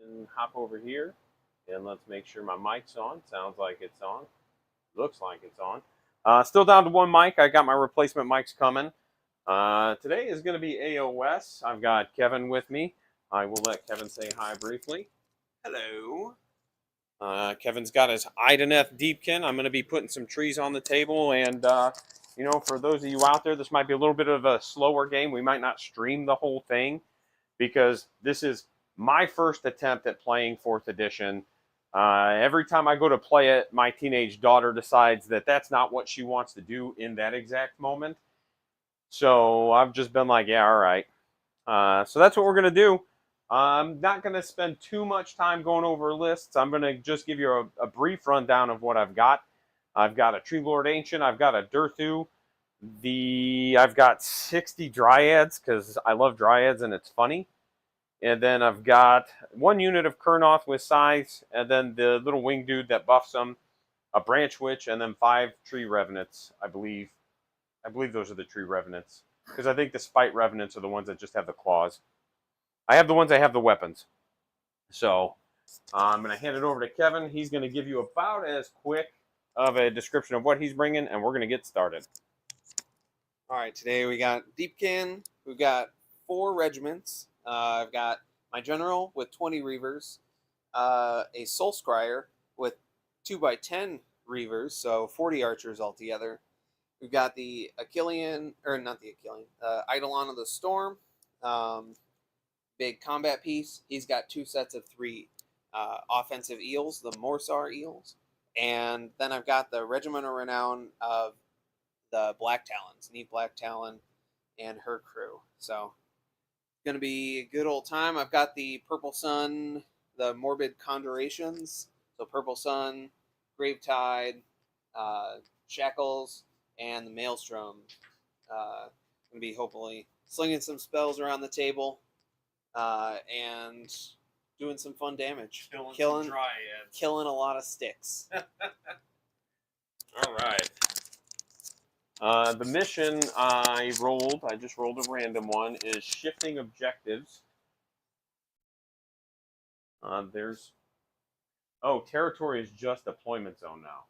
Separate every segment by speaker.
Speaker 1: and hop over here. And let's make sure my mic's on. Sounds like it's on. Looks like it's on. Still down to one mic. I got my replacement mics coming. Today is going to be AoS. I've got Kevin with me. I will let Kevin say hi briefly. Hello. Kevin's got his Sylvaneth Deepkin. I'm going to be putting some trees on the table. And, you know, for those of you out there, this might be a little bit of a slower game. We might not stream the whole thing because this is my first attempt at playing 4th edition. Every time I go to play it, my teenage daughter decides that that's not what she wants to do in that exact moment. So I've just been like, yeah, all right. So that's what we're going to do. I'm not going to spend too much time going over lists. I'm going to just give you a brief rundown of what I've got. I've got a Tree Lord Ancient. I've got a Durthu. I've got 60 Dryads because I love Dryads and it's funny. And then I've got 1 unit of Kurnoth with Scythes, and then the little wing dude that buffs them, a Branch Witch, and then 5 Tree Revenants, I believe. I believe those are the Tree Revenants. Because I think the Spite Revenants are the ones that just have the claws. I have the ones that have the weapons. So I'm going to hand it over to Kevin. He's going to give you about as quick of a description of what he's bringing, and we're going to get started.
Speaker 2: All right, today we got Deepkin. We've got 4 regiments. I've got my general with 20 reavers, a soul scryer with 2x10 reavers, so 40 archers altogether. We've got the Achillean, or not the Achillean, Eidolon of the Storm, big combat piece. He's got 2 sets of 3 offensive eels, the Morsar eels. And then I've got the Regiment of Renown of the Black Talons, Neat Black Talon and her crew. So it's going to be a good old time. I've got the Purple Sun, the Morbid Conjurations. So Purple Sun, Gravetide, Shackles, and the Maelstrom. Going to be hopefully slinging some spells around the table and doing some fun damage.
Speaker 1: Killing some Dryads.
Speaker 2: Killing a lot of sticks.
Speaker 1: All right. The mission I just rolled a random one, is shifting objectives. Territory is just deployment zone now.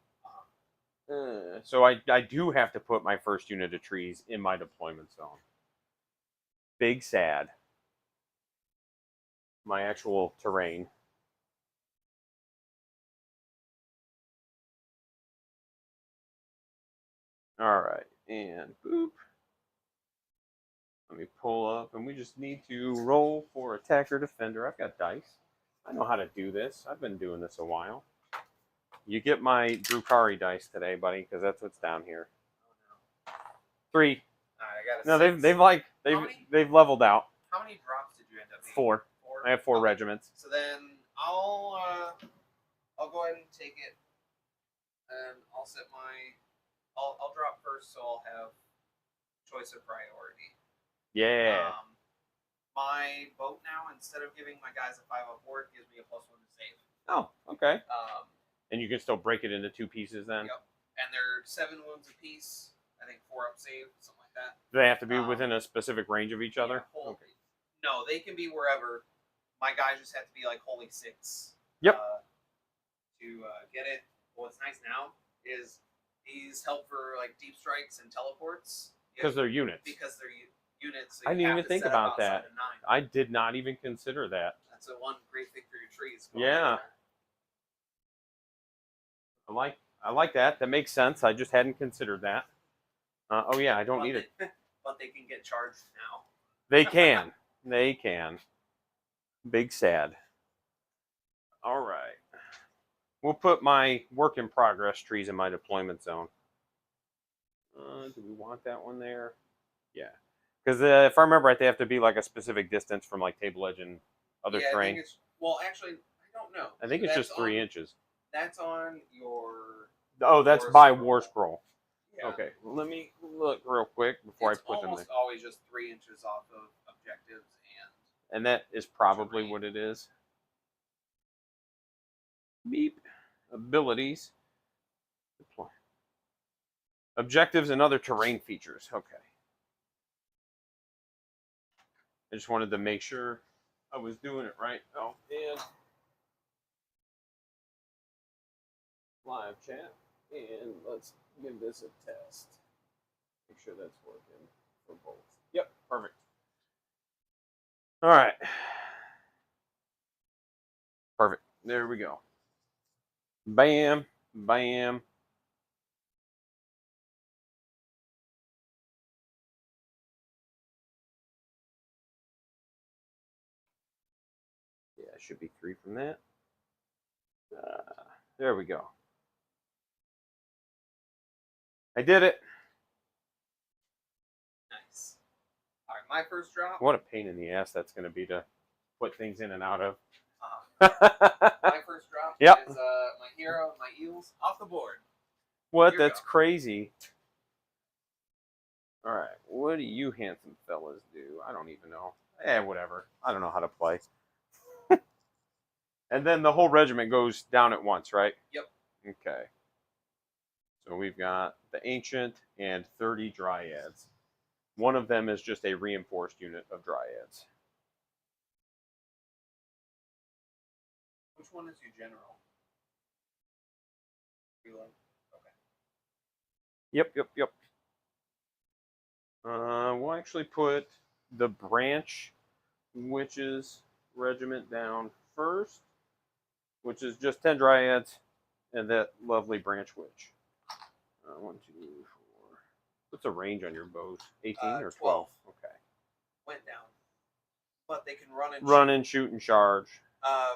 Speaker 1: So I do have to put my first unit of trees in my deployment zone. Big sad. My actual terrain. All right, and boop. Let me pull up, and we just need to roll for attacker defender. I've got dice. I know how to do this. I've been doing this a while. You get my Drukhari dice today, buddy, because that's what's down here. 3.
Speaker 2: All right, I got a 6.
Speaker 1: They've leveled out.
Speaker 2: How many drops did you end up being?
Speaker 1: 4. I have 4 regiments.
Speaker 2: So then I'll go ahead and take it, and I'll set my. I'll drop first, so I'll have choice of priority.
Speaker 1: Yeah.
Speaker 2: My boat now, instead of giving my guys a 5 up ward, gives me a +1 to save.
Speaker 1: Oh, okay. And you can still break it into 2 pieces then?
Speaker 2: Yep. And they're 7 wounds apiece. I think 4 up save, something like that.
Speaker 1: Do they have to be within a specific range of each other?
Speaker 2: Yeah, okay. No, they can be wherever. My guys just have to be like holy 6.
Speaker 1: Yep.
Speaker 2: To get it. What's nice now is these help for like deep strikes and teleports.
Speaker 1: Because they're units.
Speaker 2: Because they're units. So
Speaker 1: I didn't even think about that. I did not even consider that.
Speaker 2: That's one great thing for your trees.
Speaker 1: Yeah. I like that. That makes sense. I just hadn't considered that. Oh yeah, I don't need it.
Speaker 2: But they can get charged now.
Speaker 1: They can. They can. Big sad. All right. We'll put my work in progress trees in my deployment zone. Do we want that one there? Yeah. Because if I remember right, they have to be like a specific distance from like table edge and other terrain.
Speaker 2: Well, actually, I don't know.
Speaker 1: I think it's just 3 inches.
Speaker 2: That's on your.
Speaker 1: Oh, that's by War Scroll.
Speaker 2: Yeah.
Speaker 1: Okay. Well, let me look real quick before I put them there.
Speaker 2: It's almost always just 3 inches off of objectives
Speaker 1: and that is probably terrain. What it is. Beep. Abilities. Deploy. Objectives and other terrain features. Okay. I just wanted to make sure I was doing it right. Oh, and live chat, and let's give this a test. Make sure that's working for both. Yep, perfect. All right. Perfect. There we go. Bam, bam. Yeah, it should be 3 from that. There we go. I did it.
Speaker 2: Nice. All right, my first drop.
Speaker 1: What a pain in the ass that's going to be to put things in and out of.
Speaker 2: My first drop
Speaker 1: Yep.
Speaker 2: is my hero, my eels, off the board.
Speaker 1: What?
Speaker 2: Here we
Speaker 1: That's
Speaker 2: go.
Speaker 1: crazy. All right. What do you handsome fellas do? I don't even know. Whatever. I don't know how to play. And then the whole regiment goes down at once, right?
Speaker 2: Yep.
Speaker 1: Okay. So we've got the Ancient and 30 Dryads. One of them is just a reinforced unit of Dryads.
Speaker 2: Which one is your general? Reload. Okay.
Speaker 1: Yep. We'll actually put the Branch Witches Regiment down first, which is just 10 Dryads and that lovely Branch Witch. 1, 2, 4. What's the range on your bows? 18 or 12? Okay.
Speaker 2: Went down. But they can run and
Speaker 1: Run
Speaker 2: shoot.
Speaker 1: and shoot and charge.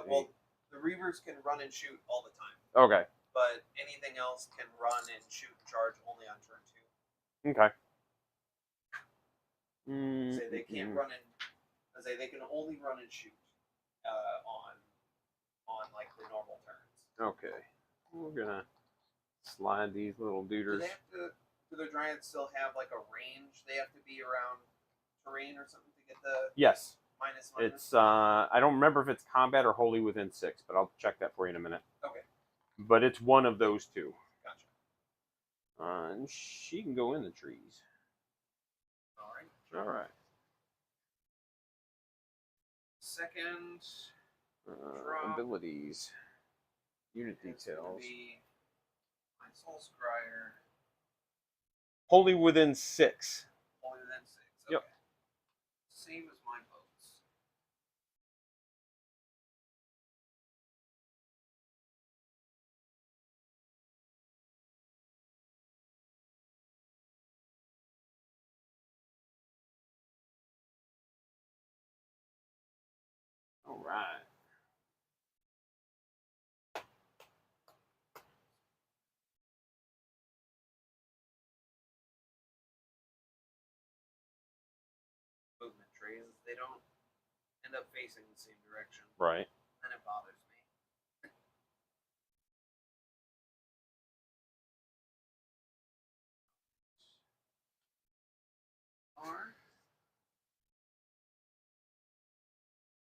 Speaker 2: Well, the Reavers can run and shoot all the time.
Speaker 1: Okay.
Speaker 2: But anything else can run and shoot and charge only on turn 2.
Speaker 1: Okay.
Speaker 2: Say they can't run and say they can only run and shoot on like the normal turns.
Speaker 1: Okay. We're gonna slide these little dooders.
Speaker 2: Do their Dryads still have like a range? They have to be around terrain or something to get the
Speaker 1: Yes.
Speaker 2: minus?
Speaker 1: It's I don't remember if it's combat or wholly within 6, but I'll check that for you in a minute.
Speaker 2: Okay.
Speaker 1: But it's one of those two.
Speaker 2: Gotcha.
Speaker 1: And she can go in the trees.
Speaker 2: All right. Second
Speaker 1: abilities. Unit
Speaker 2: it's
Speaker 1: details.
Speaker 2: Be my Soul Scryer.
Speaker 1: Wholly within 6.
Speaker 2: Only within 6. Okay.
Speaker 1: Yep.
Speaker 2: Same as my boats.
Speaker 1: All right.
Speaker 2: Movement trays, they don't end up facing the same direction.
Speaker 1: Right.
Speaker 2: And it bothers me.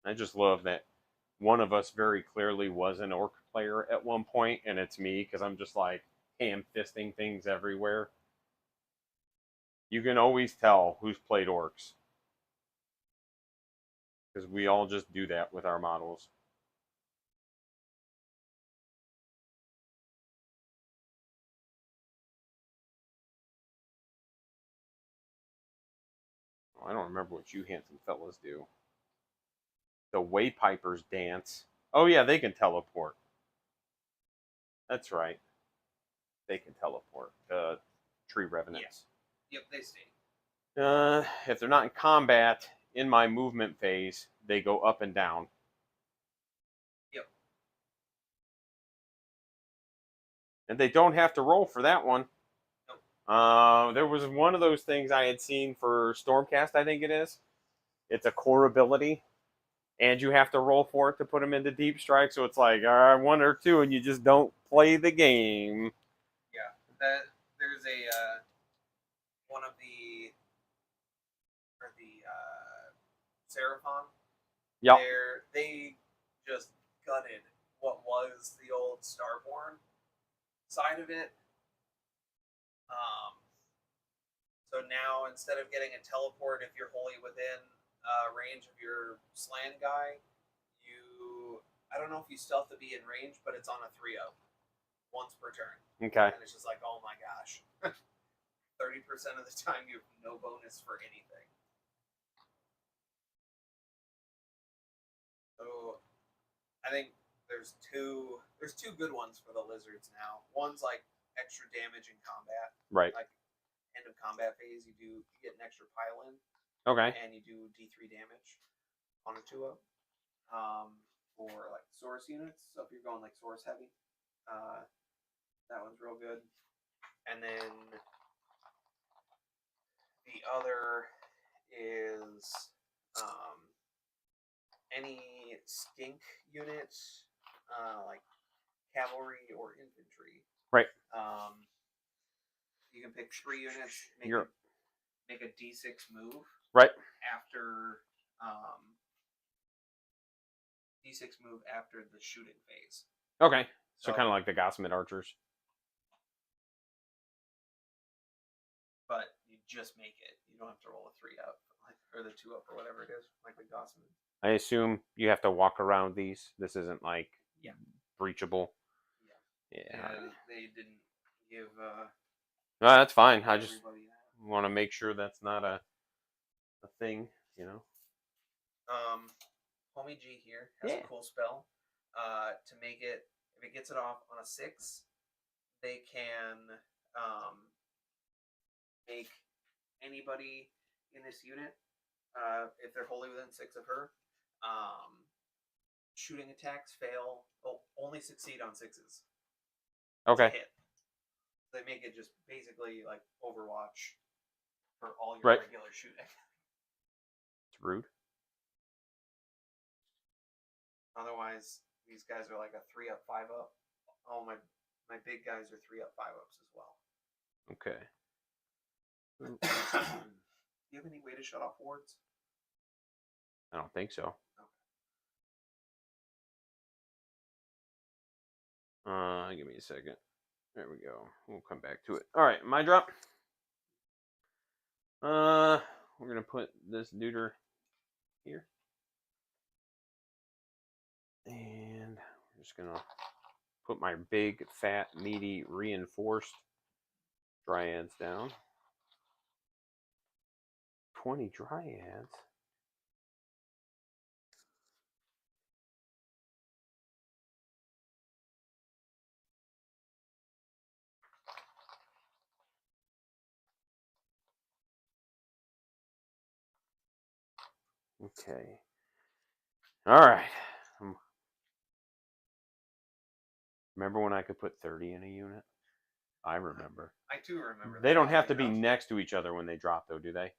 Speaker 1: I just love that one of us very clearly was an orc player at one point, and it's me because I'm just like ham fisting things everywhere. You can always tell who's played orcs because we all just do that with our models. I don't remember what you handsome fellas do. The Waypipers dance. Oh yeah, they can teleport. That's right. They can teleport. The tree revenants.
Speaker 2: Yep, they stay.
Speaker 1: If they're not in combat in my movement phase, they go up and down.
Speaker 2: Yep.
Speaker 1: And they don't have to roll for that one.
Speaker 2: Nope.
Speaker 1: There was one of those things I had seen for Stormcast, I think it is. It's a core ability, and you have to roll for it to put them into Deep Strike. So it's like 1 or 2, and you just don't play the game.
Speaker 2: Yeah, there's a one of the Seraphon.
Speaker 1: Yep.
Speaker 2: They just gutted what was the old Starborn side of it. So now instead of getting a teleport if you're wholly within range of your Slan guy, I don't know if you still have to be in range, but it's on a 3-0. once per turn.
Speaker 1: Okay.
Speaker 2: And it's just like, oh my gosh. 30% of the time you have no bonus for anything. So I think there's two good ones for the lizards now. One's like extra damage in combat.
Speaker 1: Right.
Speaker 2: Like end of combat phase, you get an extra pile in.
Speaker 1: Okay.
Speaker 2: And you do D3 damage on a 2-0. For like source units. So if you're going like source heavy, that one's real good. And then the other is any skink unit, like cavalry or infantry.
Speaker 1: Right.
Speaker 2: You can pick 3 units. Make a D6 move.
Speaker 1: Right.
Speaker 2: After D6 move after the shooting phase.
Speaker 1: Okay. So kind of like the Gossamet archers.
Speaker 2: But you just make it. You don't have to roll a 3 up, or the 2 up, or whatever it is, like the Gossamet.
Speaker 1: I assume you have to walk around these. This isn't like breachable. Yeah.
Speaker 2: They didn't give.
Speaker 1: No, that's fine. I just want to make sure that's not a thing, you know.
Speaker 2: Homie G here has a cool spell. To make it, if it gets it off on a 6, they can make anybody in this unit, if they're wholly within 6 of her, shooting attacks fail. Only succeed on 6s.
Speaker 1: Okay.
Speaker 2: Hit. They make it just basically like Overwatch for all your regular shooting.
Speaker 1: It's rude.
Speaker 2: Otherwise, these guys are like a 3 up, 5 up. Oh, my big guys are 3 up, 5 ups as well.
Speaker 1: Okay.
Speaker 2: Do you have any way to shut off wards?
Speaker 1: I don't think so. Okay. Give me a second. There we go. We'll come back to it. All right, my drop. We're gonna put this neuter here, and we're just gonna put my big, fat, meaty, reinforced dryads down. 20 dryads. Okay. All right. Remember when I could put 30 in a unit? I remember.
Speaker 2: I do remember.
Speaker 1: They don't have to be next to each other when they drop, though, do they?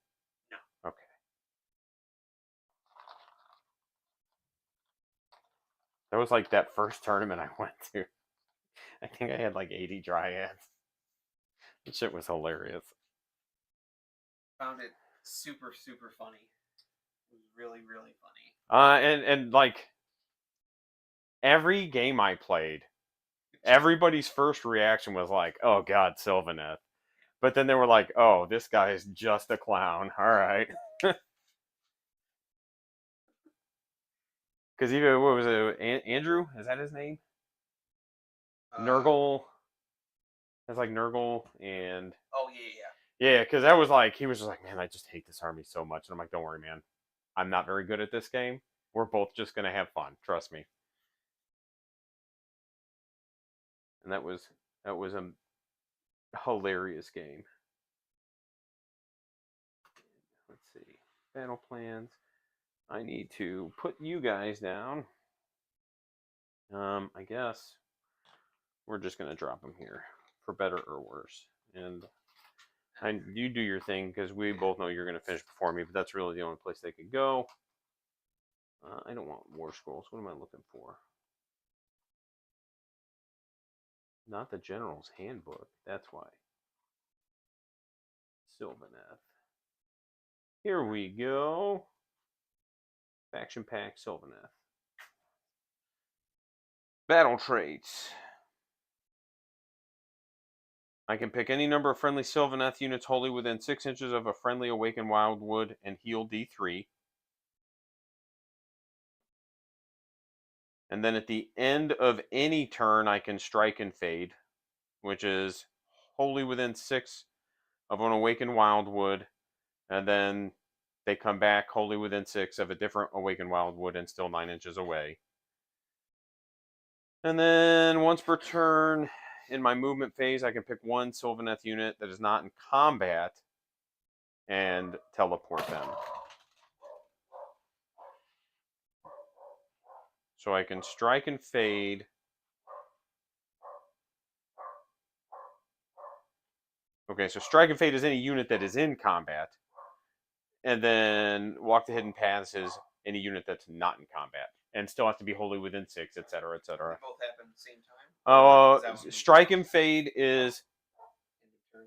Speaker 2: No.
Speaker 1: Okay. That was like that first tournament I went to. I think I had like 80 dryads. That shit was hilarious.
Speaker 2: Found it super, super funny. It was really, really funny.
Speaker 1: And like every game I played, everybody's first reaction was like, "Oh God, Sylvaneth," but then they were like, "Oh, this guy is just a clown." All right. Because even what was it? Andrew? Is that his name? Nurgle. It's like Nurgle and.
Speaker 2: Oh yeah.
Speaker 1: Yeah, because that was like he was just like, man, I just hate this army so much, and I'm like, don't worry, man, I'm not very good at this game. We're both just gonna have fun, trust me. And that was a hilarious game. Let's see, battle plans. I need to put you guys down. I guess we're just gonna drop them here for better or worse, and you do your thing because we both know you're gonna finish before me. But that's really the only place they could go. I don't want war scrolls. What am I looking for? Not the General's Handbook. That's why. Sylvaneth. Here we go. Faction Pack Sylvaneth. Battle traits. I can pick any number of friendly Sylvaneth units wholly within 6 inches of a friendly Awakened Wildwood and heal D3. And then at the end of any turn, I can strike and fade, which is wholly within 6 of an awakened wildwood. And then they come back wholly within 6 of a different awakened wildwood and still 9 inches away. And then once per turn, in my movement phase, I can pick one Sylvaneth unit that is not in combat and teleport them. So I can strike and fade. Okay, so strike and fade is any unit that is in combat. And then walk the hidden paths is any unit that's not in combat. And still has to be wholly within 6, etc., etc.
Speaker 2: They both happen at the same time?
Speaker 1: Strike and fade is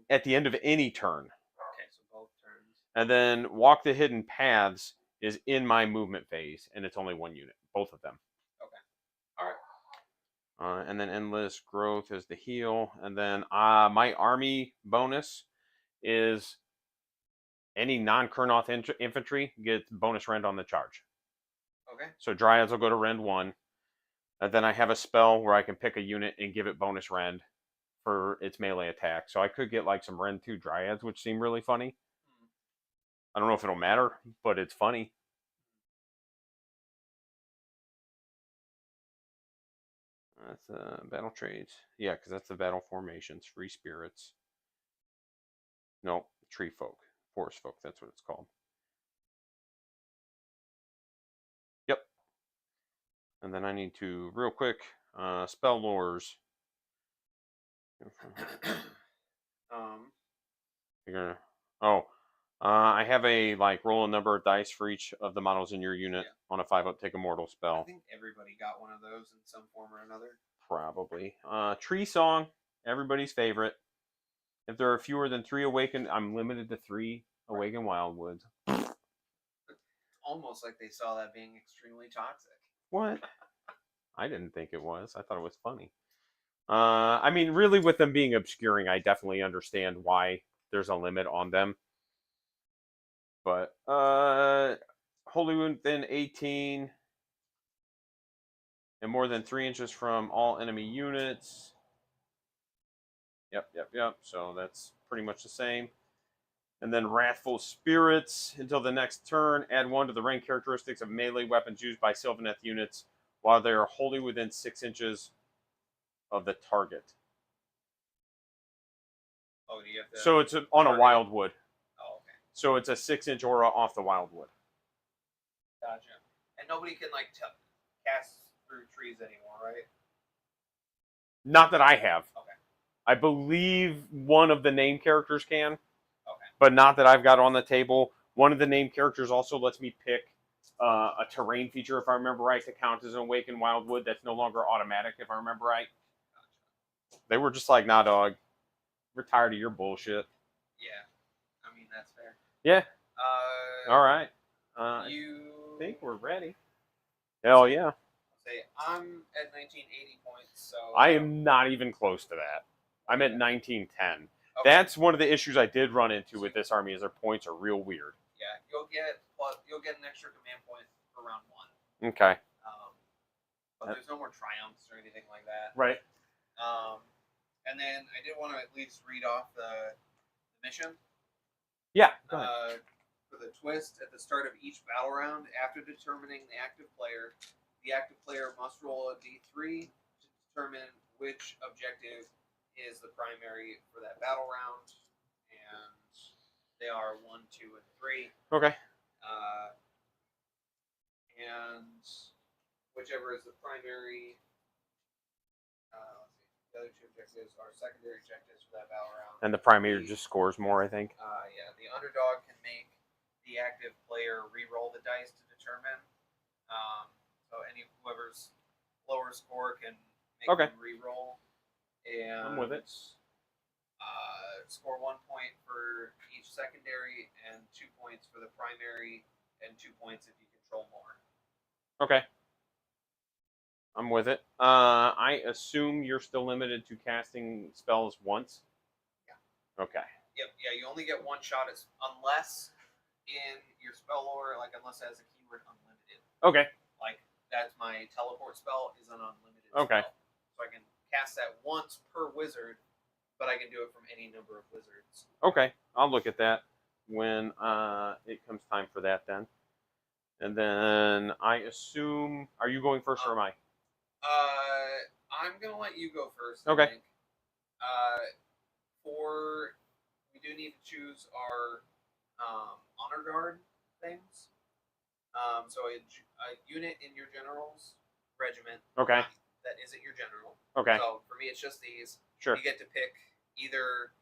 Speaker 1: at the end of any turn.
Speaker 2: Okay, so both turns.
Speaker 1: And then walk the hidden paths is in my movement phase, and it's only one unit, both of them.
Speaker 2: Okay. All right.
Speaker 1: And then endless growth is the heal. And then my army bonus is any non-Kurnoth infantry gets bonus rend on the charge.
Speaker 2: Okay.
Speaker 1: So Dryads will go to rend 1. And then I have a spell where I can pick a unit and give it bonus rend for its melee attack. So I could get like some rend 2 Dryads, which seem really funny. I don't know if it'll matter, but it's funny. That's battle trades. Yeah, because that's the battle formations. Free spirits. No, tree folk. Forest folk, that's what it's called. Yep. And then I need to, real quick, spell lores. You're gonna. Oh, I have a roll a number of dice for each of the models in your unit on a 5-up take a mortal spell.
Speaker 2: I think everybody got one of those in some form or another.
Speaker 1: Probably. Tree song, everybody's favorite. If there are fewer than 3 awakened, I'm limited to 3 awakened wildwoods.
Speaker 2: It's almost like they saw that being extremely toxic.
Speaker 1: What? I didn't think it was. I thought it was funny. I mean, really, with them being obscuring, I definitely understand why there's a limit on them. But wholly within 18 and more than 3 inches from all enemy units. Yep. So that's pretty much the same. And then Wrathful Spirits until the next turn. Add 1 to the rank characteristics of melee weapons used by Sylvaneth units while they are wholly within 6 inches of the target.
Speaker 2: Oh, do you have to?
Speaker 1: So it's on a wildwood.
Speaker 2: Oh, okay.
Speaker 1: So it's a 6-inch aura off the wildwood.
Speaker 2: Gotcha. And nobody can cast through trees anymore, right?
Speaker 1: Not that I have.
Speaker 2: Okay.
Speaker 1: I believe one of the name characters can.
Speaker 2: Okay.
Speaker 1: But not that I've got on the table. One of the name characters also lets me pick a terrain feature, if I remember right, to count as an awakened wildwood. That's no longer automatic, if I remember right. Gotcha. They were just like, nah, dog. We're tired of your bullshit.
Speaker 2: Yeah. I mean, that's fair.
Speaker 1: Yeah. All right.
Speaker 2: You
Speaker 1: think we're ready. Hell yeah.
Speaker 2: Say I'm at 1980 points, so
Speaker 1: I am not even close to that. I'm at 1910. Okay. That's one of the issues I did run into with this army, is their points are real weird.
Speaker 2: Yeah, you'll get an extra command point for round 1.
Speaker 1: Okay.
Speaker 2: But there's no more triumphs or anything like that.
Speaker 1: Right.
Speaker 2: And then I did want to at least read off the mission.
Speaker 1: Yeah. Go ahead.
Speaker 2: For the twist, at the start of each battle round, after determining the active player must roll a d3 to determine which objective is the primary for that battle round, and they are 1, 2, and 3.
Speaker 1: Okay.
Speaker 2: And whichever is the primary, let's see, the other 2 objectives are secondary objectives for that battle round.
Speaker 1: And the primary just scores more, I think.
Speaker 2: Yeah, the underdog can make the active player re-roll the dice to determine. So whoever's lower score can make them re-roll. And
Speaker 1: I'm with it.
Speaker 2: Score 1 point for each secondary and 2 points for the primary, and 2 points if you control more.
Speaker 1: Okay. I'm with it. I assume you're still limited to casting spells once?
Speaker 2: Yeah.
Speaker 1: Okay.
Speaker 2: Yep. Yeah, you only get 1 shot unless in your spell lore, unless it has a keyword unlimited.
Speaker 1: Okay.
Speaker 2: that's my teleport spell is an unlimited
Speaker 1: Okay.
Speaker 2: spell. So I can cast that once per wizard, but I can do it from any number of wizards.
Speaker 1: Okay, I'll look at that when it comes time for that then. And then I assume, are you going first or am I?
Speaker 2: I'm gonna let you go first.
Speaker 1: Okay.
Speaker 2: I think. We do need to choose our honor guard things. So a unit in your general's regiment.
Speaker 1: Okay.
Speaker 2: That isn't your general.
Speaker 1: Okay.
Speaker 2: So for me, it's just these.
Speaker 1: Sure.
Speaker 2: You get to pick either,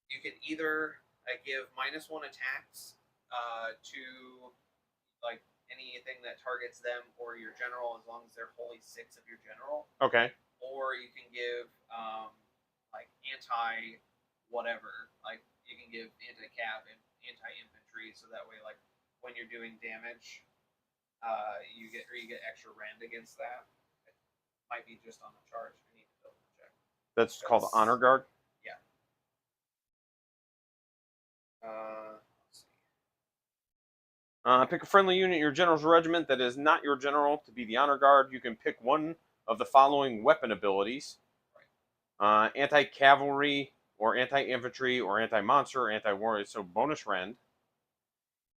Speaker 2: you can either give -1 attacks to like anything that targets them or your general, as long as they're wholly 6 of your general.
Speaker 1: Okay.
Speaker 2: Or you can give like anti whatever, like you can give anti-cav and anti-infantry, so that way, like when you're doing damage, you get extra rend against that. It might be just on the charge. I need to double check.
Speaker 1: That's called honor guard.
Speaker 2: Yeah. Let's see.
Speaker 1: Pick a friendly unit in your general's regiment that is not your general to be the honor guard. You can pick one of the following weapon abilities: anti-cavalry, or anti-infantry, or anti-monster, or anti-warrior. So bonus rend.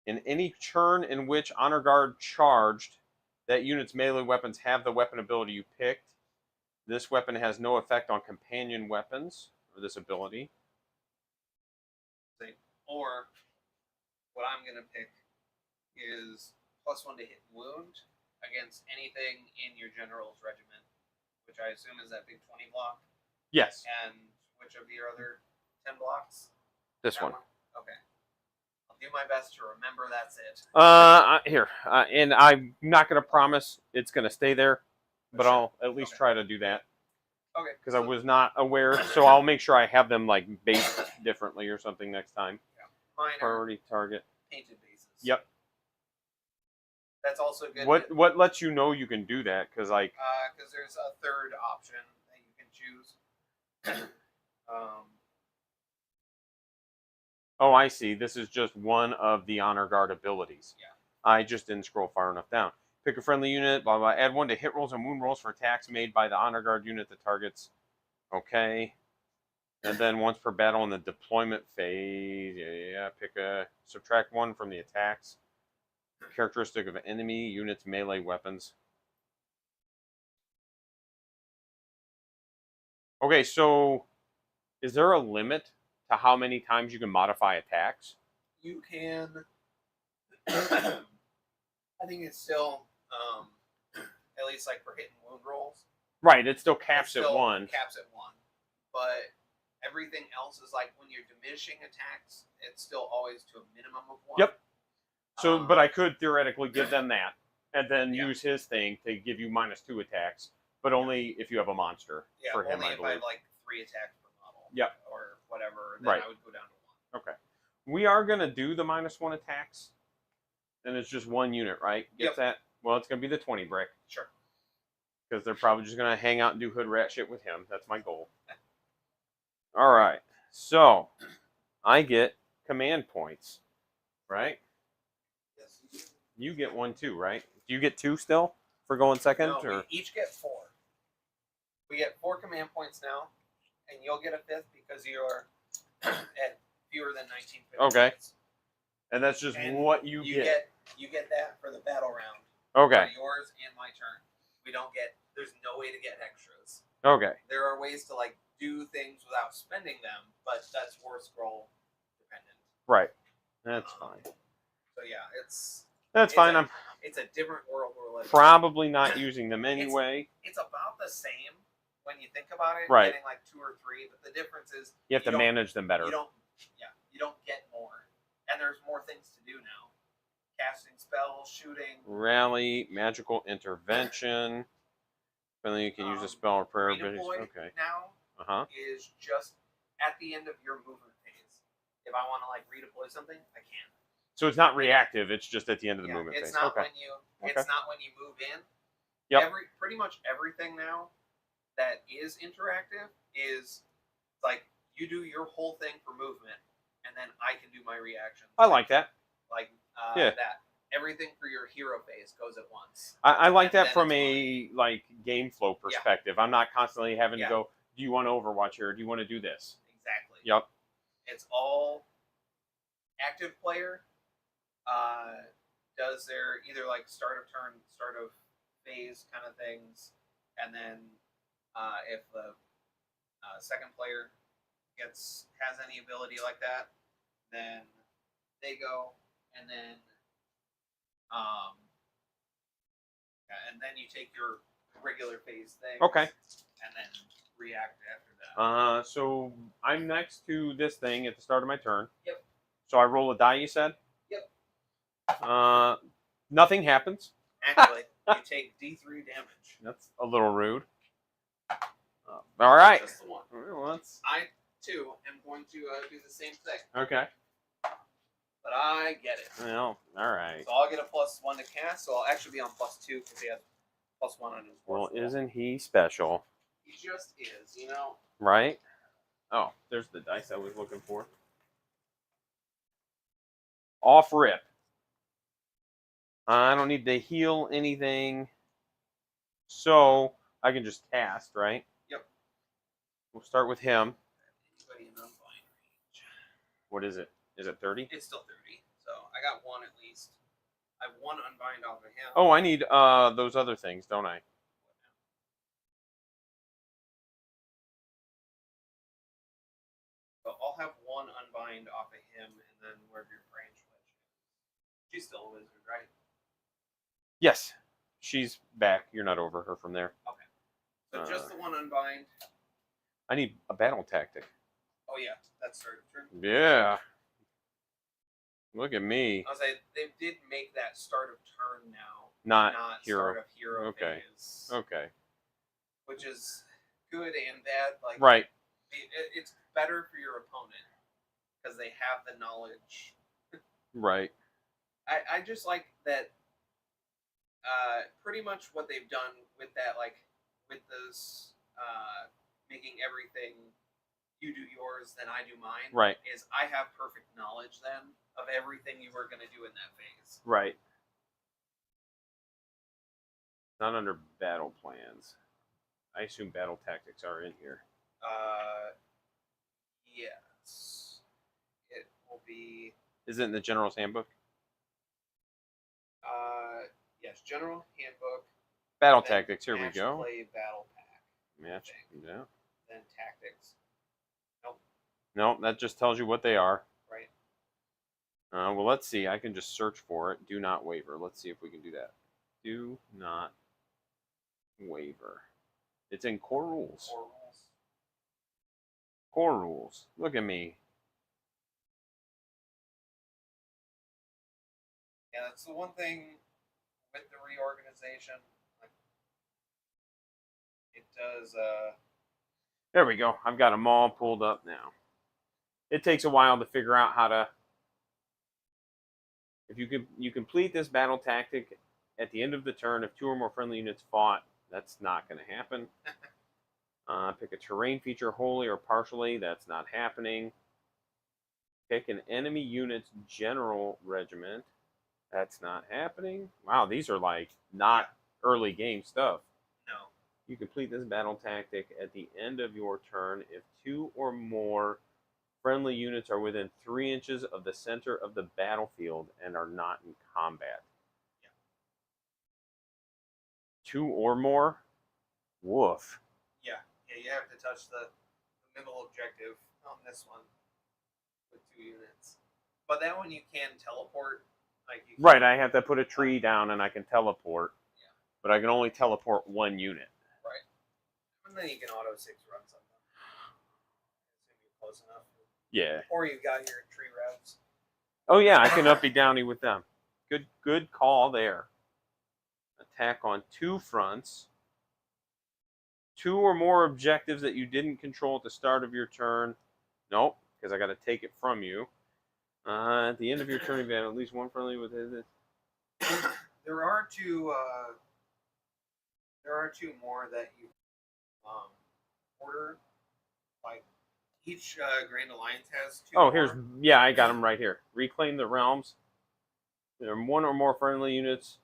Speaker 1: In any turn in which honor guard charged, that unit's melee weapons have the weapon ability you picked. This weapon has no effect on companion weapons, or this ability.
Speaker 2: Or what I'm gonna pick is +1 to hit and wound against anything in your general's regiment, which I assume is that big 20 block.
Speaker 1: Yes.
Speaker 2: And which of your other 10 blocks?
Speaker 1: This one.
Speaker 2: Okay. I'll do my best to remember that's it.
Speaker 1: Here. And I'm not going to promise it's going to stay there, but sure. I'll at least try to do that.
Speaker 2: Okay.
Speaker 1: Because I was not aware, so I'll make sure I have them like based differently or something next time.
Speaker 2: Yeah. Mine
Speaker 1: priority target.
Speaker 2: Painted bases.
Speaker 1: Yep.
Speaker 2: That's also good.
Speaker 1: What lets you know you can do that? Because like.
Speaker 2: Because there's a third option that you can choose.
Speaker 1: Oh, I see. This is just one of the honor guard abilities.
Speaker 2: Yeah.
Speaker 1: I just didn't scroll far enough down. Pick a friendly unit, blah, blah. Add 1 to hit rolls and wound rolls for attacks made by the honor guard unit that targets. Okay. And then once per battle in the deployment phase, subtract 1 from the attacks. Characteristic of enemy units melee weapons. Okay, so is there a limit to how many times you can modify attacks?
Speaker 2: You can. I think it's still at least like for hit and wound rolls.
Speaker 1: Right, it still caps at 1.
Speaker 2: Caps at 1, but everything else is like when you're diminishing attacks, it's still always to a minimum of 1.
Speaker 1: Yep. So, but I could theoretically give them that, and then use his thing to give you -2 attacks, but only if you have a monster.
Speaker 2: Yeah,
Speaker 1: for him,
Speaker 2: only
Speaker 1: I
Speaker 2: if
Speaker 1: believe.
Speaker 2: I have like 3 attacks per model.
Speaker 1: Yep.
Speaker 2: Or whatever, then I would go down to 1.
Speaker 1: Okay. We are gonna do the -1 attacks, and it's just 1 unit, right? Gets that? Well, it's gonna be the 20 brick.
Speaker 2: Sure.
Speaker 1: Because they're probably just gonna hang out and do hood rat shit with him. That's my goal. All right. So I get command points, right?
Speaker 2: Yes.
Speaker 1: You get 1 too, right? Do you get 2 still for going second?
Speaker 2: No,
Speaker 1: or?
Speaker 2: we each get 4. We get 4 command points now, and you'll get a 5th because you're at fewer than 19.
Speaker 1: Okay. Points. And that's just what you get.
Speaker 2: You get that for the battle round.
Speaker 1: Okay.
Speaker 2: For yours and my turn. We don't get. There's no way to get extras.
Speaker 1: Okay.
Speaker 2: There are ways to like do things without spending them, but that's war scroll dependent.
Speaker 1: Right. That's fine.
Speaker 2: So yeah, it's
Speaker 1: fine.
Speaker 2: It's a different world we're living.
Speaker 1: Probably not using them anyway.
Speaker 2: It's about the same when you think about it.
Speaker 1: Right.
Speaker 2: Getting like 2 or 3, but the difference is
Speaker 1: you have to manage them better.
Speaker 2: You don't get more, and there's more things to do now. Casting spells, shooting,
Speaker 1: rally, magical intervention. Then you can use a spell or prayer.
Speaker 2: Okay. Now is just at the end of your movement phase. If I want to like redeploy something, I can.
Speaker 1: So it's not reactive. It's just at the end of the movement phase.
Speaker 2: It's not when you. It's not when you move in. Yep. Pretty much everything now that is interactive is like you do your whole thing for movement, and then I can do my reaction.
Speaker 1: I like that.
Speaker 2: That everything for your hero phase goes at once.
Speaker 1: I like
Speaker 2: And
Speaker 1: that
Speaker 2: then
Speaker 1: from
Speaker 2: it's
Speaker 1: a like game flow perspective. I'm not constantly having to
Speaker 2: Yeah.
Speaker 1: go, do you want to Overwatch here? Or do you want to do this?
Speaker 2: Exactly.
Speaker 1: Yep.
Speaker 2: It's all active player does their either like start of turn, start of phase kind of things, and then if the second player has any ability like that, then they go, and then you take your regular phase thing.
Speaker 1: Okay.
Speaker 2: And then react after that.
Speaker 1: So I'm next to this thing at the start of my turn.
Speaker 2: Yep.
Speaker 1: So I roll a die, you said?
Speaker 2: Yep.
Speaker 1: Nothing happens.
Speaker 2: Actually, you take D3 damage.
Speaker 1: That's a little rude. All right.
Speaker 2: Just the one.
Speaker 1: Well,
Speaker 2: I, too, am going to do the same thing.
Speaker 1: okay.
Speaker 2: But I get it.
Speaker 1: Well, all right.
Speaker 2: So I'll get a +1 to cast, so I'll actually be on +2 because he has +1 on his
Speaker 1: Well,
Speaker 2: force roll.
Speaker 1: isn't he special?
Speaker 2: He just is, you know?
Speaker 1: Right? Oh, there's the dice I was looking for. Off rip. I don't need to heal anything. So I can just cast, right?
Speaker 2: Yep.
Speaker 1: We'll start with him.
Speaker 2: Anybody in unbind range.
Speaker 1: What is it? Is it 30?
Speaker 2: It's still 30, so I got one at least. I have one unbind off of him.
Speaker 1: Oh, I need those other things, don't I?
Speaker 2: So I'll have one unbind off of him, and then wherever your branch ledge is. She's still a wizard, right?
Speaker 1: Yes. She's back. You're not over her from there.
Speaker 2: Okay. So just the one unbind.
Speaker 1: I need a battle tactic.
Speaker 2: Oh yeah, that's true.
Speaker 1: Yeah. Look at me.
Speaker 2: I was like, they did make that start of turn now,
Speaker 1: Not hero.
Speaker 2: start of hero
Speaker 1: Okay.
Speaker 2: phase,
Speaker 1: Okay.
Speaker 2: which is good and bad. Like,
Speaker 1: Right.
Speaker 2: It's better for your opponent because they have the knowledge.
Speaker 1: Right.
Speaker 2: I just like that. Pretty much what they've done with that, like with those, making everything you do yours, then I do mine.
Speaker 1: Right.
Speaker 2: Is I have perfect knowledge then of everything you were going to do in that phase.
Speaker 1: Right. Not under battle plans. I assume battle tactics are in here.
Speaker 2: Yes. It will be.
Speaker 1: Is it in the General's Handbook?
Speaker 2: Yes, General Handbook.
Speaker 1: Battle tactics. Here we go.
Speaker 2: Play battle pack.
Speaker 1: Match. Yeah.
Speaker 2: Then tactics. Nope.
Speaker 1: No, that just tells you what they are.
Speaker 2: Right.
Speaker 1: Well, let's see. I can just search for it. Do not waver. Let's see if we can do that. Do not waver. It's in core rules.
Speaker 2: Core rules.
Speaker 1: Core rules. Look at me.
Speaker 2: Yeah, that's the one thing with the reorganization. Like, it does.
Speaker 1: There we go. I've got them all pulled up now. It takes a while to figure out how to. If you complete this battle tactic at the end of the turn, if 2 or more friendly units fought, that's not going to happen. Pick a terrain feature wholly or partially. That's not happening. Pick an enemy unit's general regiment. That's not happening. Wow, these are like not early game stuff.
Speaker 2: No.
Speaker 1: You complete this battle tactic at the end of your turn if 2 or more friendly units are within 3 inches of the center of the battlefield and are not in combat.
Speaker 2: Yeah.
Speaker 1: 2 or more? Woof.
Speaker 2: Yeah, you have to touch the middle objective on this one with 2 units. But that one you can teleport. Like you can,
Speaker 1: Right, I have to put a tree down and I can teleport.
Speaker 2: Yeah.
Speaker 1: But I can only teleport 1 unit.
Speaker 2: Right. And then you can auto 6 run something. Assuming you're close enough.
Speaker 1: Yeah.
Speaker 2: Or you've got your tree routes.
Speaker 1: Oh yeah, I can uppy downy with them. Good call there. Attack on 2 fronts. 2 or more objectives that you didn't control at the start of your turn. Nope, because I got to take it from you. At the end of your turn, you've got at least 1 friendly with it.
Speaker 2: There are 2. There are 2 more that you order. Like each Grand Alliance has 2.
Speaker 1: Oh, here's I got them right here. Reclaim the realms. There are one or more friendly units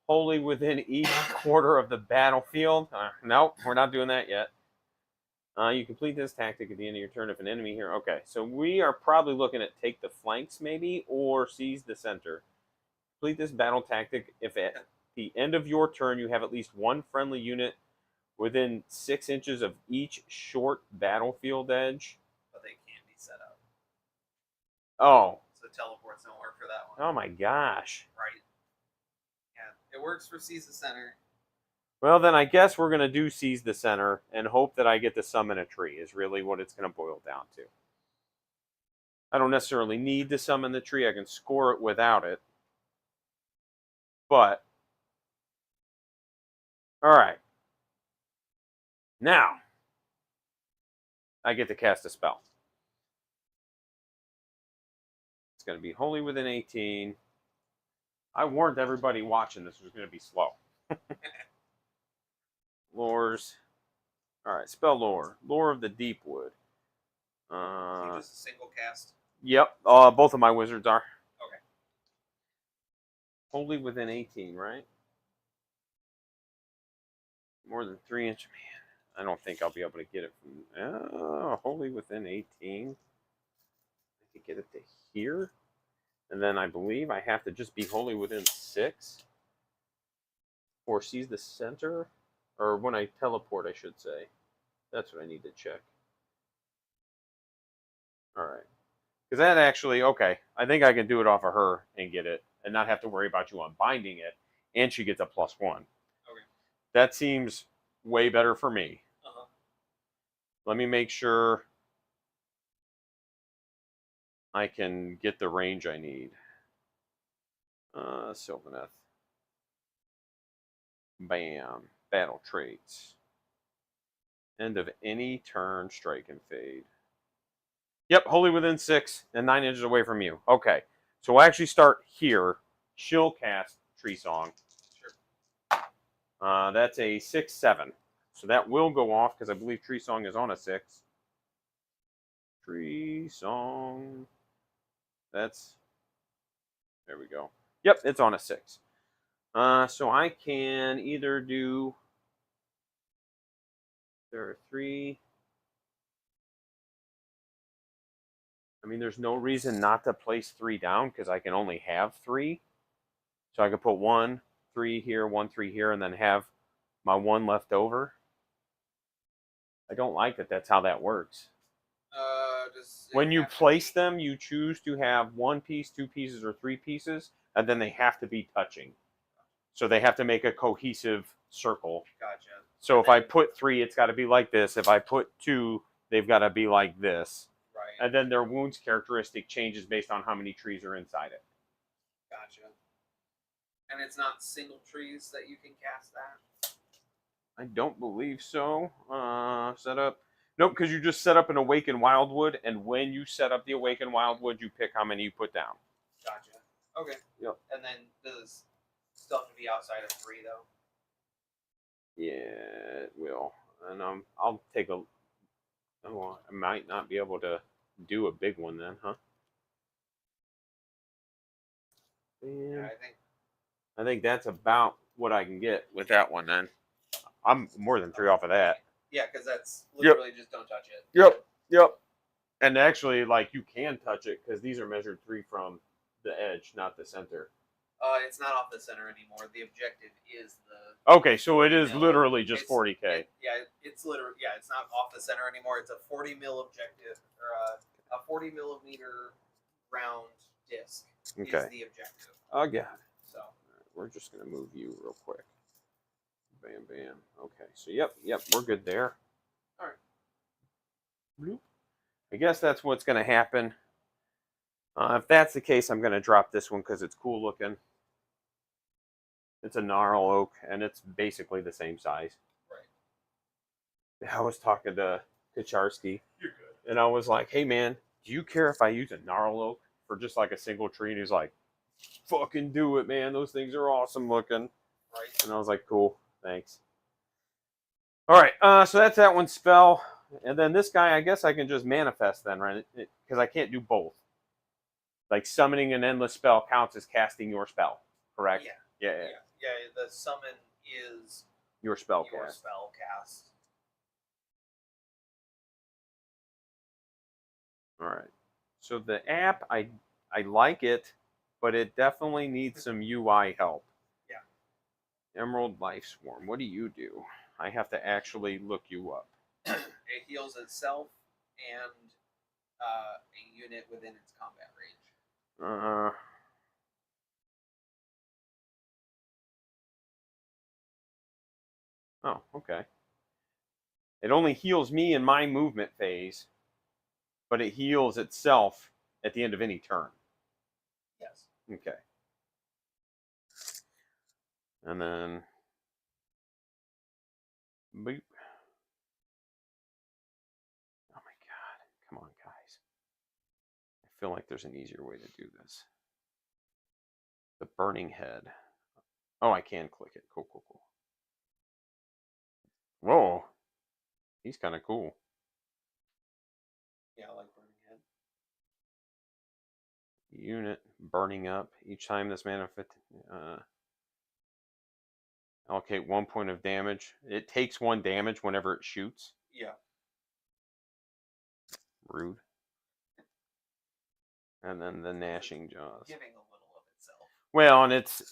Speaker 1: wholly within each quarter of the battlefield. Nope, we're not doing that yet. You complete this tactic at the end of your turn if an enemy here. Okay, so we are probably looking at take the flanks maybe or seize the center. Complete this battle tactic if at the end of your turn you have at least one friendly unit within 6 inches of each short battlefield edge.
Speaker 2: But they can't be set up.
Speaker 1: Oh.
Speaker 2: So teleports don't work for that one.
Speaker 1: Oh my gosh.
Speaker 2: Right. Yeah, it works for seize the center.
Speaker 1: Well, then I guess we're going to do seize the center and hope that I get to summon a tree is really what it's going to boil down to. I don't necessarily need to summon the tree. I can score it without it. But, all right. Now, I get to cast a spell. It's going to be wholly within 18. I warned everybody watching this was going to be slow. Lores. All right, spell lore. Lore of the Deepwood.
Speaker 2: Just a single cast.
Speaker 1: Yep, both of my wizards are.
Speaker 2: Okay.
Speaker 1: Wholly within 18, right? More than 3 inches. Man, I don't think I'll be able to get it from wholly within 18. I could get it to here. And then I believe I have to just be wholly within 6. Or seize the center. Or when I teleport, I should say. That's what I need to check. Alright. Because that actually, okay, I think I can do it off of her and get it. And not have to worry about you unbinding it. And she gets a +1. Okay. That seems way better for me. Let me make sure I can get the range I need. Sylvaneth. Bam. Battle traits. End of any turn, strike and fade. Yep, wholly within 6 and 9 inches away from you. Okay, so we'll actually start here. She'll cast Tree Song. Sure. That's a 6/7. So that will go off because I believe Tree Song is on a 6. Tree Song. That's. There we go. Yep, it's on a 6. So I can either do. There are 3. I mean, there's no reason not to place 3 down because I can only have 3. So I could put 1, 3 here, 1, 3 here, and then have my 1 left over. I don't like that that's how that works. When you place them, you choose to have 1 piece, 2 pieces, or 3 pieces, and then they have to be touching. So they have to make a cohesive circle. Gotcha. So if I put 3, it's got to be like this. If I put 2, they've got to be like this. Right. And then their wounds characteristic changes based on how many trees are inside it.
Speaker 2: Gotcha. And it's not single trees that you can cast that?
Speaker 1: I don't believe so. Set up. Nope, because you just set up an Awakened Wildwood, and when you set up the Awakened Wildwood, you pick how many you put down.
Speaker 2: Gotcha. Okay.
Speaker 1: Yep.
Speaker 2: And then does stuff to be outside of 3, though?
Speaker 1: Yeah, it will. And I'll take a. Oh, I might not be able to do a big one then, huh?
Speaker 2: Yeah,
Speaker 1: I think that's about what I can get with that one then. I'm more than 3 off of that.
Speaker 2: Yeah, because that's literally just don't touch it.
Speaker 1: Yep. And actually, like, you can touch it because these are measured 3 from the edge, not the center.
Speaker 2: It's not off the center anymore. The objective is the.
Speaker 1: Okay, so it is literally just 40K.
Speaker 2: It's literally it's not off the center anymore. It's a 40 mil objective or a 40 millimeter round disc.
Speaker 1: Okay.
Speaker 2: Is the objective.
Speaker 1: Oh God.
Speaker 2: So
Speaker 1: we're just gonna move you real quick. Bam, bam. Okay, so yep, we're good there.
Speaker 2: All right.
Speaker 1: Bloop. I guess that's what's gonna happen. If that's the case, I'm going to drop this one because it's cool looking. It's a gnarl oak, and it's basically the same size. Right. I was talking to Kacharski, and I was like, hey, man, do you care if I use a gnarl oak for just like a single tree? And he's like, fucking do it, man. Those things are awesome looking. Right. And I was like, cool, thanks. All right, so that's that one spell. And then this guy, I guess I can just manifest then, right? Because I can't do both. Like summoning an endless spell counts as casting your spell, correct?
Speaker 2: Yeah.
Speaker 1: Yeah.
Speaker 2: Yeah. The summon is
Speaker 1: Your spell
Speaker 2: your
Speaker 1: cast.
Speaker 2: spell cast.
Speaker 1: All right. So the app, I like it, but it definitely needs some UI help.
Speaker 2: Yeah.
Speaker 1: Emerald Life Swarm. What do you do? I have to actually look you up.
Speaker 2: It heals itself and a unit within its combat range.
Speaker 1: Oh, okay. It only heals me in my movement phase, but it heals itself at the end of any turn.
Speaker 2: Yes.
Speaker 1: Okay. And then boop. Oh my god. Come on, guys. I feel like there's an easier way to do this. The burning head. Oh, I can click it. Cool, cool, cool. Whoa. He's kind of cool.
Speaker 2: Yeah, I like burning head.
Speaker 1: Unit burning up. Each time this manifest. Allocate 1 point of damage. It takes 1 damage whenever it shoots.
Speaker 2: Yeah.
Speaker 1: Rude. And then the gnashing jaws.
Speaker 2: Giving a little of itself.
Speaker 1: Well, and it's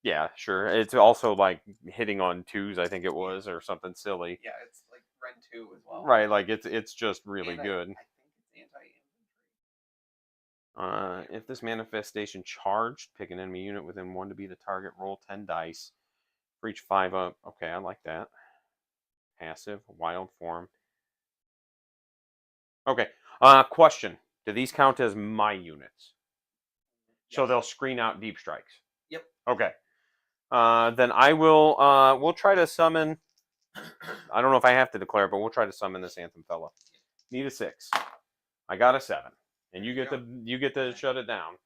Speaker 1: yeah, sure. It's also like hitting on 2s, I think it was, or something silly.
Speaker 2: Yeah, it's like Ren 2 as well.
Speaker 1: Right, like it's just really
Speaker 2: And
Speaker 1: good.
Speaker 2: I think it's anti-infantry.
Speaker 1: If this manifestation charged, pick an enemy unit within 1 to be the target. Roll 10 dice for each 5 up. Okay, I like that. Passive, wild form. Okay. Question: do these count as my units? Yes. So they'll screen out deep strikes.
Speaker 2: Yep.
Speaker 1: Okay. Then I will. We'll try to summon. I don't know if I have to declare, but we'll try to summon this Anthem fella. Need a 6. I got a 7, and you get to shut it down.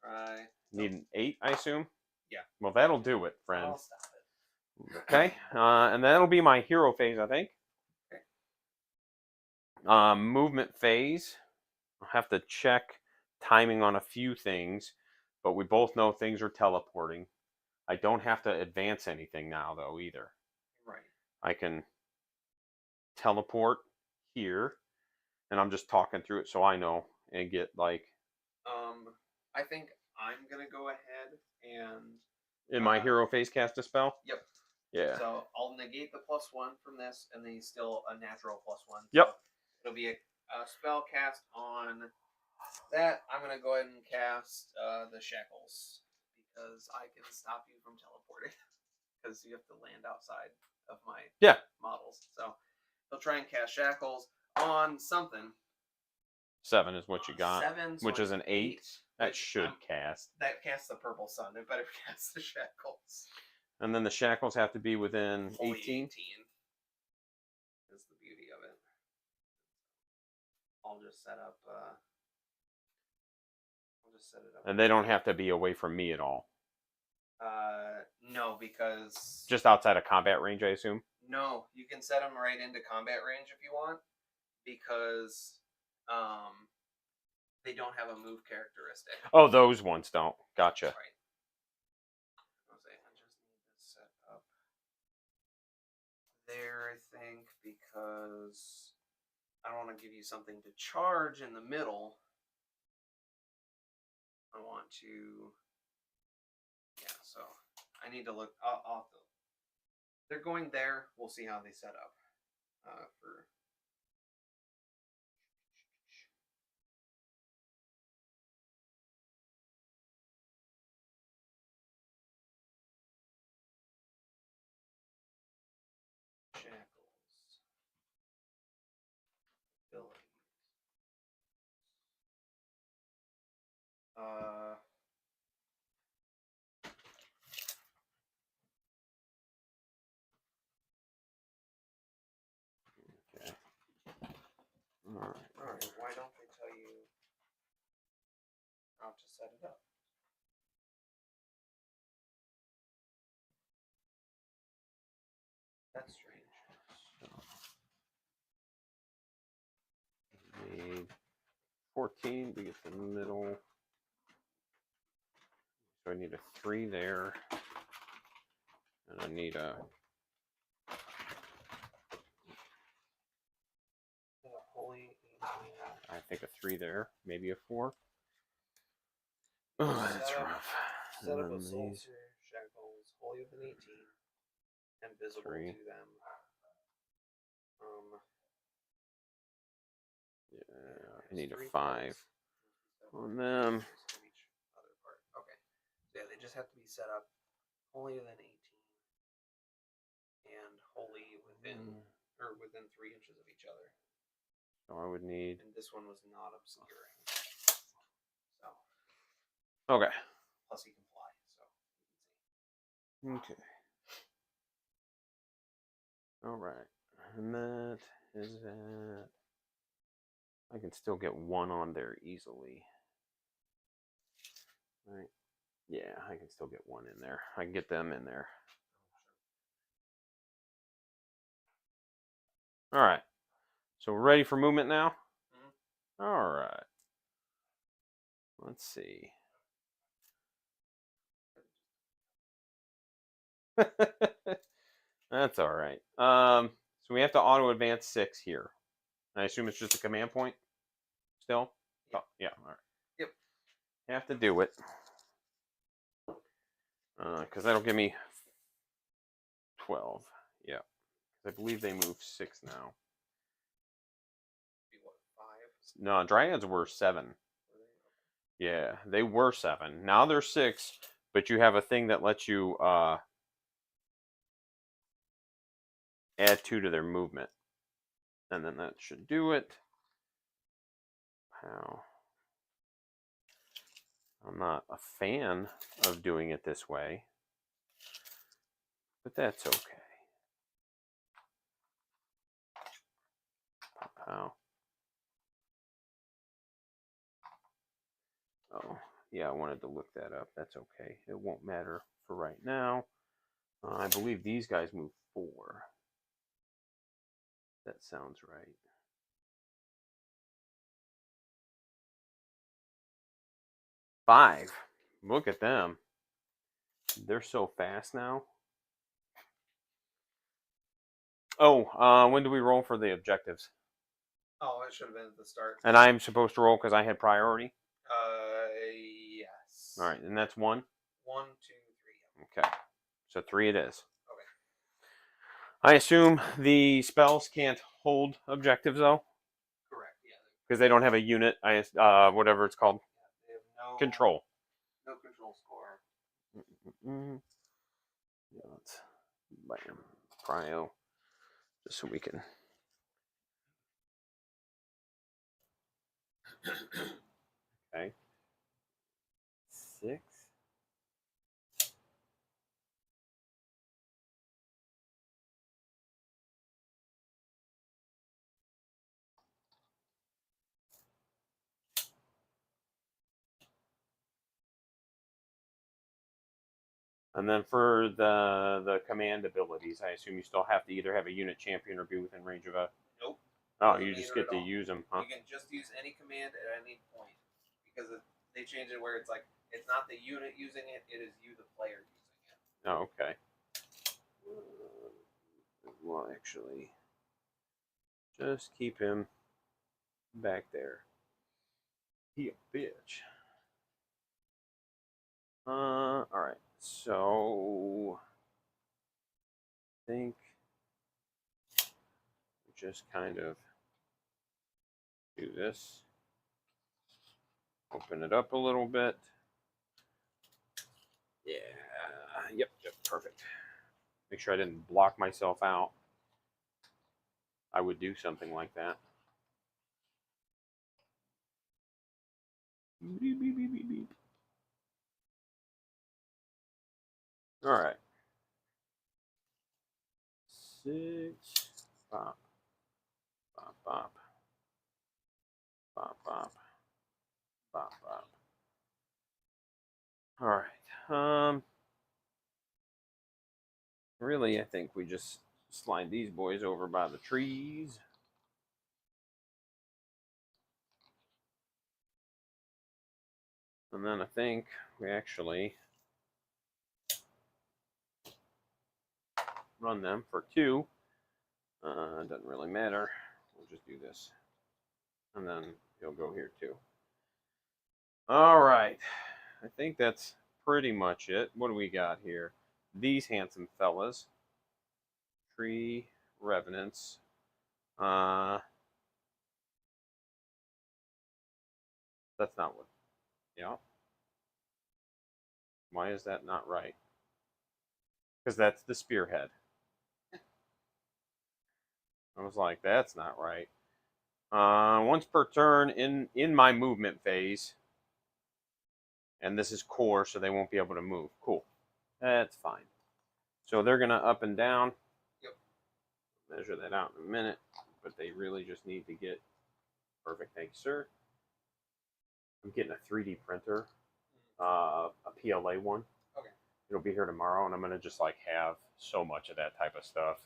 Speaker 2: Try.
Speaker 1: Need an 8, I assume.
Speaker 2: Yeah.
Speaker 1: Well, that'll do it, friend.
Speaker 2: I'll stop it.
Speaker 1: Okay. And that'll be my hero phase, I think. Okay. Movement phase. I'll have to check timing on a few things, but we both know things are teleporting. I don't have to advance anything now, though, either.
Speaker 2: Right.
Speaker 1: I can teleport here, and I'm just talking through it so I know and get like.
Speaker 2: I think I'm gonna go ahead and.
Speaker 1: In my hero phase, cast a spell.
Speaker 2: Yep.
Speaker 1: Yeah.
Speaker 2: So I'll negate the +1 from this, and then he's still a natural +1. So
Speaker 1: yep.
Speaker 2: It'll be a spell cast on that. I'm gonna go ahead and cast the shackles because I can stop you from teleporting because you have to land outside of my models. So he'll try and cast shackles on something.
Speaker 1: 7 is what you got.
Speaker 2: 7, so
Speaker 1: which is an 8. That should cast.
Speaker 2: That casts the purple sun. It better cast the shackles.
Speaker 1: And then the shackles have to be within 18?
Speaker 2: 18 is the beauty of it. I'll just set up. I'll just set it up.
Speaker 1: And they don't have to be away from me at all.
Speaker 2: No, because
Speaker 1: just outside of combat range, I assume.
Speaker 2: No, you can set them right into combat range if you want, because they don't have a move characteristic.
Speaker 1: Oh, those ones don't. Gotcha.
Speaker 2: Right. I just need to set up there, I think, because I don't want to give you something to charge in the middle. I want to. Yeah, so I need to look. They're going there. We'll see how they set up for. Shackles. Abilities.
Speaker 1: Okay. All right.
Speaker 2: Why don't they tell you how to set it up? That's strange.
Speaker 1: Need 14 to get the middle. So I need a 3 there. And I need a...
Speaker 2: Holy.
Speaker 1: I think a 3 there. Maybe a 4. Oh, that's rough.
Speaker 2: Set up a soul shackles, holy with an 18, and visible
Speaker 1: 3.
Speaker 2: to them.
Speaker 1: Yeah, I need a 5 on them.
Speaker 2: Okay. So yeah, they just have to be set up holy with an 18 and holy within 3 inches of each other.
Speaker 1: So I would need.
Speaker 2: And this one was not obscuring. So.
Speaker 1: Okay.
Speaker 2: Plus he can fly. So.
Speaker 1: Okay. All right. And that is that. I can still get 1 on there easily. Right. Yeah, I can still get 1 in there. I can get them in there. All right. So we're ready for movement now? Mm-hmm. All right. Let's see. That's all right. So we have to auto advance 6 here. I assume it's just a command point still?
Speaker 2: Yep.
Speaker 1: Oh, yeah, all right.
Speaker 2: Yep.
Speaker 1: Have to do it. Because that'll give me 12. Yeah. I believe they move 6 now.
Speaker 2: Be what, 5?
Speaker 1: No, dryads were 7. Yeah, they were 7. Now they're 6, but you have a thing that lets you add 2 to their movement. And then that should do it. How? I'm not a fan of doing it this way, but that's okay. How? Oh, yeah, I wanted to look that up. That's okay. It won't matter for right now. I believe these guys move 4. That sounds right. 5. Look at them. They're so fast now. Oh, when do we roll for the objectives?
Speaker 2: Oh, it should have been at the start.
Speaker 1: And I'm supposed to roll because I had priority?
Speaker 2: Yes.
Speaker 1: All right, and that's 1?
Speaker 2: 1, 2, 3.
Speaker 1: Okay. So 3 it is.
Speaker 2: Okay.
Speaker 1: I assume the spells can't hold objectives, though?
Speaker 2: Correct, yeah.
Speaker 1: Because they don't have a unit, whatever it's called.
Speaker 2: They have no
Speaker 1: Control.
Speaker 2: No control score.
Speaker 1: Yeah, let's bam, prio, just so we can. Okay. 6. And then for the command abilities, I assume you still have to either have a unit champion or be within range of a.
Speaker 2: Nope.
Speaker 1: Oh, you just get to use them, huh?
Speaker 2: You can just use any command at any point because they change it where it's like it's not the unit using it; it is you, the player, using it.
Speaker 1: Oh, okay. Well, actually, just keep him back there. He a bitch. All right. So, I think just kind of do this. Open it up a little bit. Yeah. Yep. Perfect. Make sure I didn't block myself out. I would do something like that. Beep, beep, beep, beep, beep. All right. 6. Bop. Bop, bop. Bop, bop. Bop, bop. All right. Really, I think we just slide these boys over by the trees. And then I think we actually run them for 2. It doesn't really matter. We'll just do this. And then he'll go here too. All right. I think that's pretty much it. What do we got here? These handsome fellas. Tree Revenants. That's not what. Yeah. Why is that not right? Because that's the spearhead. I was like, that's not right. Once per turn in my movement phase, and this is core, so they won't be able to move. Cool. That's fine. So they're going to up and down.
Speaker 2: Yep.
Speaker 1: Measure that out in a minute, but they really just need to get perfect. Thank you, sir. I'm getting a 3D printer, a PLA one.
Speaker 2: Okay.
Speaker 1: It'll be here tomorrow, and I'm going to just like have so much of that type of stuff.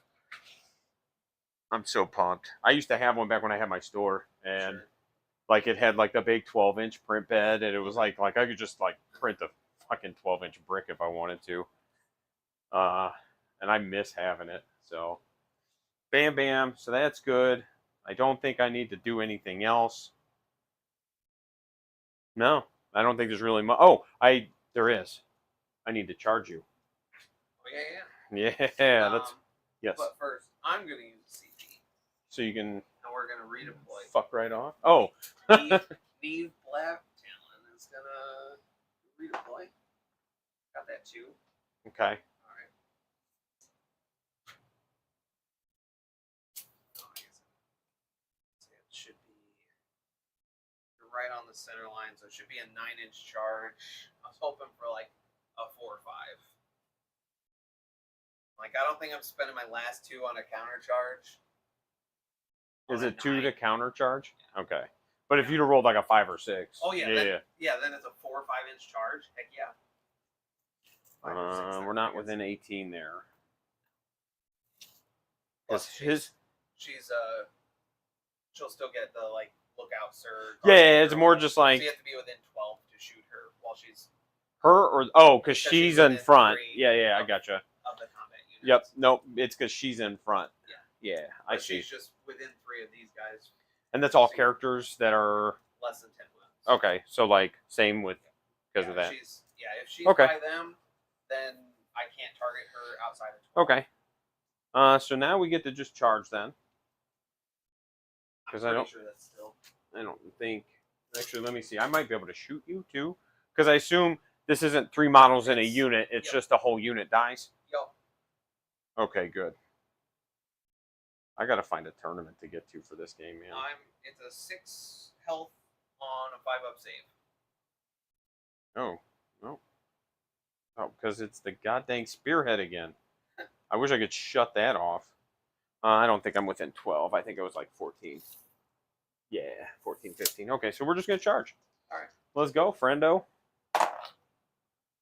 Speaker 1: I'm so pumped. I used to have one back when I had my store, and
Speaker 2: Sure.
Speaker 1: like it had like the big 12-inch print bed, and it was like I could just like print a fucking 12-inch brick if I wanted to. And I miss having it. So, bam, bam. So that's good. I don't think I need to do anything else. No, I don't think there's really much. Oh, there is. I need to charge you.
Speaker 2: Oh yeah.
Speaker 1: Yeah, that's yes.
Speaker 2: But first, I'm gonna use CP.
Speaker 1: So you can.
Speaker 2: And we're gonna redeploy.
Speaker 1: Fuck right off. Oh.
Speaker 2: Neve Black Talon is gonna redeploy. Got that too.
Speaker 1: Okay.
Speaker 2: All right. Oh, I guess it should be. You're right on the center line, so it should be a 9-inch charge. I was hoping for like a 4 or 5. Like, I don't think I'm spending my last 2 on a counter charge.
Speaker 1: Is it 2 to counter charge? Yeah. Okay. But if you'd have rolled like a 5 or 6.
Speaker 2: Oh, yeah. Then it's a 4 or 5-inch charge. Heck yeah.
Speaker 1: We're not within 18 there.
Speaker 2: Plus she'll still get the like lookout sir.
Speaker 1: Yeah, it's more just like
Speaker 2: so you have to be within 12 to shoot her while she's
Speaker 1: because she's in front. Yeah, I gotcha.
Speaker 2: Of the combat units.
Speaker 1: Yep. Nope. It's because she's in front. Yeah, I see.
Speaker 2: She's just within 3 of these guys.
Speaker 1: And that's all characters that are
Speaker 2: less than 10 wounds.
Speaker 1: Okay, so like same with because of that.
Speaker 2: If she's by them, then I can't target her outside of 12.
Speaker 1: Okay. So now we get to just charge then. Because I don't think. Actually, let me see. I might be able to shoot you too. Because I assume this isn't 3 models in a unit. It's just a whole unit dies.
Speaker 2: Yep.
Speaker 1: Okay, good. I gotta find a tournament to get to for this game, man.
Speaker 2: It's a 6 health on a 5-up save.
Speaker 1: Oh, no. Oh, because it's the goddamn spearhead again. I wish I could shut that off. I don't think I'm within 12. I think it was like 14. Yeah, 14, 15. Okay, so we're just going to charge.
Speaker 2: All right.
Speaker 1: Let's go, friendo.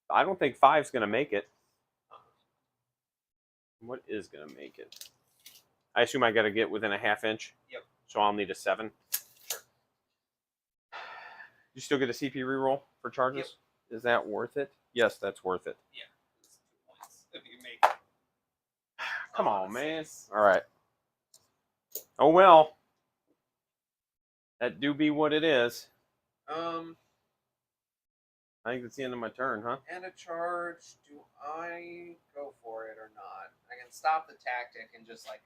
Speaker 1: I don't think 5's going to make it. What is going to make it? I assume I got to get within a 1/2 inch.
Speaker 2: Yep.
Speaker 1: So I'll need a 7.
Speaker 2: Sure.
Speaker 1: You still get a CP reroll for charges? Yep. Is that worth it? Yes, that's worth it.
Speaker 2: Yeah. It's 2 points if you make it.
Speaker 1: Come on, man. All right. Oh, well. That do be what it is. I think that's the end of my turn, huh?
Speaker 2: And a charge. Do I go for it or not? I can stop the tactic and just like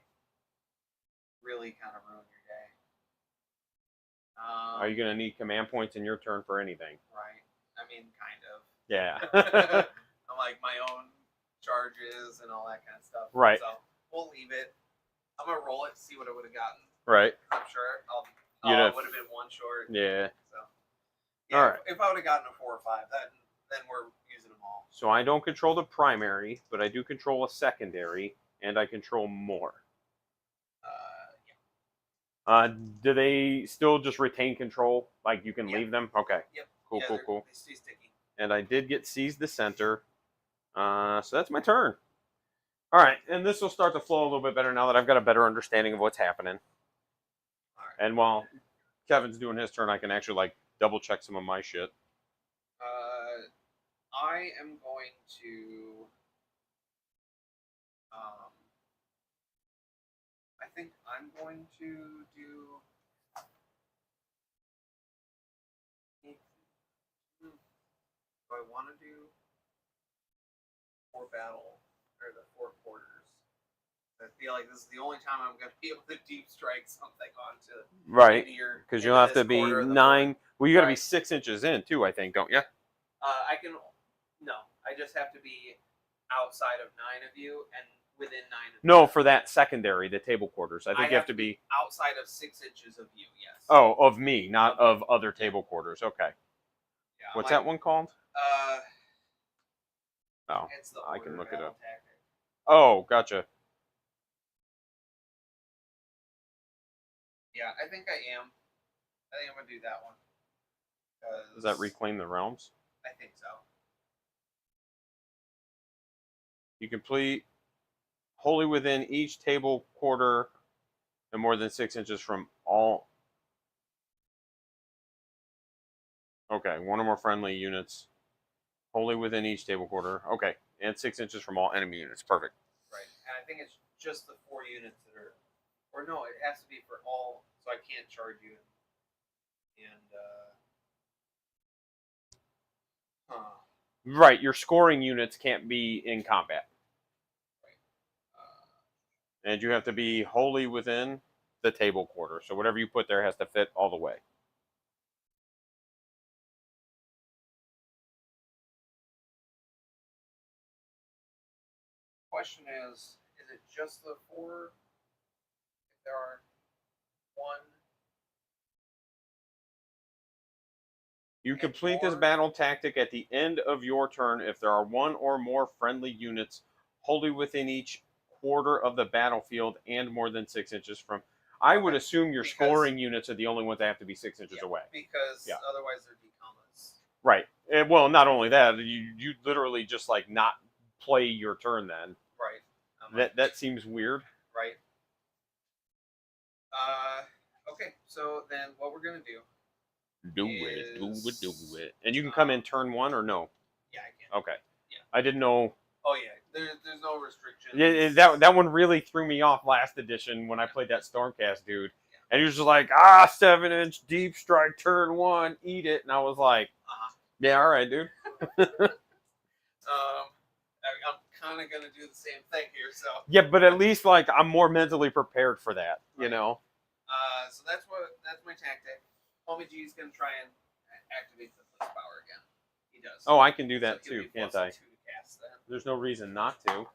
Speaker 2: really kind of ruin your day.
Speaker 1: Are you going to need command points in your turn for anything?
Speaker 2: Right. I mean, kind of.
Speaker 1: Yeah.
Speaker 2: I'm like my own charges and all that kind of stuff.
Speaker 1: Right.
Speaker 2: So we'll leave it. I'm going to roll it, see what I would have gotten.
Speaker 1: Right.
Speaker 2: I'm sure it would have been 1 short.
Speaker 1: Yeah.
Speaker 2: So, yeah,
Speaker 1: all right.
Speaker 2: If I would have gotten a 4 or 5, then we're using them all.
Speaker 1: So I don't control the primary, but I do control a secondary, and I control more.
Speaker 2: Yeah.
Speaker 1: Do they still just retain control? Like you can leave them? Okay.
Speaker 2: Yep.
Speaker 1: Cool,
Speaker 2: yeah,
Speaker 1: cool.
Speaker 2: They stay sticky.
Speaker 1: And I did get Seize the Center. So that's my turn. All right, and this will start to flow a little bit better now that I've got a better understanding of what's happening.
Speaker 2: All right.
Speaker 1: And while Kevin's doing his turn, I can actually like double check some of my shit.
Speaker 2: I am going to I'm going to do. Do I want to do 4 battle or the 4 quarters? I feel like this is the only time I'm going to be able to deep strike something onto
Speaker 1: Right.
Speaker 2: your.
Speaker 1: Because you'll have to be 9. Well, you got to be 6 inches in too, I think, don't you?
Speaker 2: I can. No, I just have to be outside of 9 of you and within 9 of you.
Speaker 1: No, for that secondary, the table quarters. I think you have to be
Speaker 2: outside of 6 inches of you. Yes.
Speaker 1: Oh, of me, not of other table quarters. Okay.
Speaker 2: Yeah,
Speaker 1: what's that one called? Oh,
Speaker 2: it's the
Speaker 1: I can look it up.
Speaker 2: Tactic.
Speaker 1: Oh, gotcha.
Speaker 2: Yeah, I think I am. I think I'm gonna do that one.
Speaker 1: Does that reclaim the realms?
Speaker 2: I think so.
Speaker 1: You complete wholly within each table quarter and more than 6 inches from all. Okay, 1 or more friendly units wholly within each table quarter. Okay, and 6 inches from all enemy units. Perfect.
Speaker 2: Right, and I think it's just the 4 units that are, or no, it has to be for all, so I can't charge you.
Speaker 1: Right, your scoring units can't be in combat. And you have to be wholly within the table quarter. So whatever you put there has to fit all the way.
Speaker 2: Question is it just the 4? If there are 1.
Speaker 1: You complete this battle tactic at the end of your turn if there are 1 or more friendly units wholly within each quarter of the battlefield and more than 6 inches from. I would assume your scoring units are the only ones that have to be 6 inches away.
Speaker 2: Because otherwise they're decomas.
Speaker 1: Right. And, well, not only that, you literally just like not play your turn then.
Speaker 2: Right.
Speaker 1: That seems weird.
Speaker 2: Right. Okay, so then what we're gonna do.
Speaker 1: Do it. And you can come in turn 1 or no?
Speaker 2: Yeah, I can.
Speaker 1: Okay.
Speaker 2: Yeah.
Speaker 1: I didn't know.
Speaker 2: Oh yeah, there's no restrictions.
Speaker 1: Yeah, that one really threw me off last edition when I played that Stormcast dude.
Speaker 2: Yeah.
Speaker 1: And he was just like, 7-inch deep strike turn 1, eat it. And I was like, yeah, all right, dude.
Speaker 2: I'm kind of gonna do the same thing here, so.
Speaker 1: Yeah, but at least like I'm more mentally prepared for that, you know.
Speaker 2: So that's my tactic. Homie G is gonna try and activate the plus power again. He does.
Speaker 1: Oh, I can do that
Speaker 2: so
Speaker 1: too, can't
Speaker 2: I?
Speaker 1: I? There's no reason not to.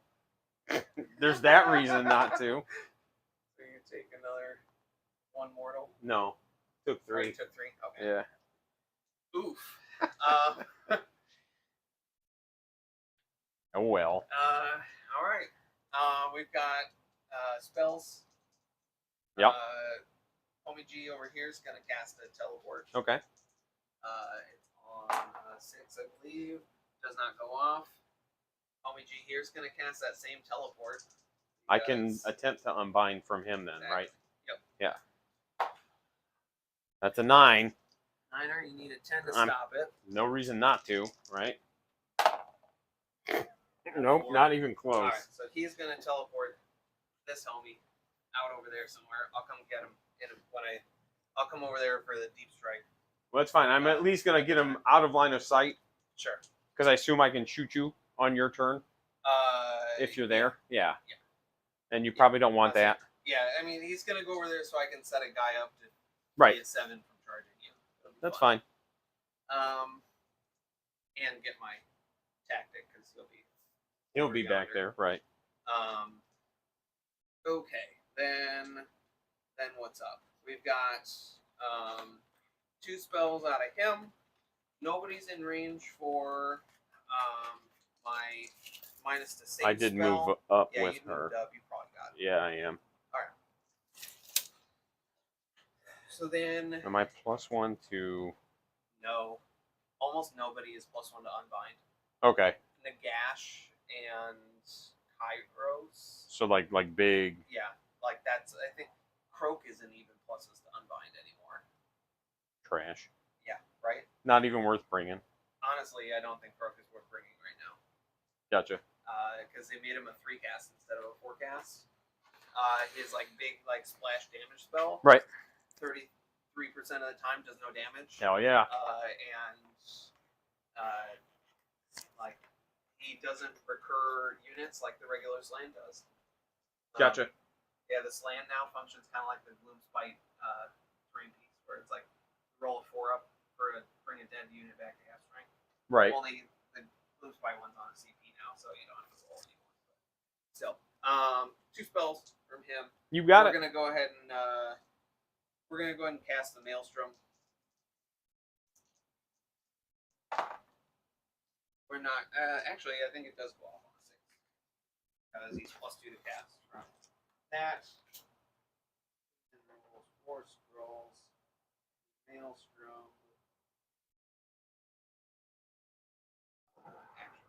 Speaker 1: There's that reason not to.
Speaker 2: So you take another 1 mortal.
Speaker 1: No, took 3.
Speaker 2: Oh, you took 3. Okay.
Speaker 1: Yeah.
Speaker 2: Oof.
Speaker 1: Oh well.
Speaker 2: All right. We've got spells.
Speaker 1: Yep.
Speaker 2: Homie G over here is gonna cast a teleport.
Speaker 1: Okay.
Speaker 2: It's on 6, I believe. Does not go off. Homie G here is gonna cast that same teleport.
Speaker 1: I can attempt to unbind from him then, right?
Speaker 2: Yep.
Speaker 1: Yeah. That's a 9.
Speaker 2: 9er, you need a 10 to stop it.
Speaker 1: No reason not to, right? Nope, not even close.
Speaker 2: All right, so he's gonna teleport this homie out over there somewhere. I'll come get him I'll come over there for the deep strike.
Speaker 1: Well, that's fine. I'm at least gonna get him out of line of sight.
Speaker 2: Sure.
Speaker 1: Because I assume I can shoot you on your turn. If you're there, yeah. And you probably don't want that.
Speaker 2: Yeah, I mean he's gonna go over there so I can set a guy up to
Speaker 1: get
Speaker 2: 7 from charging you.
Speaker 1: That's fine.
Speaker 2: And get my tactic because
Speaker 1: he'll be back there, right?
Speaker 2: Okay, then what's up? We've got 2 spells out of him. Nobody's in range for my minus to save.
Speaker 1: I did
Speaker 2: spell.
Speaker 1: move up
Speaker 2: yeah,
Speaker 1: with
Speaker 2: you
Speaker 1: her.
Speaker 2: Moved up. You probably got it.
Speaker 1: Yeah, I am.
Speaker 2: All right. So then.
Speaker 1: Am I +1 to?
Speaker 2: No, almost nobody is +1 to unbind.
Speaker 1: Okay.
Speaker 2: Nagash and Kairos.
Speaker 1: So like big.
Speaker 2: Yeah, like that's. I think Croak isn't even pluses to unbind anymore.
Speaker 1: Trash.
Speaker 2: Yeah, right.
Speaker 1: Not even worth bringing.
Speaker 2: Honestly, I don't think Croak is worth bringing right now.
Speaker 1: Gotcha.
Speaker 2: Because they made him a 3 cast instead of a 4 cast. his like big like splash damage spell.
Speaker 1: Right.
Speaker 2: 33% of the time does no damage.
Speaker 1: Hell yeah.
Speaker 2: And like he doesn't recur units like the regular Slan does.
Speaker 1: Gotcha.
Speaker 2: Yeah, the Slan now functions kind of like the Gloomspite terrain piece, where it's like roll a 4 up for bring a dead unit back to half strength.
Speaker 1: Right.
Speaker 2: Only the Gloomspite one's on a CP now, so you don't have to roll anymore. Still, 2 spells from him.
Speaker 1: You got
Speaker 2: We're
Speaker 1: it.
Speaker 2: gonna go ahead and cast the Maelstrom. We're not actually. I think it does go off on a 6 because he's +2 to cast from that. And then rolls 4 scrolls. Maelstrom. Actually,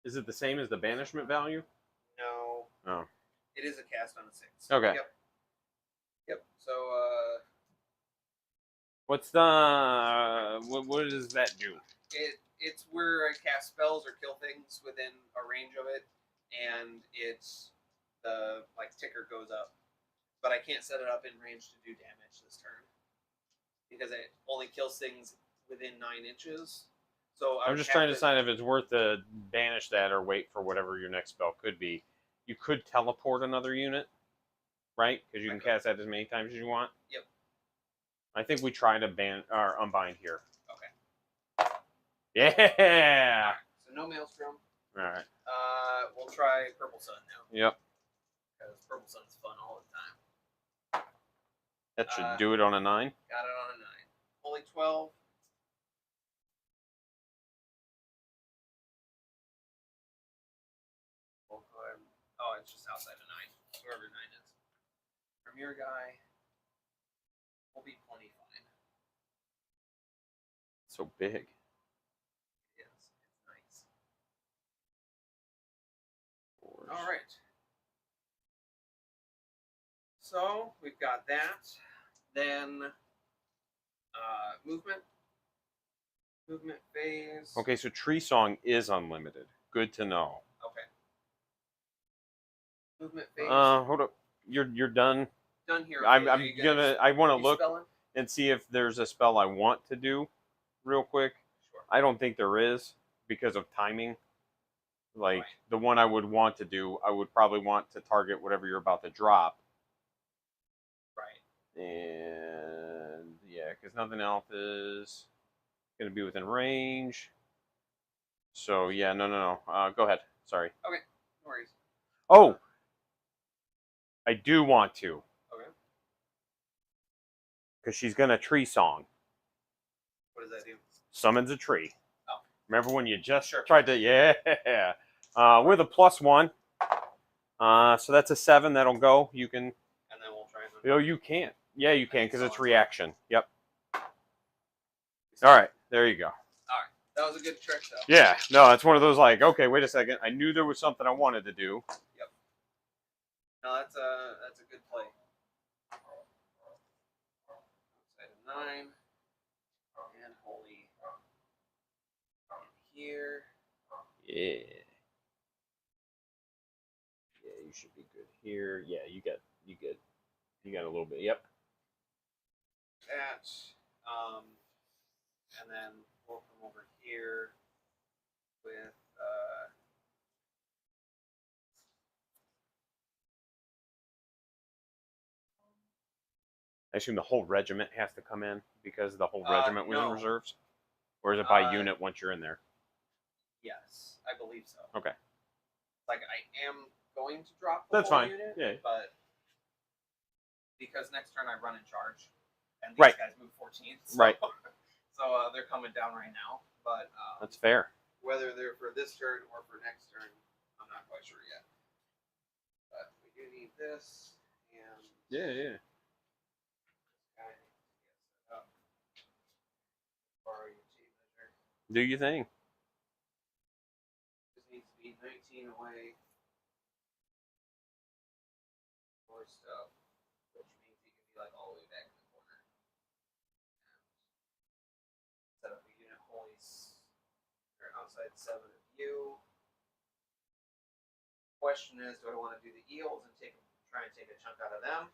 Speaker 1: Is it the same as the banishment value?
Speaker 2: no.
Speaker 1: Oh.
Speaker 2: It is a cast on a 6.
Speaker 1: Okay.
Speaker 2: Yep. So
Speaker 1: What's the what does that do?
Speaker 2: it's where I cast spells or kill things within a range of it, and it's the like ticker goes up, but I can't set it up in range to do damage this turn because it only kills things within 9 inches. So
Speaker 1: I'm just trying to decide if it's worth to banish that or wait for whatever your next spell could be. You could teleport another unit, right? Because you can cast that as many times as you want.
Speaker 2: Yep.
Speaker 1: I think we try to ban or unbind here.
Speaker 2: Okay.
Speaker 1: Yeah.
Speaker 2: Right. So no Maelstrom.
Speaker 1: All right.
Speaker 2: We'll try Purple Sun now.
Speaker 1: Yep.
Speaker 2: Because Purple Sun's fun all the time.
Speaker 1: That should do it on a 9.
Speaker 2: Got it on a 9. Only 12. Oh, it's just outside of 9. Wherever 9 is. From your guy, will be plenty fine.
Speaker 1: So big.
Speaker 2: It is. It's nice. All right. So we've got that. Then movement. Movement phase.
Speaker 1: Okay, so Tree Song is unlimited. Good to know.
Speaker 2: Okay. Movement phase.
Speaker 1: Hold up. You're done.
Speaker 2: Done here.
Speaker 1: I want to look
Speaker 2: spelling?
Speaker 1: and see if there's a spell I want to do real quick.
Speaker 2: Sure.
Speaker 1: I don't think there is because of timing. Like
Speaker 2: Right.
Speaker 1: the one I would want to do, I would probably want to target whatever you're about to drop.
Speaker 2: Right.
Speaker 1: And yeah, because nothing else is going to be within range. So yeah, no. Go ahead. Sorry.
Speaker 2: Okay. No worries.
Speaker 1: Oh, I do want to.
Speaker 2: Okay.
Speaker 1: Because she's going to Tree Song.
Speaker 2: What does that do?
Speaker 1: Summons a tree.
Speaker 2: Oh.
Speaker 1: Remember when you just
Speaker 2: Sure.
Speaker 1: tried to... Yeah. With a +1. So that's a 7. That'll go. You can...
Speaker 2: And then we'll try and...
Speaker 1: Oh, you can't. Yeah, you can because it's reaction. Yep. All right. There you go.
Speaker 2: All right. That was a good trick, though.
Speaker 1: Yeah. No, it's one of those like, okay, wait a second. I knew there was something I wanted to do.
Speaker 2: Yep. No, that's a good play. Outside of 9. And holy. Here.
Speaker 1: Yeah. Yeah, you should be good here. Yeah, you got a little bit. Yep.
Speaker 2: That. And then we'll come over here with
Speaker 1: I assume the whole regiment has to come in because the whole regiment was in
Speaker 2: no.
Speaker 1: reserves? Or is it by unit once you're in there?
Speaker 2: Yes, I believe so.
Speaker 1: Okay.
Speaker 2: Like I am going to drop the
Speaker 1: That's
Speaker 2: whole
Speaker 1: fine.
Speaker 2: unit,
Speaker 1: Yeah.
Speaker 2: but because next turn I run in charge, and these
Speaker 1: Right.
Speaker 2: guys move 14th, so,
Speaker 1: Right.
Speaker 2: So they're coming down right now. But
Speaker 1: That's fair.
Speaker 2: whether they're for this turn or for next turn, I'm not quite sure yet. But we do need this, and
Speaker 1: Yeah.
Speaker 2: guy needs to get set up. Borrow your tape measure.
Speaker 1: Do you think?
Speaker 2: This needs to be 19 13 away. More stuff, which means he can be like all the way back in the corner. Set up a unit wholly or outside 7 of you. Question is, do I want to do the eels and try and take a chunk out of them,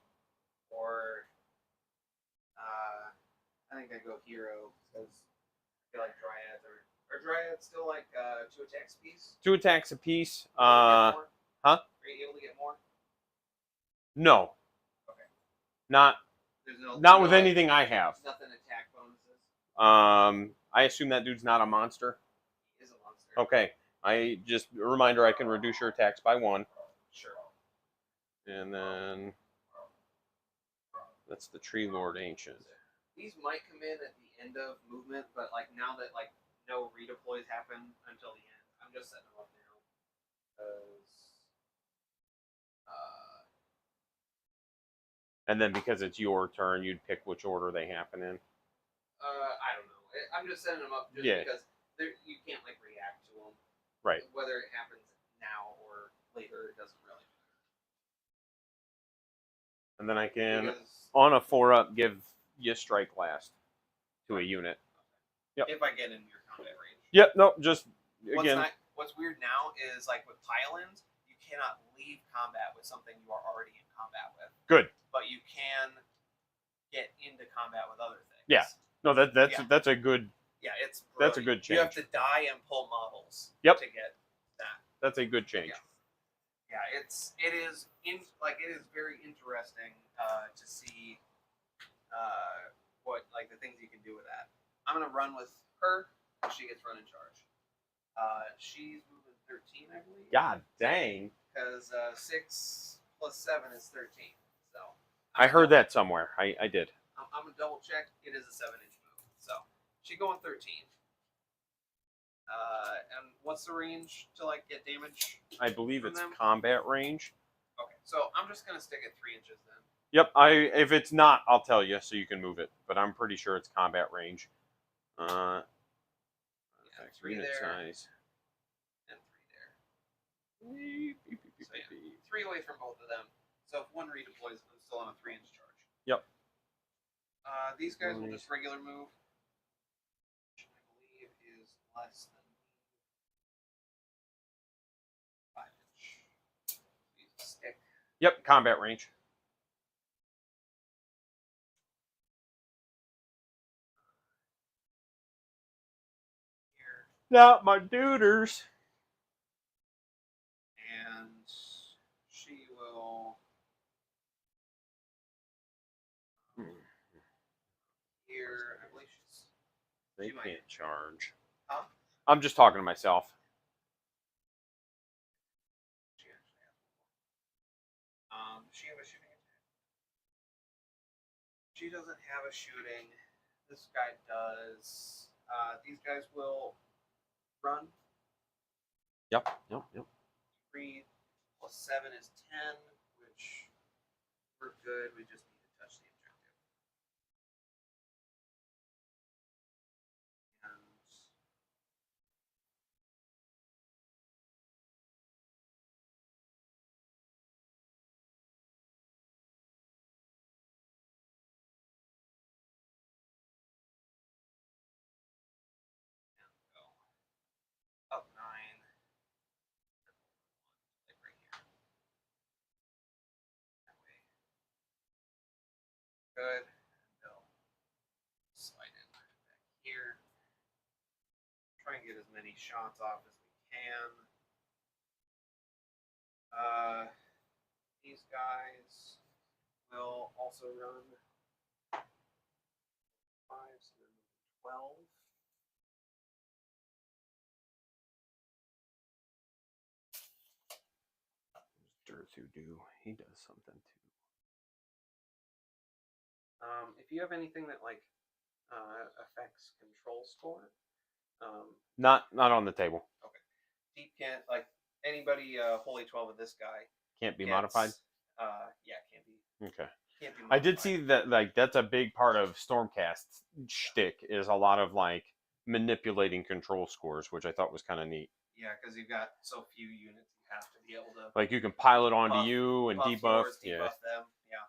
Speaker 2: or I think I go hero because I feel like dryads are dryads still like 2 attacks apiece.
Speaker 1: 2 attacks apiece.
Speaker 2: Huh?
Speaker 1: Huh?
Speaker 2: Are you able to get more?
Speaker 1: No.
Speaker 2: Okay.
Speaker 1: Not with anything I have.
Speaker 2: Nothing attack bonuses.
Speaker 1: I assume that dude's not a monster.
Speaker 2: He is a monster.
Speaker 1: Okay. A reminder, I can reduce your attacks by 1.
Speaker 2: Sure.
Speaker 1: And then that's the Tree Lord Ancient.
Speaker 2: These might come in at the end of movement, but like now that like no redeploys happen until the end, I'm just setting them up now.
Speaker 1: And then because it's your turn, you'd pick which order they happen in.
Speaker 2: I don't know. I'm just setting them up just because you can't like react to them.
Speaker 1: Right.
Speaker 2: Whether it happens now or later, it doesn't really matter.
Speaker 1: And then I can, on a 4-up, give you Strike Blast to a unit.
Speaker 2: Yep. If I get in your combat range.
Speaker 1: Yep. No. Just again.
Speaker 2: What's weird now is like with pile-ins, you cannot leave combat with something you are already in combat with.
Speaker 1: Good.
Speaker 2: But you can get into combat with other things.
Speaker 1: Yeah. No, that's a good.
Speaker 2: Yeah, it's brilliant.
Speaker 1: That's a good change.
Speaker 2: You have to die and pull models.
Speaker 1: Yep.
Speaker 2: To get that.
Speaker 1: That's a good change.
Speaker 2: Yeah, it is very interesting to see what like the things you can do with that. I'm gonna run with her. She gets run in charge. She's moving 13, I believe.
Speaker 1: God dang.
Speaker 2: Because 6 plus 7 is 13. So
Speaker 1: I heard that somewhere. I did.
Speaker 2: I'm gonna double check. It is a 7-inch move. So she's going 13. And what's the range to like get damage?
Speaker 1: I believe it's combat range.
Speaker 2: Okay, so I'm just gonna stick at 3 inches then.
Speaker 1: Yep. If it's not, I'll tell you so you can move it. But I'm pretty sure it's combat range.
Speaker 2: 3
Speaker 1: unit
Speaker 2: there.
Speaker 1: size.
Speaker 2: And 3 there. So, 3 away from both of them. So if one redeploys, I'm still on a 3-inch charge.
Speaker 1: Yep.
Speaker 2: These guys will just regular move, which I believe is less than 5-inch. Use a stick.
Speaker 1: Yep, combat range.
Speaker 2: Here.
Speaker 1: Not my duders.
Speaker 2: And she will. Here, I believe
Speaker 1: They can't charge.
Speaker 2: Huh?
Speaker 1: I'm just talking to myself.
Speaker 2: She have a shooting attack? She doesn't have a shooting. This guy does. These guys will run.
Speaker 1: Yep.
Speaker 2: 3 plus 7 is 10, which we're good. We just need to touch the objective. And go up 9. Like right here. That way. Good. And they'll slide in back here. Try and get as many shots off as we can. These guys will also run 5, so they're moving 12.
Speaker 1: Durthu do. He does something too.
Speaker 2: If you have anything that like affects control score,
Speaker 1: not on the table.
Speaker 2: Okay. Deep can't like anybody holy 12 of this guy
Speaker 1: can't be modified.
Speaker 2: Yeah, can't be.
Speaker 1: Okay.
Speaker 2: Can't be modified.
Speaker 1: I did see that like that's a big part of Stormcast's shtick is a lot of like manipulating control scores, which I thought was kind of neat.
Speaker 2: Yeah, because you've got so few units, you have to be able to
Speaker 1: Like you can pilot onto
Speaker 2: buff-
Speaker 1: you and
Speaker 2: buff
Speaker 1: debuff.
Speaker 2: yours,
Speaker 1: Yeah.
Speaker 2: debuff them. Yeah.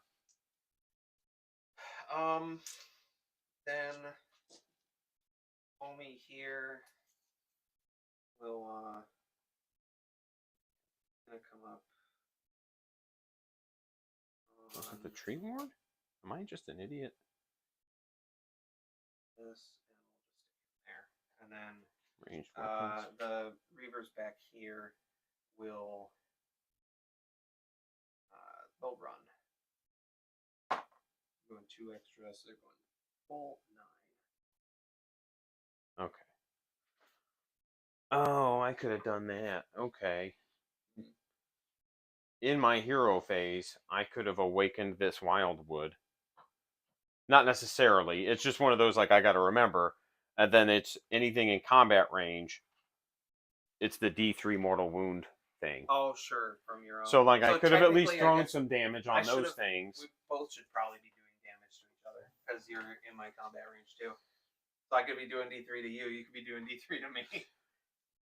Speaker 2: Then homie here will gonna come up.
Speaker 1: Was it the tree ward? Am I just an idiot?
Speaker 2: This and we'll just stick it there, and then
Speaker 1: Ranged weapons.
Speaker 2: the Reavers back here will they'll run. Going 2 extra, so they're going full 9.
Speaker 1: Okay. Oh, I could have done that. Okay. In my hero phase, I could have awakened this wildwood. Not necessarily. It's just one of those, like, I got to remember. And then it's anything in combat range. It's the D3 mortal wound thing.
Speaker 2: Oh, sure, from your own.
Speaker 1: So, like, I could have at least
Speaker 2: technically, I
Speaker 1: thrown
Speaker 2: guess
Speaker 1: some damage on those things.
Speaker 2: We both should probably be doing damage to each other because you're in my combat range too. So I could be doing D3 to you. You could be doing D3 to me.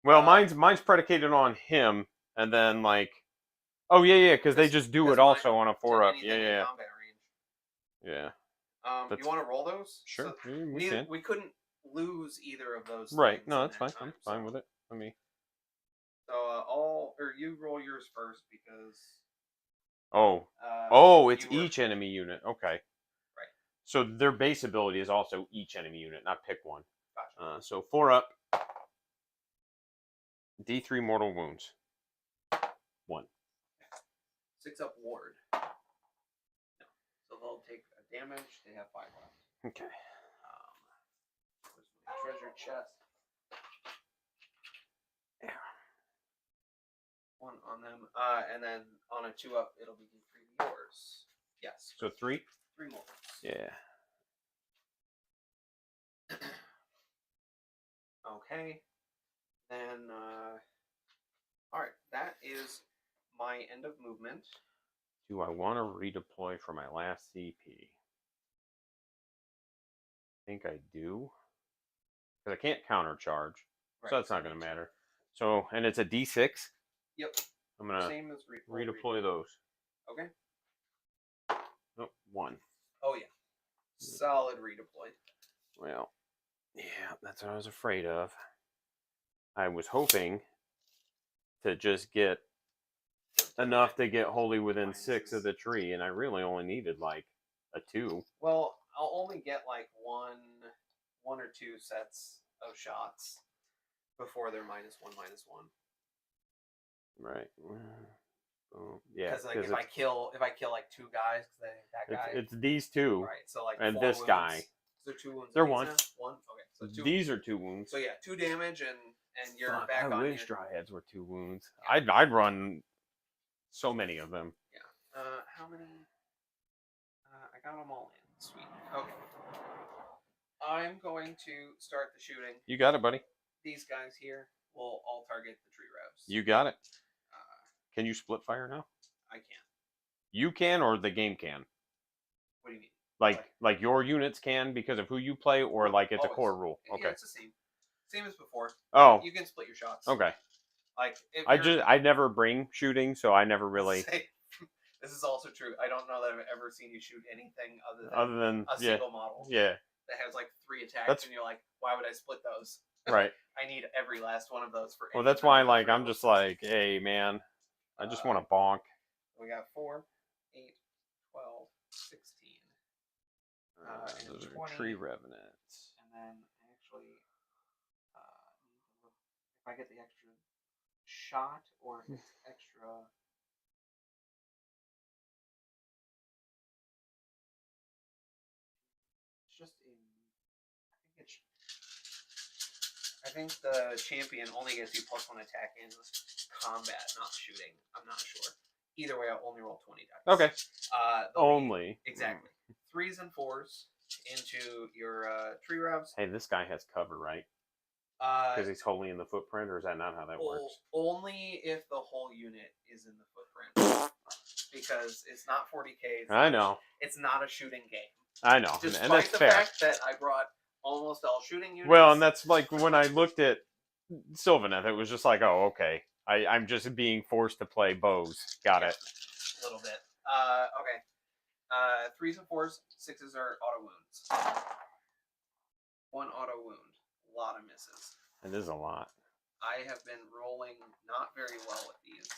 Speaker 1: Well, mine's predicated on him, and then like, oh yeah, because they just do it also on a 4-up. Yeah.
Speaker 2: Combat range.
Speaker 1: Yeah.
Speaker 2: You want to roll those?
Speaker 1: Sure,
Speaker 2: So
Speaker 1: we can.
Speaker 2: We couldn't lose either of those.
Speaker 1: Right.
Speaker 2: things
Speaker 1: No,
Speaker 2: in
Speaker 1: that's
Speaker 2: that
Speaker 1: fine. I'm
Speaker 2: time,
Speaker 1: fine
Speaker 2: so.
Speaker 1: with it. Let me.
Speaker 2: So you roll yours first because.
Speaker 1: It's each enemy unit. Okay.
Speaker 2: Right.
Speaker 1: So their base ability is also each enemy unit, not pick one.
Speaker 2: Gotcha.
Speaker 1: So 4-up. D3 mortal wounds. 1.
Speaker 2: 6-up ward. No. So they'll take a damage. They have 5 left.
Speaker 1: Okay.
Speaker 2: Where's my treasure chest?
Speaker 1: Yeah.
Speaker 2: 1 on them. And then on a 2-up, it'll be D3 yours. Yes.
Speaker 1: So 3?
Speaker 2: 3 more.
Speaker 1: Yeah.
Speaker 2: Okay. Then, alright, that is my end of movement.
Speaker 1: Do I want to redeploy for my last CP? I think I do. Because I can't countercharge.
Speaker 2: Right,
Speaker 1: So that's not going to matter. So, and it's a D6?
Speaker 2: Yep.
Speaker 1: I'm going to
Speaker 2: Same as
Speaker 1: redeploy those.
Speaker 2: Okay.
Speaker 1: Oh, 1.
Speaker 2: Oh, yeah. Solid redeploy.
Speaker 1: Well, yeah, that's what I was afraid of. I was hoping to just get enough to get wholly within 6 of the tree, and I really only needed like a 2.
Speaker 2: Well, I'll only get like one or 2 sets of shots before they're -1/-1.
Speaker 1: Right. Oh, yeah.
Speaker 2: Because like if I kill like 2 guys, because that guy.
Speaker 1: It's these 2.
Speaker 2: Right. So like.
Speaker 1: And
Speaker 2: 4
Speaker 1: this
Speaker 2: wounds.
Speaker 1: guy.
Speaker 2: They're 2 wounds.
Speaker 1: They're 1.
Speaker 2: Now? 1. Okay. So 2.
Speaker 1: These are 2 wounds.
Speaker 2: So yeah, 2 damage and you're back on.
Speaker 1: I wish dryads were 2 wounds. Yeah. I'd run so many of them.
Speaker 2: Yeah. How many? I got them all in. Sweet. Okay. I'm going to start the shooting.
Speaker 1: You got it, buddy.
Speaker 2: These guys here will all target the tree revs.
Speaker 1: You got it. Can you split fire now?
Speaker 2: I can.
Speaker 1: You can, or the game can?
Speaker 2: What do you mean?
Speaker 1: Like your units can because of who you play, or like it's
Speaker 2: always.
Speaker 1: A core rule? Okay.
Speaker 2: Yeah, it's the same. Same as before.
Speaker 1: Oh.
Speaker 2: You can split your shots.
Speaker 1: Okay.
Speaker 2: Like
Speaker 1: I never bring shooting, so I never really.
Speaker 2: This is also true. I don't know that I've ever seen you shoot anything other than a single model.
Speaker 1: Yeah.
Speaker 2: That has like 3 attacks, and you're like, why would I split those?
Speaker 1: Right.
Speaker 2: I need every last one of those for.
Speaker 1: Well, that's why I'm just like, hey man, I just want to bonk.
Speaker 2: We got 4, 8, 12, 16.
Speaker 1: Those are
Speaker 2: 20,
Speaker 1: tree revenants.
Speaker 2: And then actually, if I get the extra shot or extra. I think the champion only gets you +1 attack in combat, not shooting. I'm not sure. Either way, I'll only roll 20 dice.
Speaker 1: Okay. Only.
Speaker 2: Exactly. 3s and 4s into your tree revs.
Speaker 1: Hey, this guy has cover, right? Because he's wholly in the footprint, or is that not how that works?
Speaker 2: Only if the whole unit is in the footprint. Because it's not 40k.
Speaker 1: I know.
Speaker 2: It's not a shooting game.
Speaker 1: I know.
Speaker 2: Despite
Speaker 1: and that's
Speaker 2: the
Speaker 1: fair.
Speaker 2: fact that I brought almost all shooting units.
Speaker 1: Well, and that's like when I looked at Sylvaneth, it was just like, oh, okay. I'm just being forced to play bows. Got it.
Speaker 2: A little bit. Okay. 3s and 4s, 6s are auto wounds. 1 auto wound. A lot of misses.
Speaker 1: It is a lot.
Speaker 2: I have been rolling not very well with these.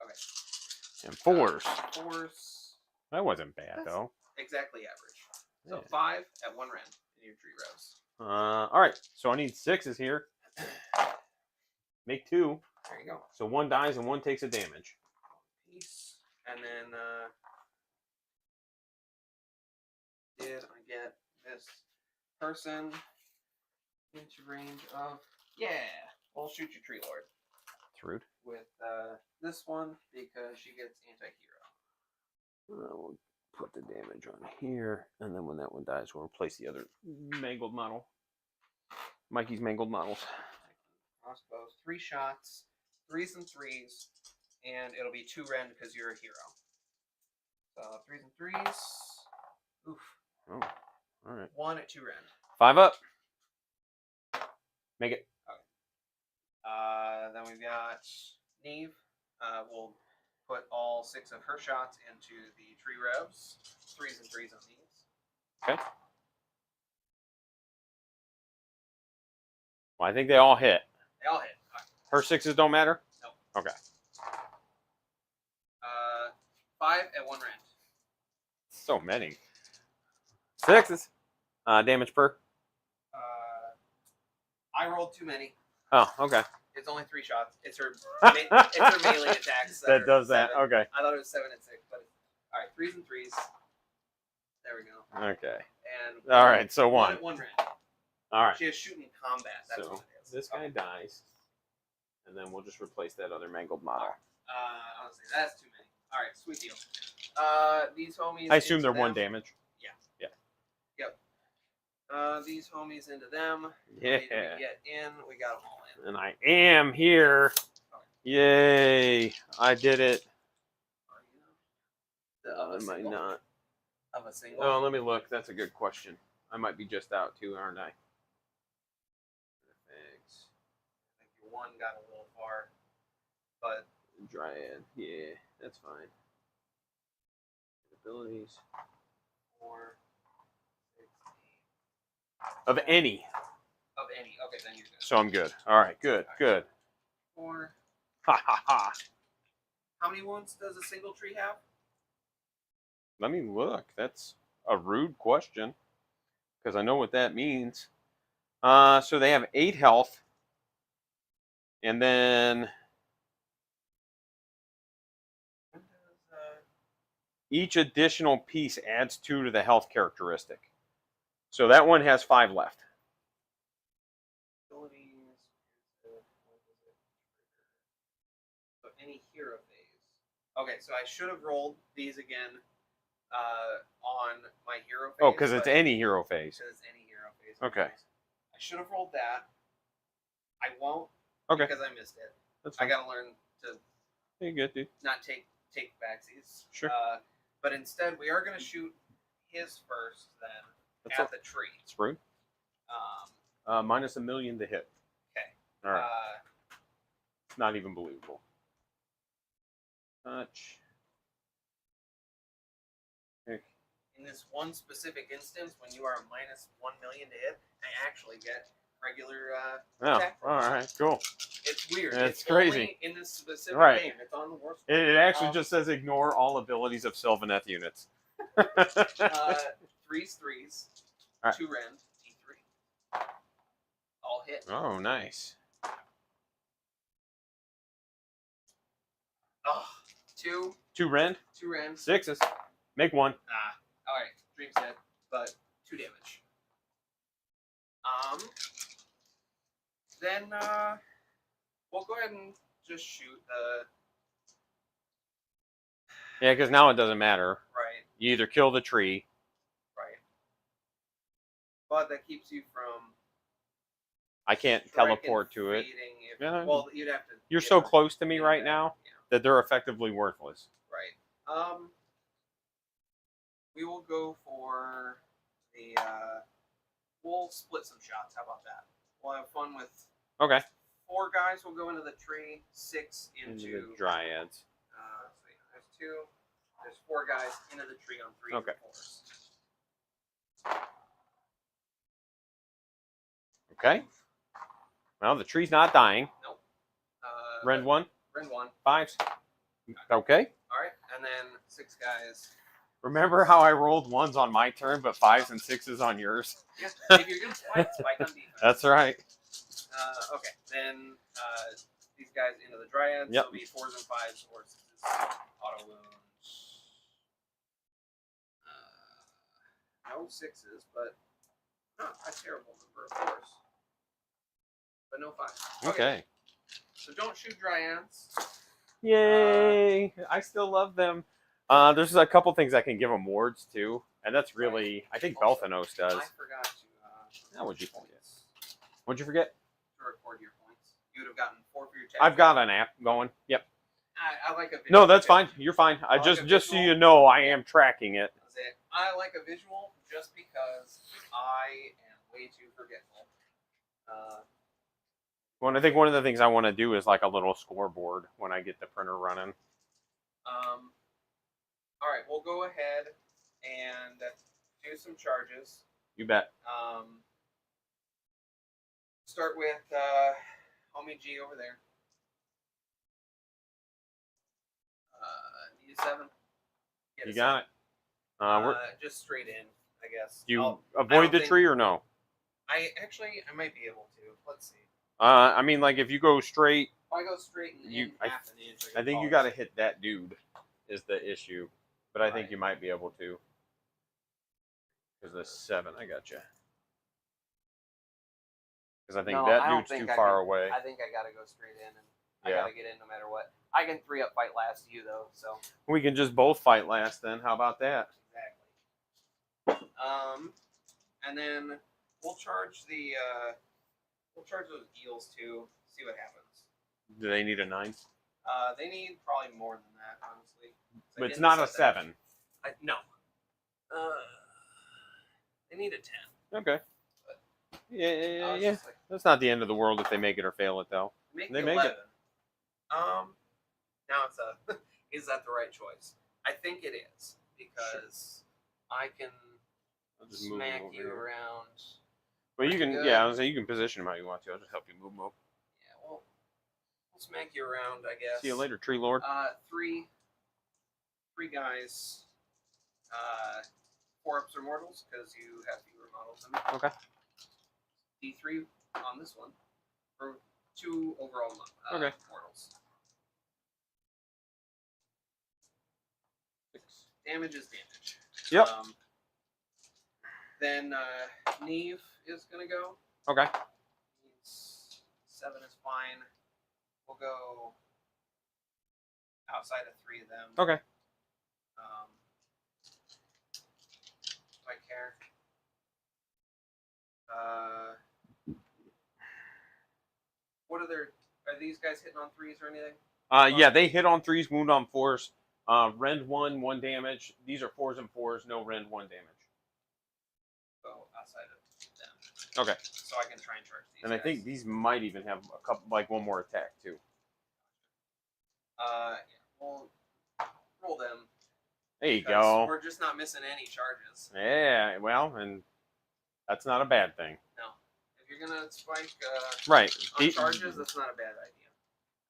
Speaker 2: Okay.
Speaker 1: And 4s.
Speaker 2: 4s.
Speaker 1: That wasn't bad,
Speaker 2: That's
Speaker 1: though.
Speaker 2: exactly average. So
Speaker 1: Yeah.
Speaker 2: 5 at 1 rend in your 3 rows.
Speaker 1: All right. So I need 6s here. Make 2.
Speaker 2: There you go.
Speaker 1: So 1 dies and 1 takes a damage.
Speaker 2: Piece. And then did I get this person into range of? Yeah. We'll shoot your tree lord.
Speaker 1: It's rude.
Speaker 2: With this one because she gets anti-hero.
Speaker 1: We'll put the damage on here, and then when that one dies, we'll replace the other mangled model. Mikey's mangled models.
Speaker 2: Crossbows, 3 shots, 3s and 3s, and it'll be 2 rend because you're a hero. So 3s and 3s. Oof.
Speaker 1: Oh, all right.
Speaker 2: 1 at 2 rend.
Speaker 1: 5 up. Make it.
Speaker 2: Okay. Then we've got Neve. We'll put all 6 of her shots into the tree revs. 3s and 3s on these.
Speaker 1: Okay. Well, I think they all hit.
Speaker 2: They all hit. Right.
Speaker 1: Her 6s don't matter?
Speaker 2: No.
Speaker 1: Okay.
Speaker 2: 5 at 1 rend.
Speaker 1: So many. 6s. Damage per.
Speaker 2: I rolled too many.
Speaker 1: Oh, okay.
Speaker 2: It's only 3 shots. It's her melee attacks.
Speaker 1: That does that.
Speaker 2: 7.
Speaker 1: Okay.
Speaker 2: I thought it was 7 and 6, but all right, 3s and 3s. There we go.
Speaker 1: Okay.
Speaker 2: And
Speaker 1: all right, so
Speaker 2: 1
Speaker 1: 1.
Speaker 2: at 1 rend.
Speaker 1: All right.
Speaker 2: She has shooting combat. That's
Speaker 1: So
Speaker 2: what it is.
Speaker 1: this guy dies, and then we'll just replace that other mangled model.
Speaker 2: Honestly, that's too many. All right, sweet deal. These homies.
Speaker 1: I assume they're
Speaker 2: into
Speaker 1: 1
Speaker 2: them.
Speaker 1: damage.
Speaker 2: Yep. These homies into them.
Speaker 1: Yeah.
Speaker 2: We get in. We got them all in.
Speaker 1: And I am here. Yay! I did it. I might not.
Speaker 2: Of a single.
Speaker 1: Oh, let me look. That's a good question. I might be just out too, aren't I? Thanks.
Speaker 2: I think your 1 got a little far, but
Speaker 1: Dryad. Yeah, that's fine. Abilities.
Speaker 2: 4, 6, 8.
Speaker 1: Of any.
Speaker 2: Of any. Okay, then you're good.
Speaker 1: So I'm good. All right, good, good.
Speaker 2: 4.
Speaker 1: Ha ha ha.
Speaker 2: How many wounds does a single tree have?
Speaker 1: Let me look. That's a rude question because I know what that means. So they have 8 health, and then each additional piece adds 2 to the health characteristic. So that one has 5 left.
Speaker 2: So any hero phase. Okay, so I should have rolled these again on my hero phase.
Speaker 1: Oh, because it's any hero phase.
Speaker 2: Because it's any hero phase.
Speaker 1: Okay.
Speaker 2: I should have rolled that. I won't.
Speaker 1: Okay.
Speaker 2: Because I missed it.
Speaker 1: That's
Speaker 2: I
Speaker 1: fine.
Speaker 2: gotta learn to
Speaker 1: You're good, dude.
Speaker 2: not take backsies.
Speaker 1: Sure.
Speaker 2: But instead, we are gonna shoot his first then
Speaker 1: That's
Speaker 2: at the tree.
Speaker 1: It's rude. Minus $1 million to hit.
Speaker 2: Okay.
Speaker 1: All right. Not even believable. Touch.
Speaker 2: In this one specific instance, when you are minus $1 million to hit, I actually get regular
Speaker 1: Oh,
Speaker 2: attack
Speaker 1: all
Speaker 2: rolls.
Speaker 1: right, cool.
Speaker 2: It's weird.
Speaker 1: It's
Speaker 2: It's
Speaker 1: crazy.
Speaker 2: only in this specific
Speaker 1: Right.
Speaker 2: game. It's on the worst.
Speaker 1: It actually just says ignore all abilities of Sylvaneth units.
Speaker 2: 3s, 3s,
Speaker 1: All right.
Speaker 2: 2 rend, D3. All hit.
Speaker 1: Oh, nice.
Speaker 2: Oh, 2,
Speaker 1: 2 rend,
Speaker 2: 2 rend.
Speaker 1: 6s. Make 1.
Speaker 2: All right. Dream's dead, but 2 damage. Then we'll go ahead and just shoot the
Speaker 1: Yeah, because now it doesn't matter.
Speaker 2: right.
Speaker 1: You either kill the tree.
Speaker 2: Right. But that keeps you from
Speaker 1: I can't teleport to it. Yeah.
Speaker 2: Well, you'd have to.
Speaker 1: You're so close to me right now
Speaker 2: Yeah.
Speaker 1: that they're effectively worthless.
Speaker 2: Right. We will go for the. We'll split some shots. How about that? We'll have fun with.
Speaker 1: Okay.
Speaker 2: 4 guys will go into the tree. 6 into
Speaker 1: the dryads.
Speaker 2: So there's 2. There's 4 guys into the tree on 3
Speaker 1: Okay.
Speaker 2: and 4s.
Speaker 1: Okay. Well, the tree's not dying.
Speaker 2: Nope.
Speaker 1: Rend 1.
Speaker 2: Rend 1.
Speaker 1: 5s. Okay.
Speaker 2: All right, and then 6 guys.
Speaker 1: Remember how I rolled 1s on my turn, but 5s and 6s on yours?
Speaker 2: Yeah, if you're gonna spike on defense.
Speaker 1: That's right.
Speaker 2: Okay, then these guys into the dryads.
Speaker 1: Yep.
Speaker 2: Will be 4s and 5s or 6s. Auto wounds. No 6s, but not a terrible number of 4s. But no 5s.
Speaker 1: Okay.
Speaker 2: So don't shoot dryads.
Speaker 1: Yay! I still love them. There's a couple things I can give them wards too, and that's really I think Belthanos does.
Speaker 2: I forgot to.
Speaker 1: What'd you forget? What'd you forget?
Speaker 2: To record your points. You would have gotten 4 for your tech.
Speaker 1: I've got an app going. Yep.
Speaker 2: I like a visual.
Speaker 1: No, that's fine. You're fine. I
Speaker 2: like
Speaker 1: just
Speaker 2: a
Speaker 1: so
Speaker 2: visual.
Speaker 1: you know, I am tracking it.
Speaker 2: I like a visual just because I am way too forgetful.
Speaker 1: Well, I think one of the things I want to do is like a little scoreboard when I get the printer running.
Speaker 2: All right, we'll go ahead and do some charges.
Speaker 1: You bet.
Speaker 2: Start with Homie G over there. Need a 7.
Speaker 1: You got it.
Speaker 2: Just straight in, I guess.
Speaker 1: Do you
Speaker 2: I
Speaker 1: avoid
Speaker 2: don't
Speaker 1: the
Speaker 2: think-
Speaker 1: tree or no?
Speaker 2: I might be able to. Let's see.
Speaker 1: I mean, like if you go straight,
Speaker 2: If I go straight in half an inch,
Speaker 1: I think you got to hit that dude. Is the issue, but I think
Speaker 2: Right.
Speaker 1: you might be able to. Because the 7, I got you. Because I think that dude's too far away.
Speaker 2: I think I gotta go straight in, and I
Speaker 1: Yeah.
Speaker 2: gotta get in no matter what. I can 3-up fight last you though, so
Speaker 1: We can just both fight last then. How about that?
Speaker 2: exactly. And then we'll charge those eels too. See what happens.
Speaker 1: Do they need a 9?
Speaker 2: They need probably more than that, honestly. So
Speaker 1: But it's not a 7.
Speaker 2: No. They need a 10.
Speaker 1: Okay.
Speaker 2: I was
Speaker 1: Yeah.
Speaker 2: just like,
Speaker 1: That's not the end of the world if they make it or fail it, though.
Speaker 2: Make
Speaker 1: They
Speaker 2: the
Speaker 1: make
Speaker 2: 11.
Speaker 1: it.
Speaker 2: Now it's a. Is that the right choice? I think it is because I can
Speaker 1: I'll just move
Speaker 2: smack
Speaker 1: them over
Speaker 2: you
Speaker 1: here.
Speaker 2: around.
Speaker 1: Well, you can.
Speaker 2: good.
Speaker 1: Yeah, I was saying you can position them how you want to. I'll just help you move them up.
Speaker 2: Yeah, well, we'll smack you around, I guess.
Speaker 1: See you later, Tree Lord.
Speaker 2: 3 guys. 4-ups are mortals because you have fewer models than me.
Speaker 1: Okay.
Speaker 2: D3 on this one for 2 overall
Speaker 1: Okay.
Speaker 2: mortals.
Speaker 1: 6.
Speaker 2: Damage is damage.
Speaker 1: Yep.
Speaker 2: Then Neve is gonna go.
Speaker 1: Okay.
Speaker 2: 7 is fine. We'll go outside of 3 of them.
Speaker 1: Okay.
Speaker 2: If I care. What are these guys hitting on 3s or anything?
Speaker 1: Yeah, they hit on 3s, wound on 4s. Rend 1 damage. These are 4s and 4s. No rend 1 damage.
Speaker 2: Go outside of them.
Speaker 1: Okay.
Speaker 2: So I can try and charge these.
Speaker 1: And I think these might even have a couple, like 1 more attack too.
Speaker 2: Yeah, we'll roll them.
Speaker 1: There you
Speaker 2: because
Speaker 1: go.
Speaker 2: We're just not missing any charges.
Speaker 1: Yeah. Well, and that's not a bad thing.
Speaker 2: No. If you're gonna spike
Speaker 1: Right.
Speaker 2: on charges, that's not a bad idea.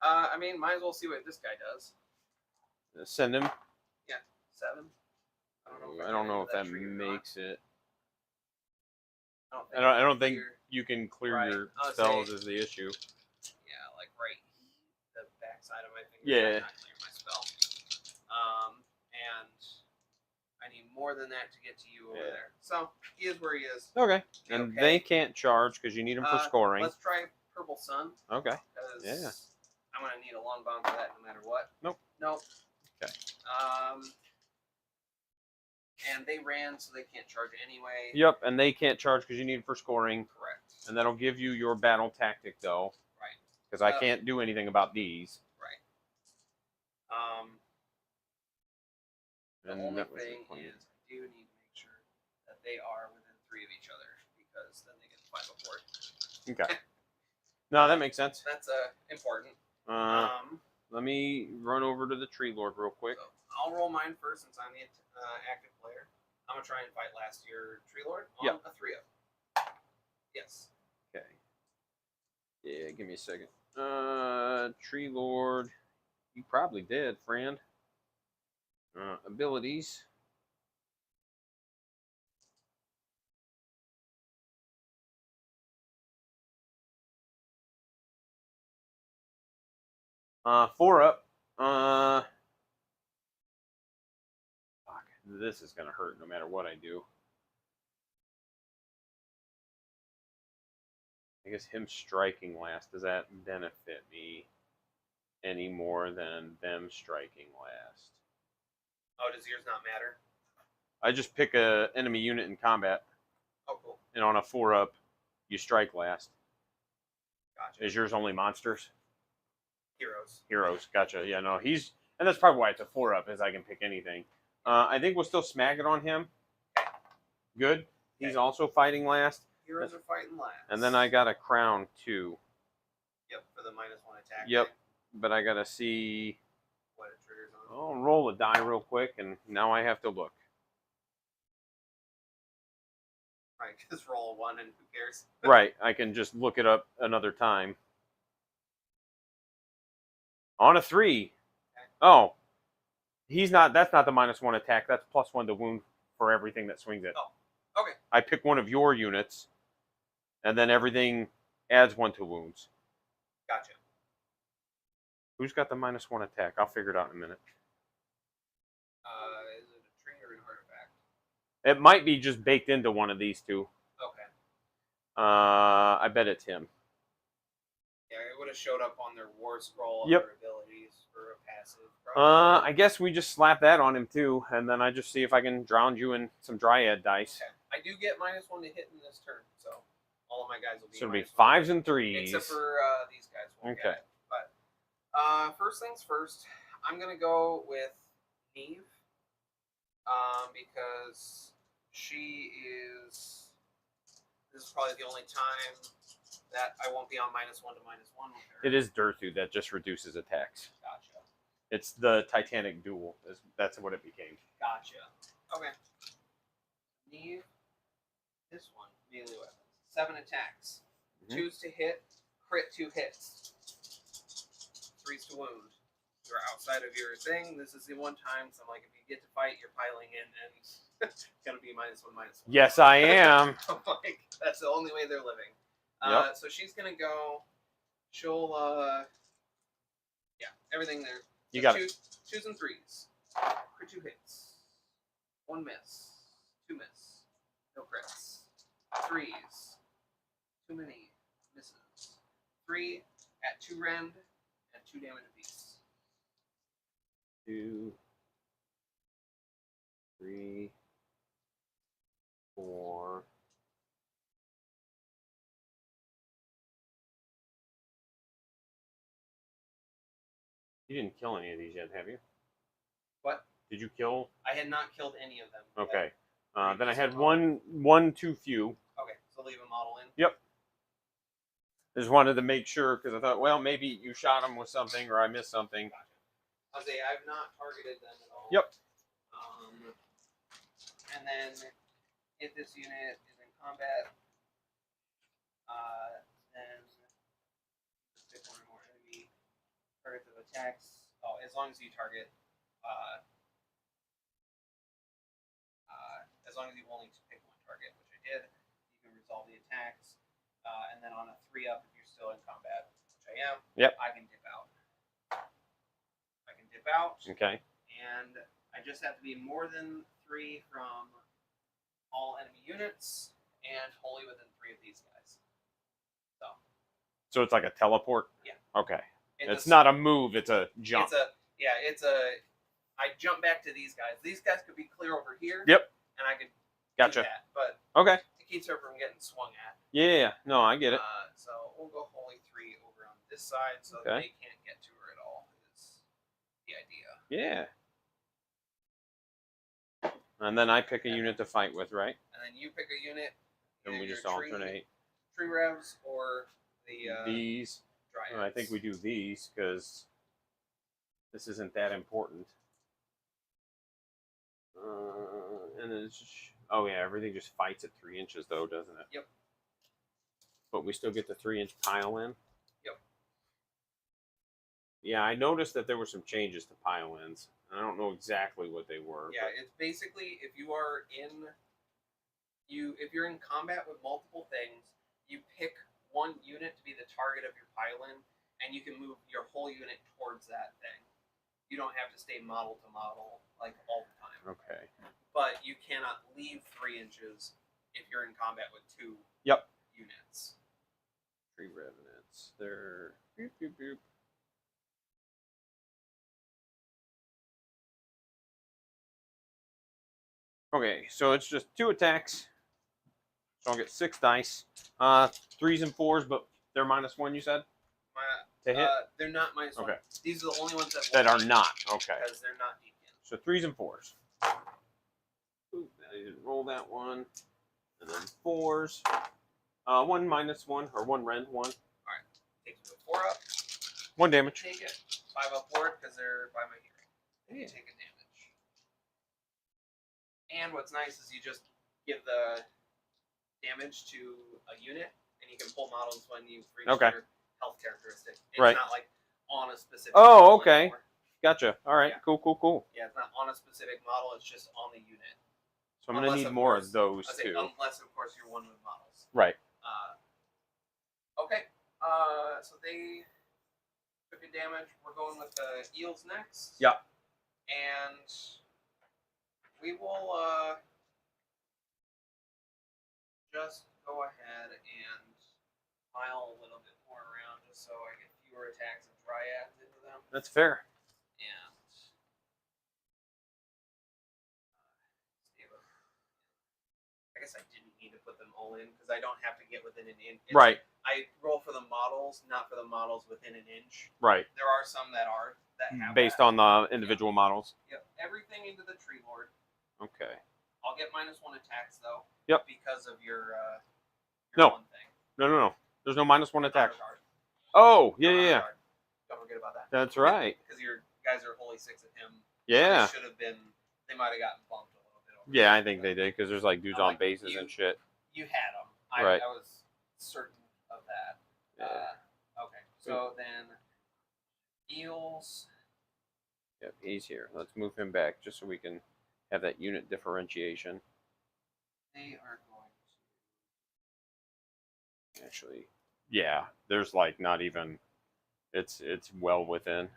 Speaker 2: I mean, might as well see what this guy does.
Speaker 1: Send him.
Speaker 2: 7.
Speaker 1: I don't know if that
Speaker 2: tree or
Speaker 1: makes it.
Speaker 2: not.
Speaker 1: I don't think
Speaker 2: clear-
Speaker 1: you can clear
Speaker 2: Right.
Speaker 1: your
Speaker 2: I would
Speaker 1: spells
Speaker 2: say-
Speaker 1: is the issue.
Speaker 2: Yeah, like right the backside of my finger.
Speaker 1: Yeah.
Speaker 2: Not clear my spell. And I need more than that to get to you over
Speaker 1: Yeah.
Speaker 2: there. So he is where he is.
Speaker 1: Okay.
Speaker 2: Be
Speaker 1: And
Speaker 2: okay.
Speaker 1: they can't charge because you need them for scoring.
Speaker 2: Let's try Purple Sun.
Speaker 1: Okay.
Speaker 2: Because
Speaker 1: Yeah.
Speaker 2: I'm gonna need a long bound for that no matter what.
Speaker 1: Nope. Okay.
Speaker 2: And they ran, so they can't charge anyway.
Speaker 1: Yep. And they can't charge because you need them for scoring.
Speaker 2: Correct.
Speaker 1: And that'll give you your battle tactic, though.
Speaker 2: Right.
Speaker 1: Because I can't do anything about these.
Speaker 2: Right. The
Speaker 1: And
Speaker 2: only
Speaker 1: that was
Speaker 2: thing
Speaker 1: the point.
Speaker 2: is, I do need to make sure that they are within 3 of each other, because then they get 5 of 4.
Speaker 1: Okay. No, that makes sense.
Speaker 2: That's important.
Speaker 1: Let me run over to the Tree Lord real quick.
Speaker 2: So I'll roll mine first since I'm the active player. I'm gonna try and fight last year Tree Lord on a 3-0. Yes.
Speaker 1: Okay. Yeah, give me a second. Tree Lord. You probably did, friend. Abilities. Four up. Fuck. This is gonna hurt no matter what I do. I guess him striking last, does that benefit me any more than them striking last?
Speaker 2: Oh, does yours not matter?
Speaker 1: I just pick a enemy unit in combat.
Speaker 2: Oh, cool.
Speaker 1: And on a 4-up, you strike last.
Speaker 2: Gotcha.
Speaker 1: Is yours only monsters?
Speaker 2: Heroes.
Speaker 1: Heroes. Gotcha. Yeah, no, he's... And that's probably why it's a 4-up, is I can pick anything. I think we'll still smack it on him. Good. He's also fighting last.
Speaker 2: Heroes are fighting last.
Speaker 1: And then I got a crown, too.
Speaker 2: Yep, for the -1 attack.
Speaker 1: Yep. But I got to see...
Speaker 2: what it triggers on.
Speaker 1: I'll roll a die real quick, and now I have to look.
Speaker 2: Right, just roll a 1 and who cares?
Speaker 1: Right, I can just look it up another time. On a 3. Okay. Oh. That's not the -1 attack. That's +1 to wound for everything that swings it.
Speaker 2: Oh, okay.
Speaker 1: I pick one of your units, and then everything adds 1 to wounds.
Speaker 2: Gotcha.
Speaker 1: Who's got the -1 attack? I'll figure it out in a minute.
Speaker 2: Is it a tree or an artifact?
Speaker 1: It might be just baked into one of these two.
Speaker 2: Okay.
Speaker 1: I bet it's him.
Speaker 2: Yeah, it would have showed up on their war scroll
Speaker 1: Yep.
Speaker 2: under abilities for a passive.
Speaker 1: I guess we just slap that on him too, and then I just see if I can drown you in some Dryad dice.
Speaker 2: Okay. I do get -1 to hit in this turn, so all of my guys will be.
Speaker 1: So it'll be
Speaker 2: -1.
Speaker 1: 5s and 3s.
Speaker 2: Except for these guys. Won't
Speaker 1: Okay.
Speaker 2: Get it. But first things first, I'm gonna go with Neve, because she is. This is probably the only time that I won't be on -1 to -1 with her.
Speaker 1: It is Durthu that just reduces attacks.
Speaker 2: Gotcha.
Speaker 1: It's the Titanic duel. That's what it became.
Speaker 2: Gotcha. Okay. Neve, this one, melee weapons. 7 attacks. 2s to hit, crit 2 hits. 3s to wound. You're outside of your thing. This is the one time, so I'm like, if you get to fight, you're piling in, and it's going to be -1/-1.
Speaker 1: Yes, I am.
Speaker 2: Like, that's the only way they're living.
Speaker 1: Yep.
Speaker 2: So she's going to go, she'll, yeah, everything there.
Speaker 1: You got it.
Speaker 2: 2s and 3s. Crit 2 hits. 1 miss. 2 miss. No crits. 3s. Too many misses. 3 at 2 rend and 2 damage apiece.
Speaker 1: 2, 3, 4. You didn't kill any of these yet, have you?
Speaker 2: What?
Speaker 1: Did you kill?
Speaker 2: I had not killed any of them.
Speaker 1: Okay. Then I had one too few.
Speaker 2: Okay, so leave a model in.
Speaker 1: Yep. Just wanted to make sure because I thought, well, maybe you shot him with something or I missed something.
Speaker 2: Gotcha. I'll say I've not targeted them at all.
Speaker 1: Yep.
Speaker 2: And then if this unit is in combat, then just pick one or more enemy targets of attacks. Oh, as long as you target, as long as you only pick one target, which I did, you can resolve the attacks. And then on a 3-up, if you're still in combat, which I am,
Speaker 1: Yep.
Speaker 2: I can dip out.
Speaker 1: Okay.
Speaker 2: And I just have to be more than 3 from all enemy units and wholly within 3 of these guys.
Speaker 1: So it's like a teleport?
Speaker 2: Yeah.
Speaker 1: Okay. It's not a move, it's a jump.
Speaker 2: I jump back to these guys. These guys could be clear over here.
Speaker 1: Yep.
Speaker 2: And I could
Speaker 1: Gotcha.
Speaker 2: do that. But
Speaker 1: okay.
Speaker 2: it keeps her from getting swung at.
Speaker 1: Yeah, no, I get it.
Speaker 2: So we'll go Holy 3 over on this side so
Speaker 1: Okay.
Speaker 2: they can't get to her at all, is the idea.
Speaker 1: Yeah. And then I pick a unit to fight with, right?
Speaker 2: And then you pick a unit.
Speaker 1: And we just
Speaker 2: your
Speaker 1: alternate.
Speaker 2: Tree revs or the
Speaker 1: These.
Speaker 2: dryads.
Speaker 1: I think we do these because this isn't that important. And it's just, oh yeah, everything just fights at 3 inches though, doesn't it?
Speaker 2: Yep.
Speaker 1: But we still get the 3-inch pile in.
Speaker 2: Yep.
Speaker 1: Yeah, I noticed that there were some changes to pile ins. I don't know exactly what they were.
Speaker 2: Yeah, it's basically if you're in combat with multiple things, you pick one unit to be the target of your pile-in, and you can move your whole unit towards that thing. You don't have to stay model to model like all the time.
Speaker 1: Okay.
Speaker 2: But you cannot leave 3 inches if you're in combat with 2 units.
Speaker 1: Tree revenants. They're boop, boop, boop. Okay, so it's just 2 attacks. So I'll get 6 dice. 3s and 4s, but they're -1, you said? To hit?
Speaker 2: They're not -1.
Speaker 1: Okay.
Speaker 2: These are the only ones
Speaker 1: That are not. Okay.
Speaker 2: because they're not deep in.
Speaker 1: So 3s and 4s. Ooh, I didn't roll that one. And then 4s. 1 -1 or 1 rend 1.
Speaker 2: Take you a 4 up.
Speaker 1: 1 damage.
Speaker 2: Take it. 5 upward because they're by my hearing. And you
Speaker 1: Yeah.
Speaker 2: take a damage. And what's nice is you just give the damage to a unit, and you can pull models when you reach your health characteristic. It's not like on a specific
Speaker 1: Oh,
Speaker 2: model
Speaker 1: okay.
Speaker 2: anymore.
Speaker 1: Gotcha. All right.
Speaker 2: Yeah.
Speaker 1: Cool.
Speaker 2: Yeah, it's not on a specific model. It's just on the unit.
Speaker 1: So I'm going to need more of those, too.
Speaker 2: Unless, of course, you're one with models.
Speaker 1: Right.
Speaker 2: Okay. So they took a damage. We're going with the eels next.
Speaker 1: Yeah.
Speaker 2: And we will just go ahead and pile a little bit more around just so I get fewer attacks of dryads into them.
Speaker 1: That's fair.
Speaker 2: And I guess I didn't need to put them all in because I don't have to get within an inch.
Speaker 1: Right.
Speaker 2: I roll for the models, not for the models within an inch.
Speaker 1: Right.
Speaker 2: There are some that have
Speaker 1: based
Speaker 2: that.
Speaker 1: on the individual models.
Speaker 2: Yep. Everything into the tree lord.
Speaker 1: Okay.
Speaker 2: I'll get -1 attacks though.
Speaker 1: Yep.
Speaker 2: Because of your
Speaker 1: No.
Speaker 2: one thing.
Speaker 1: No. There's no -1 attack.
Speaker 2: Guard.
Speaker 1: Oh, yeah.
Speaker 2: Guard. Don't forget about that.
Speaker 1: That's right.
Speaker 2: Because your guys are Holy 6 of him.
Speaker 1: Yeah.
Speaker 2: They should have been. They might have gotten bumped a little bit.
Speaker 1: Yeah, I think they did because there's like dudes on
Speaker 2: like
Speaker 1: bases
Speaker 2: you-
Speaker 1: and shit.
Speaker 2: You had them.
Speaker 1: Right.
Speaker 2: I was certain of that.
Speaker 1: Yeah.
Speaker 2: Okay. So then, eels.
Speaker 1: Yep, he's here. Let's move him back just so we can have that unit differentiation.
Speaker 2: They are going to.
Speaker 1: Actually, yeah, there's like not even. It's well within.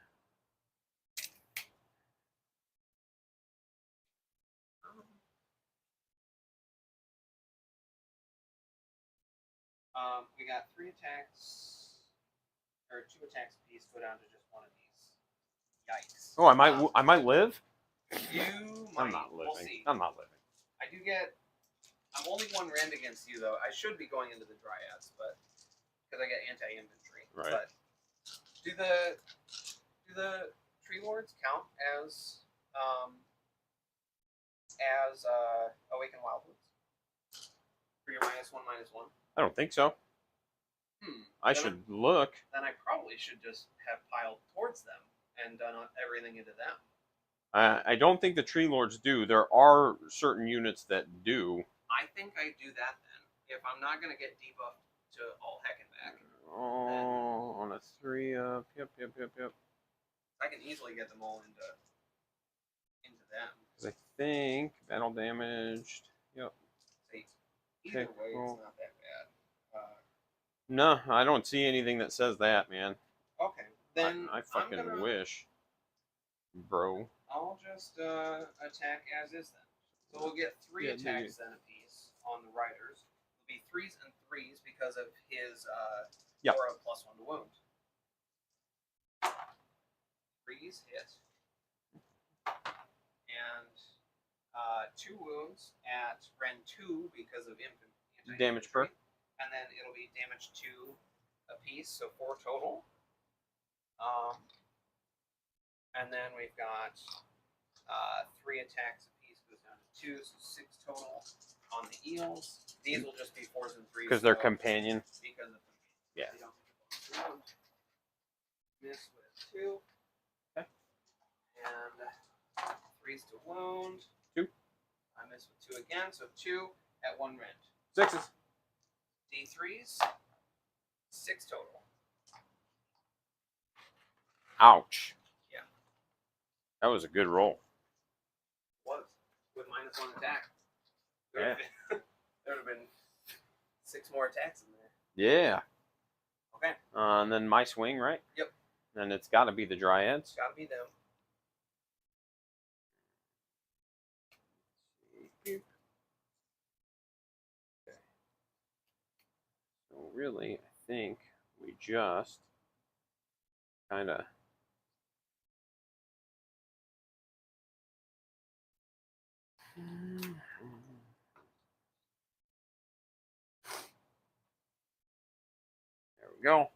Speaker 2: We got 3 attacks, or 2 attacks apiece. Go down to just 1 of these. Yikes!
Speaker 1: Oh, I might live.
Speaker 2: You might.
Speaker 1: I'm not living.
Speaker 2: We'll see.
Speaker 1: I'm not living.
Speaker 2: I do get. I'm only 1 rend against you though. I should be going into the dryads, but because I get anti-infantry.
Speaker 1: Right.
Speaker 2: But do the tree lords count as awakened wildwoods for your -1/-1?
Speaker 1: I don't think so. I should look.
Speaker 2: Then I probably should just have piled towards them and done everything into them.
Speaker 1: I don't think the tree lords do. There are certain units that do.
Speaker 2: I think I do that then. If I'm not going to get debuffed to all heck and back.
Speaker 1: Oh, on a 3 up. Yep.
Speaker 2: I can easily get them all into them.
Speaker 1: Because I think battle damaged. Yep.
Speaker 2: See, either
Speaker 1: Okay,
Speaker 2: way,
Speaker 1: cool.
Speaker 2: it's not that bad.
Speaker 1: No, I don't see anything that says that, man.
Speaker 2: Okay, then
Speaker 1: I fucking wish, bro.
Speaker 2: I'll just attack as is then. So we'll get 3 attacks then apiece on the riders. It'll be 3s and 3s because of his aura +1 to wound. 3s hit. And 2 wounds at Rend 2 because of infantry.
Speaker 1: Damage per.
Speaker 2: and then it'll be damage 2 apiece, so 4 total. And then we've got 3 attacks apiece, goes down to 2, so 6 total on the eels. These will just be 4s and 3s
Speaker 1: because they're companion.
Speaker 2: Because of
Speaker 1: Yeah.
Speaker 2: they don't miss with 2.
Speaker 1: Okay.
Speaker 2: And 3s to wound.
Speaker 1: 2.
Speaker 2: I miss with 2 again, so 2 at 1 rend.
Speaker 1: 6s.
Speaker 2: D3s. 6 total.
Speaker 1: Ouch.
Speaker 2: Yeah.
Speaker 1: That was a good roll.
Speaker 2: Was with -1 attack.
Speaker 1: Yeah.
Speaker 2: There would have been 6 more attacks in there.
Speaker 1: Yeah.
Speaker 2: Okay.
Speaker 1: And then my swing, right?
Speaker 2: Yep.
Speaker 1: And it's got to be the Dryads.
Speaker 2: Gotta be them.
Speaker 1: Okay. So really, I think we just kind of there we go.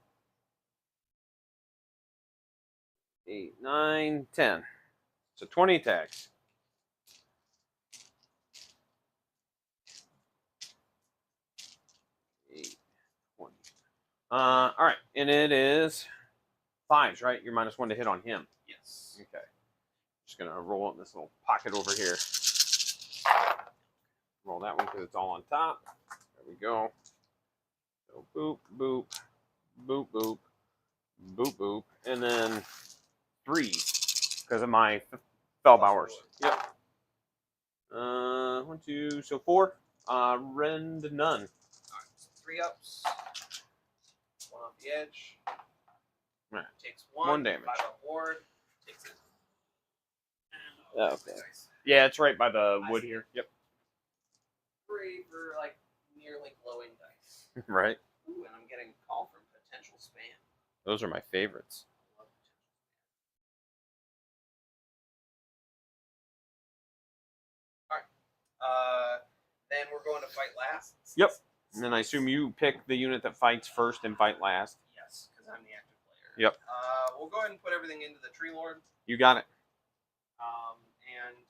Speaker 1: 8, 9, 10. So 20 attacks. 8, 20. All right, and it is 5s, right? You're -1 to hit on him.
Speaker 2: Yes.
Speaker 1: Okay. Just gonna roll it in this little pocket over here. Roll that one because it's all on top. There we go. So boop, boop, boop, boop, boop, boop, and then 3 because of my Fellbowers. Yep. 1, 2, so 4. Rend none.
Speaker 2: Alright, so 3 ups. 1 off the edge.
Speaker 1: Right.
Speaker 2: Takes 1.
Speaker 1: 1 damage.
Speaker 2: 5 up ward. Takes it.
Speaker 1: Okay. Yeah, it's right by the wood here. Yep.
Speaker 2: 3 for like nearly glowing dice.
Speaker 1: Right.
Speaker 2: Ooh, and I'm getting a call from potential spam.
Speaker 1: Those are my favorites.
Speaker 2: I love potential spam. Alright. Then we're going to fight last.
Speaker 1: Yep. And then I assume you pick the unit that fights first and fight last.
Speaker 2: Yes, because I'm the active player.
Speaker 1: Yep.
Speaker 2: We'll go ahead and put everything into the Tree Lord.
Speaker 1: You got it.
Speaker 2: And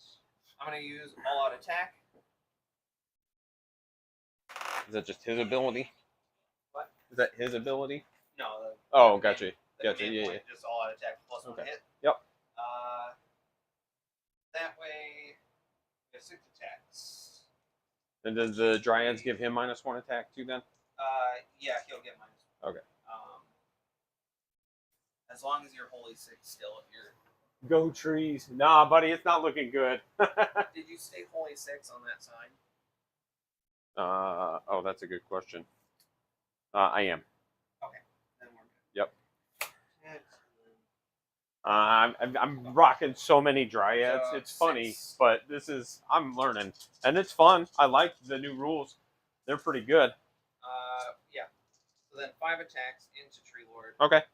Speaker 2: I'm going to use all out attack.
Speaker 1: Is that just his ability?
Speaker 2: What?
Speaker 1: Is that his ability?
Speaker 2: No.
Speaker 1: Oh, gotcha.
Speaker 2: The
Speaker 1: Gotcha.
Speaker 2: command
Speaker 1: Yeah,
Speaker 2: point, just all out attack plus 1
Speaker 1: Okay.
Speaker 2: hit.
Speaker 1: Yep.
Speaker 2: That way, we have 6 attacks.
Speaker 1: And does the Dryads give him -1 attack too then?
Speaker 2: Yeah, he'll get -1.
Speaker 1: Okay.
Speaker 2: As long as you're Holy 6 still, if you're.
Speaker 1: Go trees. Nah, buddy, it's not looking good.
Speaker 2: Did you stay Holy 6 on that sign?
Speaker 1: Oh, that's a good question. I am.
Speaker 2: Okay, then we're good.
Speaker 1: Yep.
Speaker 2: Excellent.
Speaker 1: I'm rocking so many Dryads.
Speaker 2: So,
Speaker 1: It's funny,
Speaker 2: 6.
Speaker 1: but I'm learning, and it's fun. I like the new rules. They're pretty good.
Speaker 2: Yeah. So then 5 attacks into Tree Lord.
Speaker 1: Okay.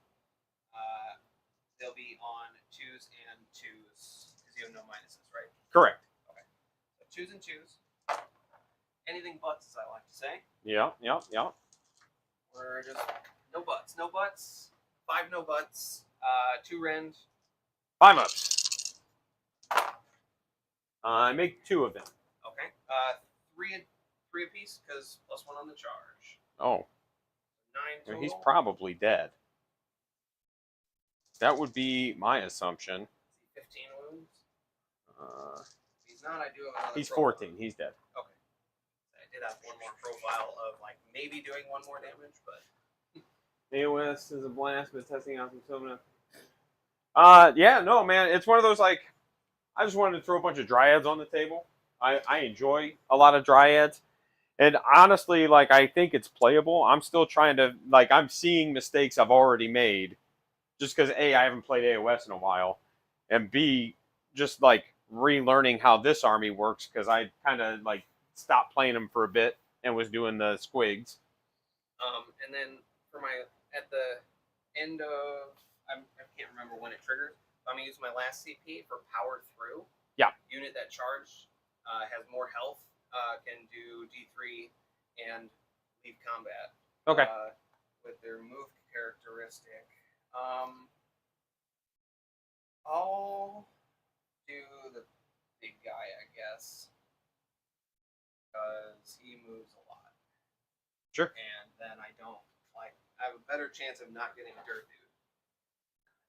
Speaker 2: They'll be on 2s and 2s because you have no minuses, right?
Speaker 1: Correct.
Speaker 2: Okay. So 2s and 2s. Anything buts, as I like to say.
Speaker 1: Yeah.
Speaker 2: We're just no buts. No buts. 5 no buts. 2 rend.
Speaker 1: 5 ups. I make 2 of them.
Speaker 2: Okay. 3 apiece because +1 on the charge.
Speaker 1: Oh.
Speaker 2: 9 total.
Speaker 1: He's probably dead. That would be my assumption.
Speaker 2: 15 wounds.
Speaker 1: If
Speaker 2: He's not. I do have another.
Speaker 1: he's
Speaker 2: profile.
Speaker 1: 14. He's dead.
Speaker 2: Okay. I did have one more profile of like maybe doing 1 more damage, but.
Speaker 1: AoS is a blast, but testing out some Sylvaneth. Yeah, no, man. It's one of those, like, I just wanted to throw a bunch of Dryads on the table. I enjoy a lot of Dryads. And honestly, like, I think it's playable. I'm still trying to, like, I'm seeing mistakes I've already made. Just because, A, I haven't played AoS in a while. And B, just, like, relearning how this army works. Because I kind of, like, stopped playing them for a bit and was doing the squigs.
Speaker 2: And then for my, at the end of, I can't remember when it triggers. I'm going to use my last CP for Power Through.
Speaker 1: Yeah.
Speaker 2: Unit that charged has more health, can do D3 and leave combat.
Speaker 1: Okay.
Speaker 2: With their move characteristic. I'll do the big guy, I guess, because he moves a lot.
Speaker 1: Sure.
Speaker 2: And then I have a better chance of not getting Dirt Dude.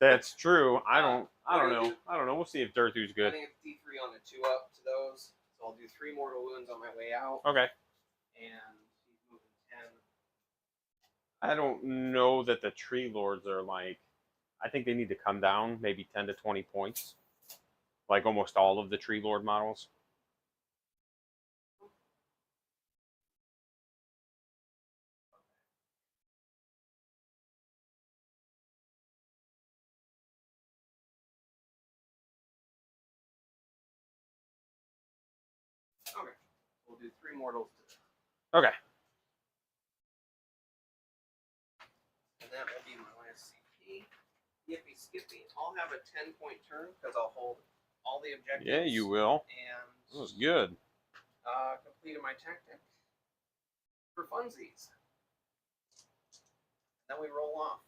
Speaker 1: That's true. I don't know. We'll see if Dirthu's
Speaker 2: I
Speaker 1: good.
Speaker 2: think it's D3 on the 2-up to those. So I'll do 3 mortal wounds on my way out.
Speaker 1: Okay.
Speaker 2: And he's moving 10.
Speaker 1: I don't know that the tree lords are like. I think they need to come down maybe 10 to 20 points, like almost all of the tree lord models.
Speaker 2: Okay. We'll do 3 mortals today.
Speaker 1: Okay.
Speaker 2: And that will be my last CP. Yippee skippy. I'll have a 10-point turn because I'll hold all the objectives.
Speaker 1: Yeah, you will.
Speaker 2: And
Speaker 1: That was good.
Speaker 2: Completed my tactic for funsies. Then we roll off.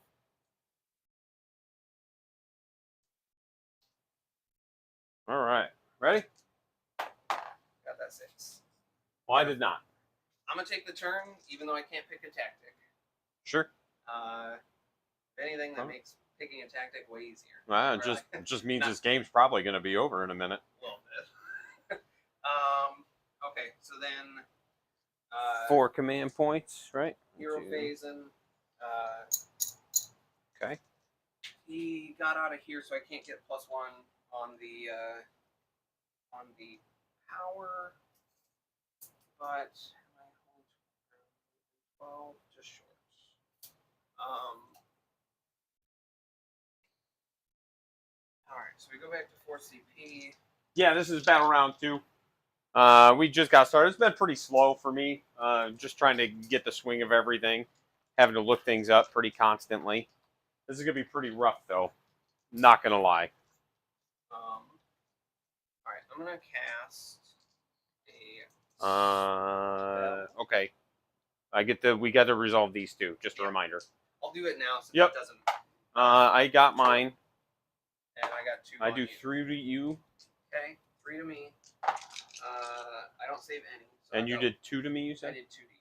Speaker 1: All right. Ready?
Speaker 2: Got that 6.
Speaker 1: Well, I did not.
Speaker 2: I'm gonna take the turn, even though I can't pick a tactic.
Speaker 1: Sure.
Speaker 2: If anything, that makes picking a tactic way easier.
Speaker 1: Well, it just means this game's probably going to be over in a minute.
Speaker 2: A little bit. Okay, so then
Speaker 1: 4 command points, right?
Speaker 2: hero phasing.
Speaker 1: Okay.
Speaker 2: He got out of here, so I can't get +1 on the power. But 12, just short. Alright, so we go back to 4 CP.
Speaker 1: Yeah, this is battle round 2. We just got started. It's been pretty slow for me. Just trying to get the swing of everything. Having to look things up pretty constantly. This is going to be pretty rough, though. Not going to lie.
Speaker 2: Alright, I'm going to cast a...
Speaker 1: Okay. We got to resolve these 2. Just a reminder.
Speaker 2: I'll do it now so
Speaker 1: Yep.
Speaker 2: it doesn't...
Speaker 1: I got mine.
Speaker 2: And I got 2
Speaker 1: I do 3 to you.
Speaker 2: Okay, 3 to me. I don't save any. So
Speaker 1: And you did 2 to me, you
Speaker 2: I
Speaker 1: said?
Speaker 2: did 2 to you.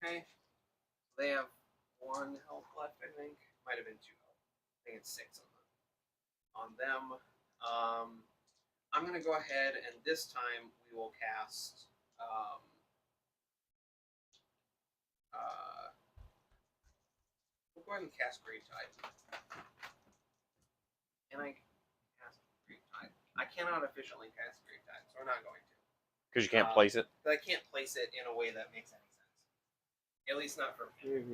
Speaker 2: Okay. They have 1 health left, I think. Might have been 2 health. I think it's 6 on them. I'm going to go ahead, and this time we will cast... we'll go ahead and cast Great Tide. And I cast Great Tide. I cannot efficiently cast Great Tide, so we're not going to.
Speaker 1: Because you can't place it?
Speaker 2: But I can't place it in a way that makes any sense. At least not for me.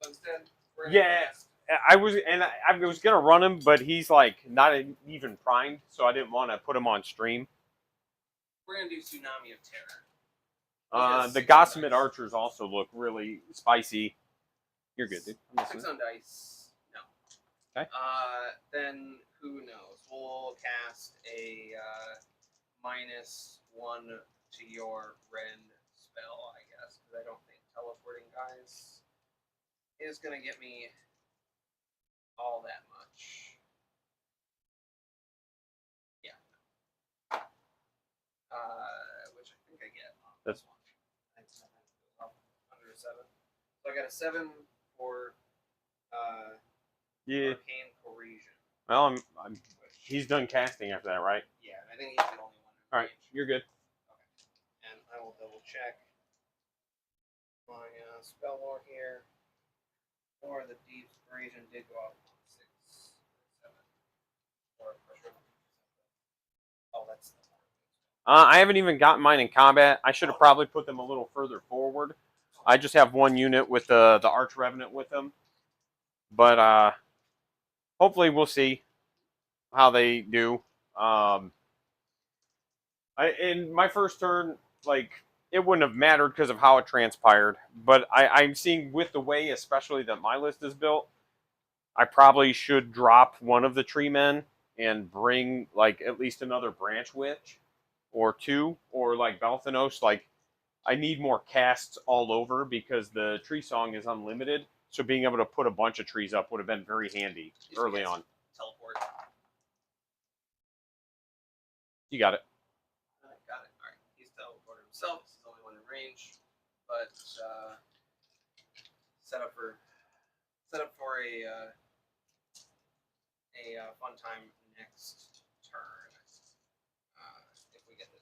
Speaker 2: So instead, we're going to cast...
Speaker 1: I was gonna run him, but he's like not even primed, so I didn't want to put him on stream.
Speaker 2: We're gonna do Tsunami of Terror.
Speaker 1: The Gossamet archers also look really spicy. You're good, dude.
Speaker 2: 6 on dice. No.
Speaker 1: Okay.
Speaker 2: Then who knows? We'll cast a -1 to your rend spell, I guess, because I don't think teleporting guys is gonna get me all that much. Yeah. Which I think I get on this one. Under a 7. So I got a 7 for Arcane Cohesion.
Speaker 1: Well, he's done casting after that, right?
Speaker 2: Yeah, I think he's the only one.
Speaker 1: All right, you're good.
Speaker 2: Okay. And I will double check my spell lore here. Or the Deep Cohesion did go up. 6, 7. Or pressure. Oh, that's the
Speaker 1: I haven't even gotten mine in combat. I should have probably put them a little further forward. I just have 1 unit with the Arch Revenant with them. But hopefully we'll see how they do. In my first turn, like, it wouldn't have mattered because of how it transpired. But I'm seeing with the way, especially that my list is built, I probably should drop one of the tree men and bring, like, at least another branch witch. or 2, or like Balthanos. Like, I need more casts all over because the tree song is unlimited. So being able to put a bunch of trees up would have been very handy early on.
Speaker 2: Teleport.
Speaker 1: You got it.
Speaker 2: I got it. All right. He's teleported himself. He's the only one in range, but set up for a fun time next turn. If we get the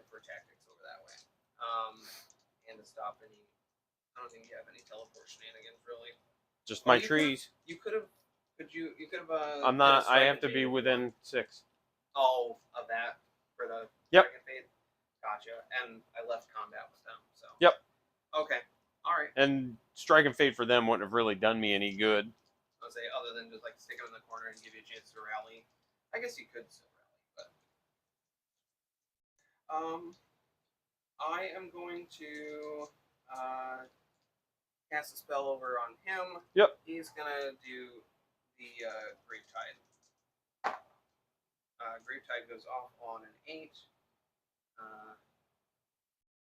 Speaker 2: for tactics over that way, and to stop any. I don't think you have any teleport shenanigans really.
Speaker 1: Just my
Speaker 2: you
Speaker 1: trees.
Speaker 2: You could have. Could you? You could have.
Speaker 1: I'm not. I have to be within 6.
Speaker 2: Oh, of that for the
Speaker 1: Yep.
Speaker 2: Dragon Fade. Gotcha. And I left combat with them. So.
Speaker 1: Yep.
Speaker 2: Okay. All right.
Speaker 1: And Strike and Fade for them wouldn't have really done me any good.
Speaker 2: I would say other than just like stick them in the corner and give you a chance to rally. I guess you could still rally, but I am going to cast a spell over on him.
Speaker 1: Yep.
Speaker 2: He's gonna do the Gravetide. Gravetide goes off on an 8.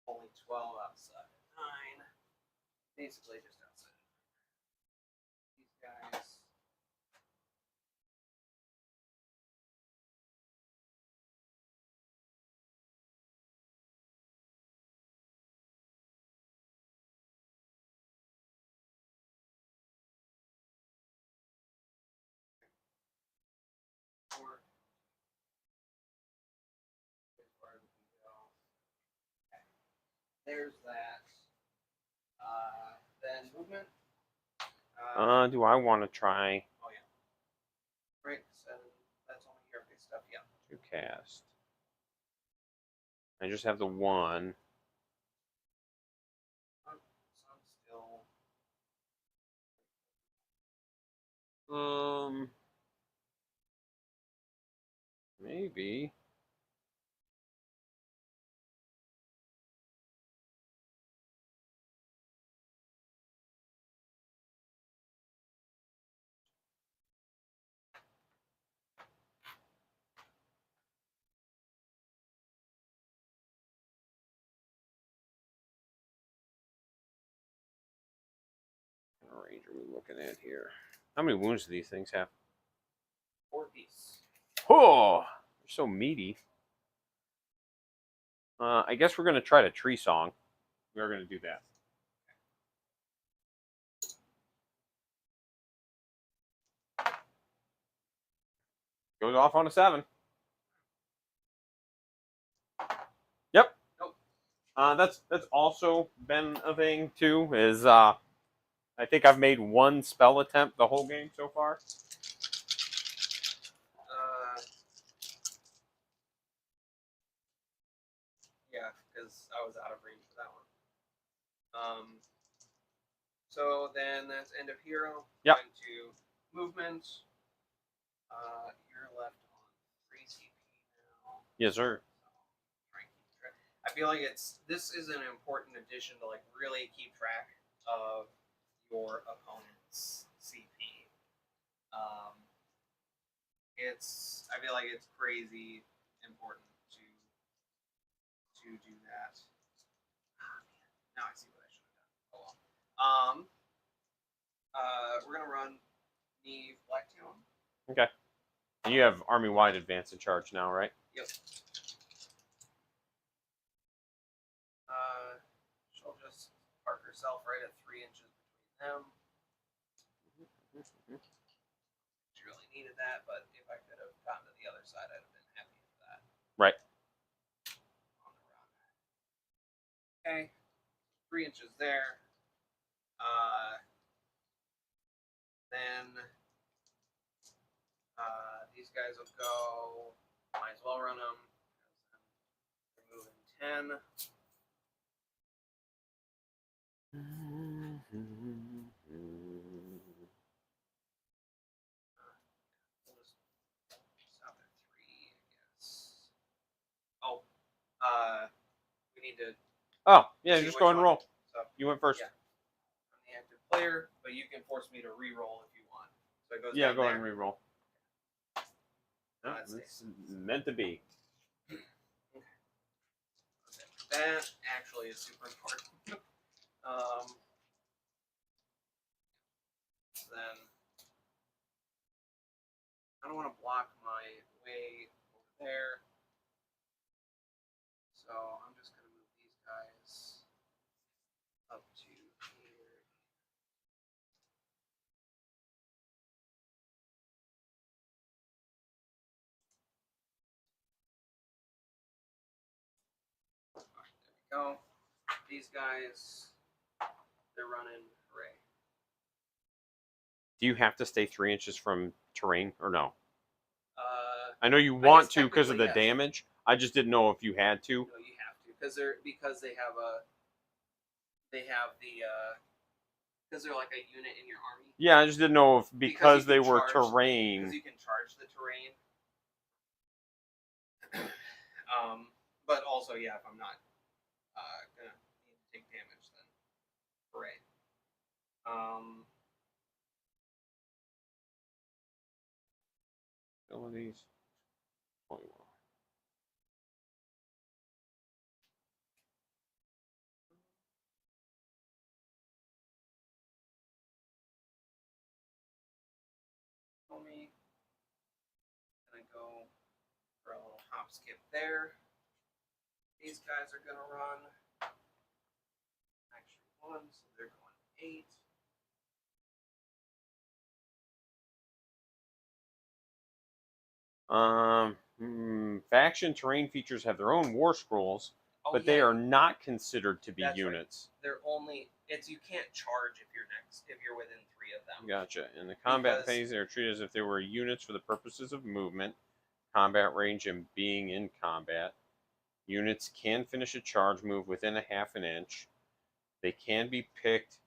Speaker 2: Only 12 outside 9. Basically just outside. These guys. There's that. Then movement.
Speaker 1: Do I want to try?
Speaker 2: Oh yeah. Right. That's only your big stuff. Yeah.
Speaker 1: 2 cast. I just have the 1.
Speaker 2: I'm still.
Speaker 1: Maybe. What range are we looking at here? How many wounds do these things have?
Speaker 2: 4 piece.
Speaker 1: Oh, they're so meaty. I guess we're going to try to tree song. We're going to do that. Goes off on a 7. Yep.
Speaker 2: Nope.
Speaker 1: That's also been a thing too. Is I think I've made 1 spell attempt the whole game so far.
Speaker 2: Yeah, because I was out of range for that one. So then that's end of hero.
Speaker 1: Yep.
Speaker 2: Going to movement. You're left on 3 CP now.
Speaker 1: Yes, sir.
Speaker 2: I feel like this is an important addition to like really keep track of your opponent's CP. I feel like it's crazy important to do that. Now I see what I should have done. Oh well. We're gonna run Neve Blacktown.
Speaker 1: Okay. You have army-wide advance in charge now, right?
Speaker 2: Yep. She'll just park herself right at 3 inches between them. She really needed that, but if I could have gotten to the other side, I'd have been happy with that.
Speaker 1: Right.
Speaker 2: On the rock. Okay. 3 inches there. Then these guys will go. Might as well run them. They're moving 10. We'll just stop at 3, I guess. Oh, we need to.
Speaker 1: Oh, yeah,
Speaker 2: see
Speaker 1: just
Speaker 2: which
Speaker 1: go ahead and
Speaker 2: one.
Speaker 1: roll.
Speaker 2: So,
Speaker 1: You went first.
Speaker 2: Yeah. I'm the active player, but you can force me to re-roll if you want. So it goes
Speaker 1: Yeah,
Speaker 2: down
Speaker 1: go
Speaker 2: there.
Speaker 1: ahead and re-roll.
Speaker 2: Let's
Speaker 1: It's meant to be.
Speaker 2: That actually is super important. Then I don't want to block my way over there, so I'm just going to move these guys up to here. Right, there we go. These guys, they're running hooray.
Speaker 1: Do you have to stay 3 inches from terrain or no?
Speaker 2: Uh,
Speaker 1: I know you
Speaker 2: I
Speaker 1: want
Speaker 2: guess
Speaker 1: to because of the
Speaker 2: technically, yes.
Speaker 1: damage. I just didn't know if you had to.
Speaker 2: No, you have to because they have because they're like a unit in your army.
Speaker 1: Yeah, I just didn't know if because they were terrain.
Speaker 2: Because you can charge the terrain. But also, yeah, if I'm not gonna need to take damage, then hooray.
Speaker 1: Abilities.
Speaker 2: Me. Gonna go for a little hop skip there. These guys are gonna run actually 1, so they're going 8.
Speaker 1: Faction terrain features have their own war scrolls, but they are not considered to be units.
Speaker 2: Right. They're only you can't charge if you're within 3 of them.
Speaker 1: Gotcha. In the combat phase, they are treated as if they were units for the purposes of movement, combat range, and being in combat. Units can finish a charge move within a half an inch. They can be picked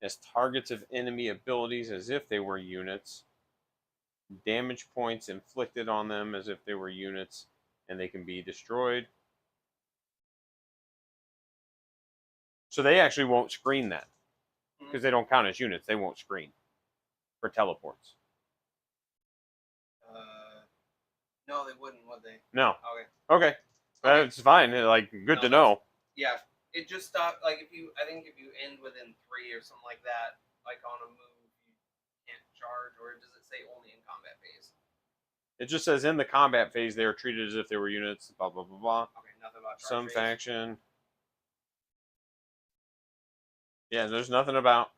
Speaker 1: as targets of enemy abilities as if they were units. Damage points inflicted on them as if they were units, and they can be destroyed. So they actually won't screen that because they don't count as units. They won't screen for teleports.
Speaker 2: No, they wouldn't, would they?
Speaker 1: No.
Speaker 2: Okay.
Speaker 1: Okay. That's fine. Like, good to know.
Speaker 2: Yeah. It just stopped. Like, I think if you end within 3 or something like that, like on a move, you can't charge, or does it say only in combat phase?
Speaker 1: It just says in the combat phase they are treated as if they were units. Blah blah blah blah.
Speaker 2: Okay, nothing about charge
Speaker 1: Some
Speaker 2: phase.
Speaker 1: faction. Yeah, there's nothing about.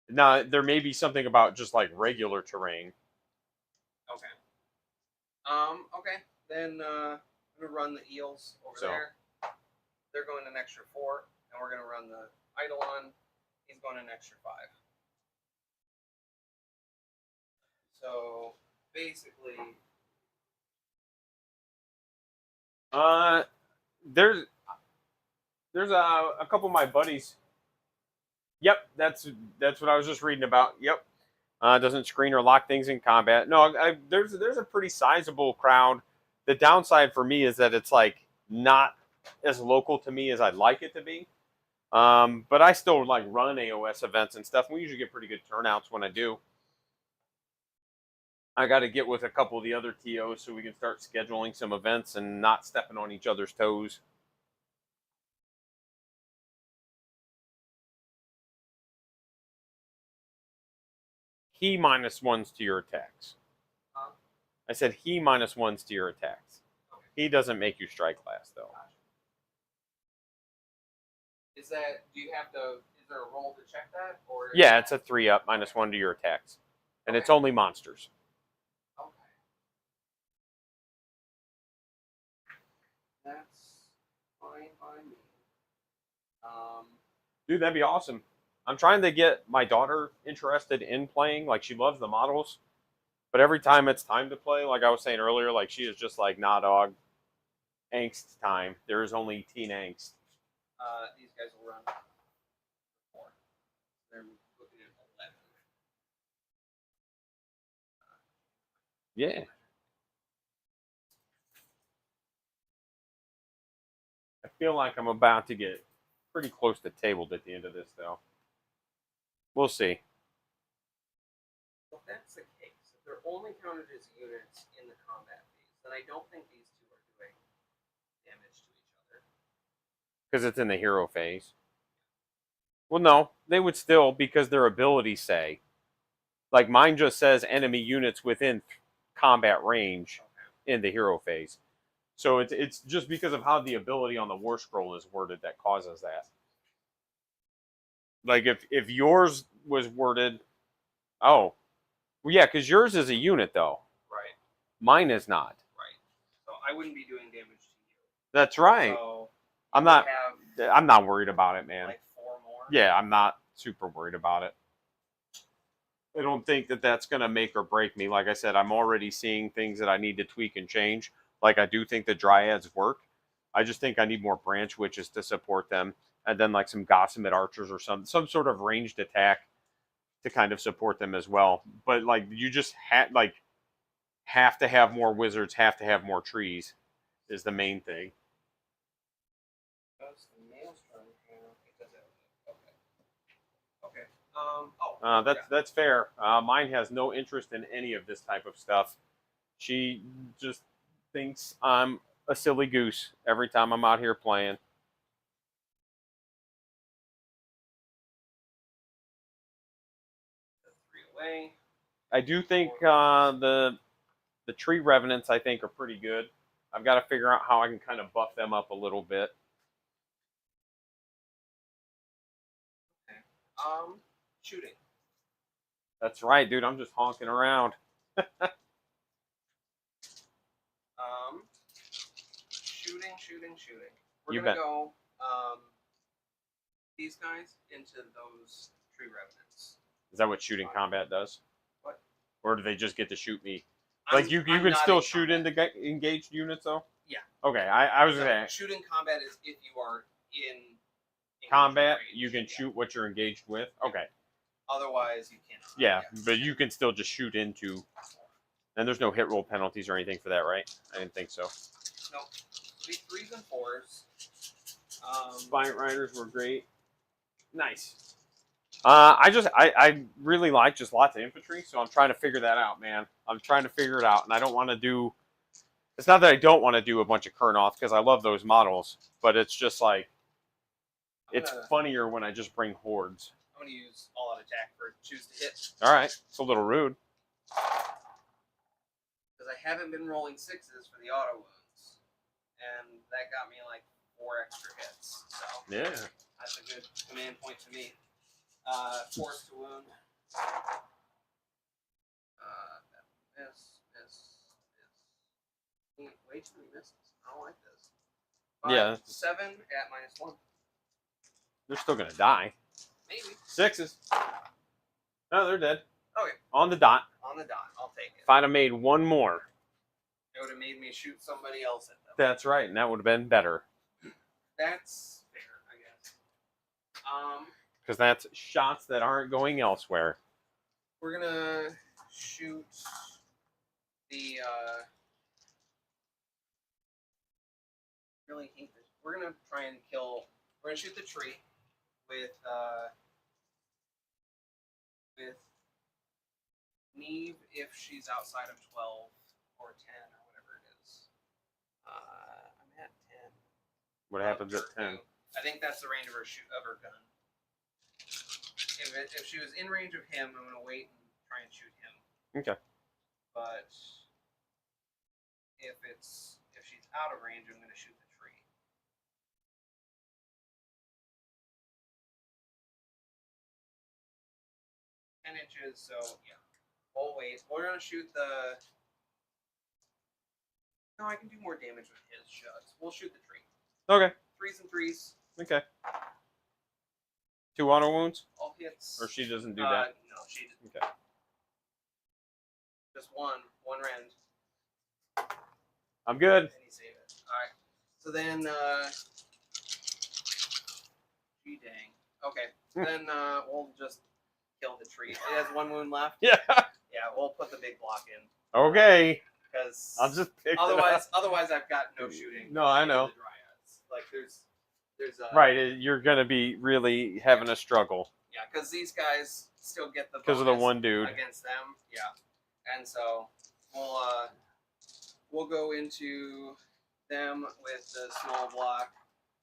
Speaker 1: Now there may be something about just like regular terrain.
Speaker 2: Okay. Okay. Then I'm gonna run the eels over there. They're going an extra 4, and we're gonna run the Eidolon. He's going an extra 5. So basically,
Speaker 1: There's a couple of my buddies. Yep, that's what I was just reading about. Yep, doesn't screen or lock things in combat. No, there's a pretty sizable crowd. The downside for me is that it's like not as local to me as I'd like it to be. But I still like run AoS events and stuff. We usually get pretty good turnouts when I do. I got to get with a couple of the other TOs so we can start scheduling some events and not stepping on each other's toes. He -1s to your attacks. I said he -1s to your attacks.
Speaker 2: okay.
Speaker 1: He doesn't make you strike last though.
Speaker 2: Is there a roll to check that, or?
Speaker 1: Yeah, it's a 3-up -1 to your attacks, and it's only monsters.
Speaker 2: Okay. That's fine by me.
Speaker 1: Dude, that'd be awesome. I'm trying to get my daughter interested in playing. Like, she loves the models, but every time it's time to play, like I was saying earlier, like she is just like, nah, dog. Angst time. There is only teen angst.
Speaker 2: These guys will run 4. They're looking at 11.
Speaker 1: Yeah. I feel like I'm about to get pretty close to tabled at the end of this, though. We'll see.
Speaker 2: If that's the case, if they're only counted as units in the combat phase, then I don't think these two are doing damage to each
Speaker 1: because it's in the hero phase. Well, no, they would still, because their abilities say. Like mine just says enemy units within combat range in the hero phase. So it's just because of how the ability on the War Scroll is worded that causes that. Like if yours was worded, oh, well, yeah, because yours is a unit though.
Speaker 2: Right.
Speaker 1: Mine is not.
Speaker 2: Right. So I wouldn't be doing damage to you.
Speaker 1: That's right.
Speaker 2: So
Speaker 1: I'm not worried about it, man.
Speaker 2: Like 4 more.
Speaker 1: Yeah, I'm not super worried about it. I don't think that that's going to make or break me. Like I said, I'm already seeing things that I need to tweak and change. Like I do think the Dryads work. I just think I need more branch witches to support them, and then like some Gossamet archers or some sort of ranged attack to kind of support them as well. But like you just have to have more wizards, have to have more trees, is the main thing. That's fair. Mine has no interest in any of this type of stuff. She just thinks I'm a silly goose every time I'm out here playing. I do think the tree revenants I think are pretty good. I've got to figure out how I can kind of buff them up a little bit.
Speaker 2: Shooting.
Speaker 1: That's right, dude. I'm just honking around.
Speaker 2: Shooting. We're gonna go these guys into those tree revenants.
Speaker 1: Is that what shooting combat does?
Speaker 2: What?
Speaker 1: Or do they just get to shoot me? Like you can still shoot into engaged units though?
Speaker 2: Yeah.
Speaker 1: Okay, I was gonna
Speaker 2: shooting combat is if you are in
Speaker 1: combat, you can shoot what you're engaged with. Okay.
Speaker 2: Otherwise, you cannot.
Speaker 1: Yeah, but you can still just shoot into. And there's no hit roll penalties or anything for that, right? I didn't think so.
Speaker 2: Nope. It'll be 3s and 4s.
Speaker 1: Giant Riders were great. Nice. I really like just lots of infantry, so I'm trying to figure that out, man. I'm trying to figure it out, and I don't want to do. It's not that I don't want to do a bunch of Kurnoth because I love those models, but it's just like it's funnier when I just bring hordes.
Speaker 2: I'm gonna use all out attack for choose to hit.
Speaker 1: All right, it's a little rude.
Speaker 2: Because I haven't been rolling 6s for the auto wounds, and that got me like 4 extra hits. So
Speaker 1: yeah,
Speaker 2: that's a good command point to me. Force to wound. Way too many misses. I don't like this. 7 at -1.
Speaker 1: They're still gonna die.
Speaker 2: Maybe
Speaker 1: 6s. No, they're dead.
Speaker 2: Okay.
Speaker 1: On the dot.
Speaker 2: On the dot. I'll take it.
Speaker 1: If I'd have made one more,
Speaker 2: it would have made me shoot somebody else at them.
Speaker 1: That's right, and that would have been better.
Speaker 2: That's fair, I guess.
Speaker 1: Because that's shots that aren't going elsewhere.
Speaker 2: We're gonna shoot the. Really hate this. We're gonna try and kill. We're gonna shoot the tree with Neve if she's outside of 12 or 10 or whatever it is. I'm at 10.
Speaker 1: What happens at 10?
Speaker 2: I think that's the range of her gun. If she was in range of him, I'm gonna wait and try and shoot him.
Speaker 1: Okay.
Speaker 2: But if she's out of range, I'm gonna shoot the tree. 10 inches, so yeah. We'll wait. We're gonna shoot the. No, I can do more damage with his shots. We'll shoot the tree.
Speaker 1: Okay.
Speaker 2: 3s and 3s.
Speaker 1: Okay. 2 auto wounds?
Speaker 2: All hits.
Speaker 1: Or she doesn't do that?
Speaker 2: No, she doesn't.
Speaker 1: Okay.
Speaker 2: Just one rend.
Speaker 1: I'm good.
Speaker 2: And he saved it. Alright. So then, gee dang. Okay. Then, we'll just kill the tree. It has 1 wound left.
Speaker 1: Yeah.
Speaker 2: Yeah, we'll put the big block in.
Speaker 1: Okay.
Speaker 2: Because
Speaker 1: I'll just pick
Speaker 2: otherwise I've got no shooting.
Speaker 1: No, I know.
Speaker 2: The Dryads. Like there's
Speaker 1: right. You're gonna be really having a struggle.
Speaker 2: Yeah, because these guys still get the
Speaker 1: because of the one dude
Speaker 2: against them. Yeah, and so we'll go into them with the small block.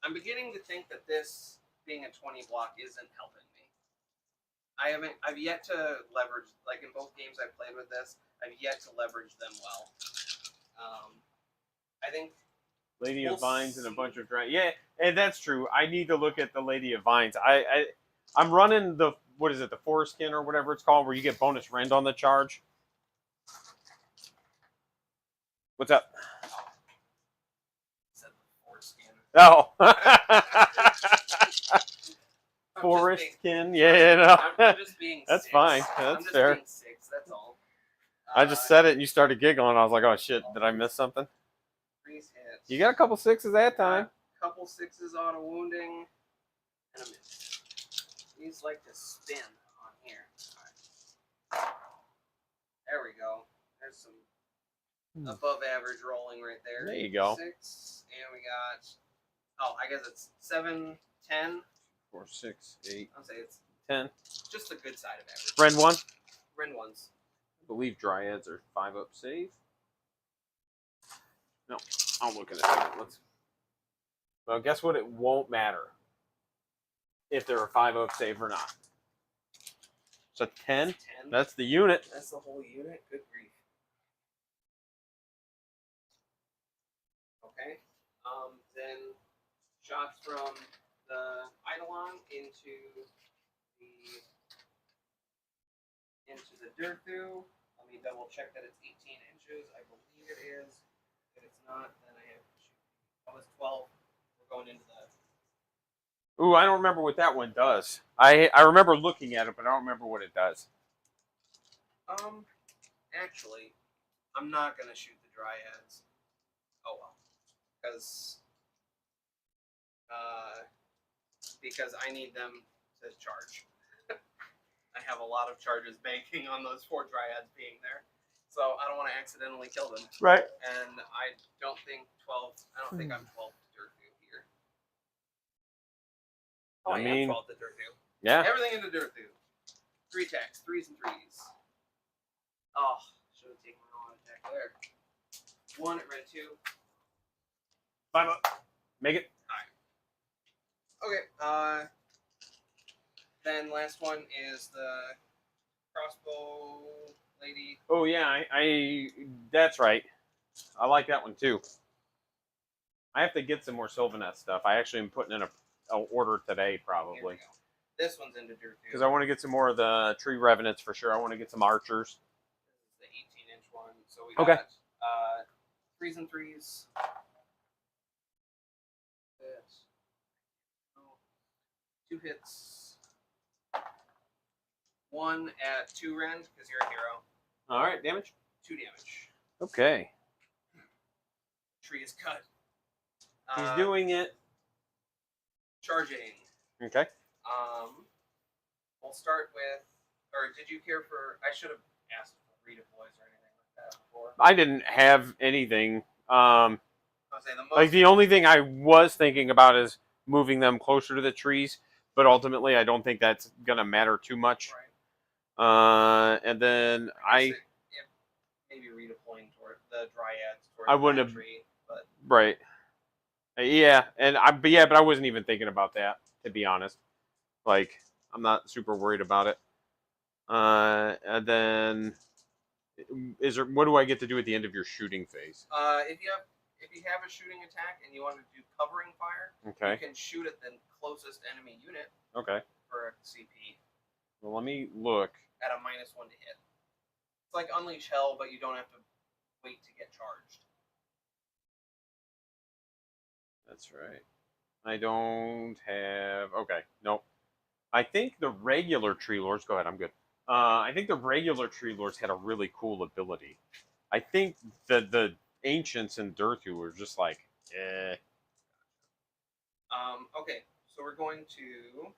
Speaker 2: I'm beginning to think that this being a 20 block isn't helping me. I've yet to leverage, like in both games I've played with this, I've yet to leverage them well. I think
Speaker 1: Lady
Speaker 2: we'll
Speaker 1: of Vines and a
Speaker 2: see.
Speaker 1: bunch of dragons. Yeah, and that's true. I need to look at the Lady of Vines. I'm running the, what is it, the Foreskin or whatever it's called, where you get bonus rend on the charge. What's up?
Speaker 2: Said foreskin.
Speaker 1: Oh.
Speaker 2: I'm
Speaker 1: Forestkin, yeah, no.
Speaker 2: I'm just being
Speaker 1: That's
Speaker 2: six.
Speaker 1: fine.
Speaker 2: I'm
Speaker 1: That's
Speaker 2: just
Speaker 1: fair.
Speaker 2: being six, that's all.
Speaker 1: I just said it and you started giggling. I was like, oh shit, did I miss something?
Speaker 2: Freeze hits.
Speaker 1: You got a couple sixes that time.
Speaker 2: Couple sixes auto wounding and a miss. These like to spin on here. Right. There we go. There's some above average rolling right there.
Speaker 1: There you go.
Speaker 2: 6, and we got, I guess it's 7, 10.
Speaker 1: 4, 6, 8.
Speaker 2: I'll say it's
Speaker 1: 10.
Speaker 2: just the good side of average.
Speaker 1: Ren 1.
Speaker 2: Ren ones.
Speaker 1: I believe Dryads are 5-up save. No, I'm looking at it. Well, guess what? It won't matter if they're a 5-up save or not. So 10.
Speaker 2: 10.
Speaker 1: That's the unit.
Speaker 2: That's the whole unit. Good grief. Okay. Then shots from the Eidolon into the Durthu. Let me double check that it's 18 inches. I believe it is. If it's not, then I have to shoot. Oh, it's 12. We're going into the.
Speaker 1: Ooh, I don't remember what that one does. I remember looking at it, but I don't remember what it does.
Speaker 2: Actually, I'm not gonna shoot the Dryads. Oh well, because I need them to charge. I have a lot of charges banking on those 4 Dryads being there, so I don't want to accidentally kill them.
Speaker 1: Right.
Speaker 2: And I don't think 12. I don't think I'm 12 to Durthu here. Oh, I am 12 to Durthu.
Speaker 1: Yeah.
Speaker 2: Everything into Durthu. 3 attacks, 3s and 3s. Oh, should have taken my own attack there. 1 at red 2.
Speaker 1: 5-up. Make it.
Speaker 2: Okay. Then last one is the crossbow lady.
Speaker 1: Oh yeah, I that's right. I like that one too. I have to get some more Sylvaneth stuff. I actually am putting in a order today probably.
Speaker 2: This one's into Durthu.
Speaker 1: Because I want to get some more of the tree revenants for sure. I want to get some archers.
Speaker 2: This is the 18-inch one. So we got 3s and 3s. This. 2 hits. 1 at 2 rend because you're a hero.
Speaker 1: All right, damage.
Speaker 2: 2 damage.
Speaker 1: Okay.
Speaker 2: Tree is cut.
Speaker 1: He's doing it.
Speaker 2: Charging.
Speaker 1: Okay.
Speaker 2: We'll start with, or did you care for? I should have asked for redeploys or anything like that before.
Speaker 1: I didn't have anything.
Speaker 2: I was saying
Speaker 1: like the only thing I was thinking about is moving them closer to the trees, but ultimately I don't think that's gonna matter too much.
Speaker 2: Right.
Speaker 1: And then
Speaker 2: maybe redeploying toward the Dryads toward
Speaker 1: I wouldn't have
Speaker 2: tree, but
Speaker 1: right. Yeah, but I wasn't even thinking about that, to be honest. Like, I'm not super worried about it. And then what do I get to do at the end of your shooting phase?
Speaker 2: If you have a shooting attack and you want to do covering fire,
Speaker 1: okay,
Speaker 2: you can shoot at the closest enemy unit.
Speaker 1: Okay.
Speaker 2: For a CP.
Speaker 1: Well, let me look.
Speaker 2: At a -1 to hit. It's like Unleash Hell, but you don't have to wait to get charged.
Speaker 1: That's right. I don't have. Okay, nope. I think the regular Tree Lords. Go ahead, I'm good. I think the regular Tree Lords had a really cool ability. I think the Ancients and Durthu were just like, eh.
Speaker 2: Okay, so we're going to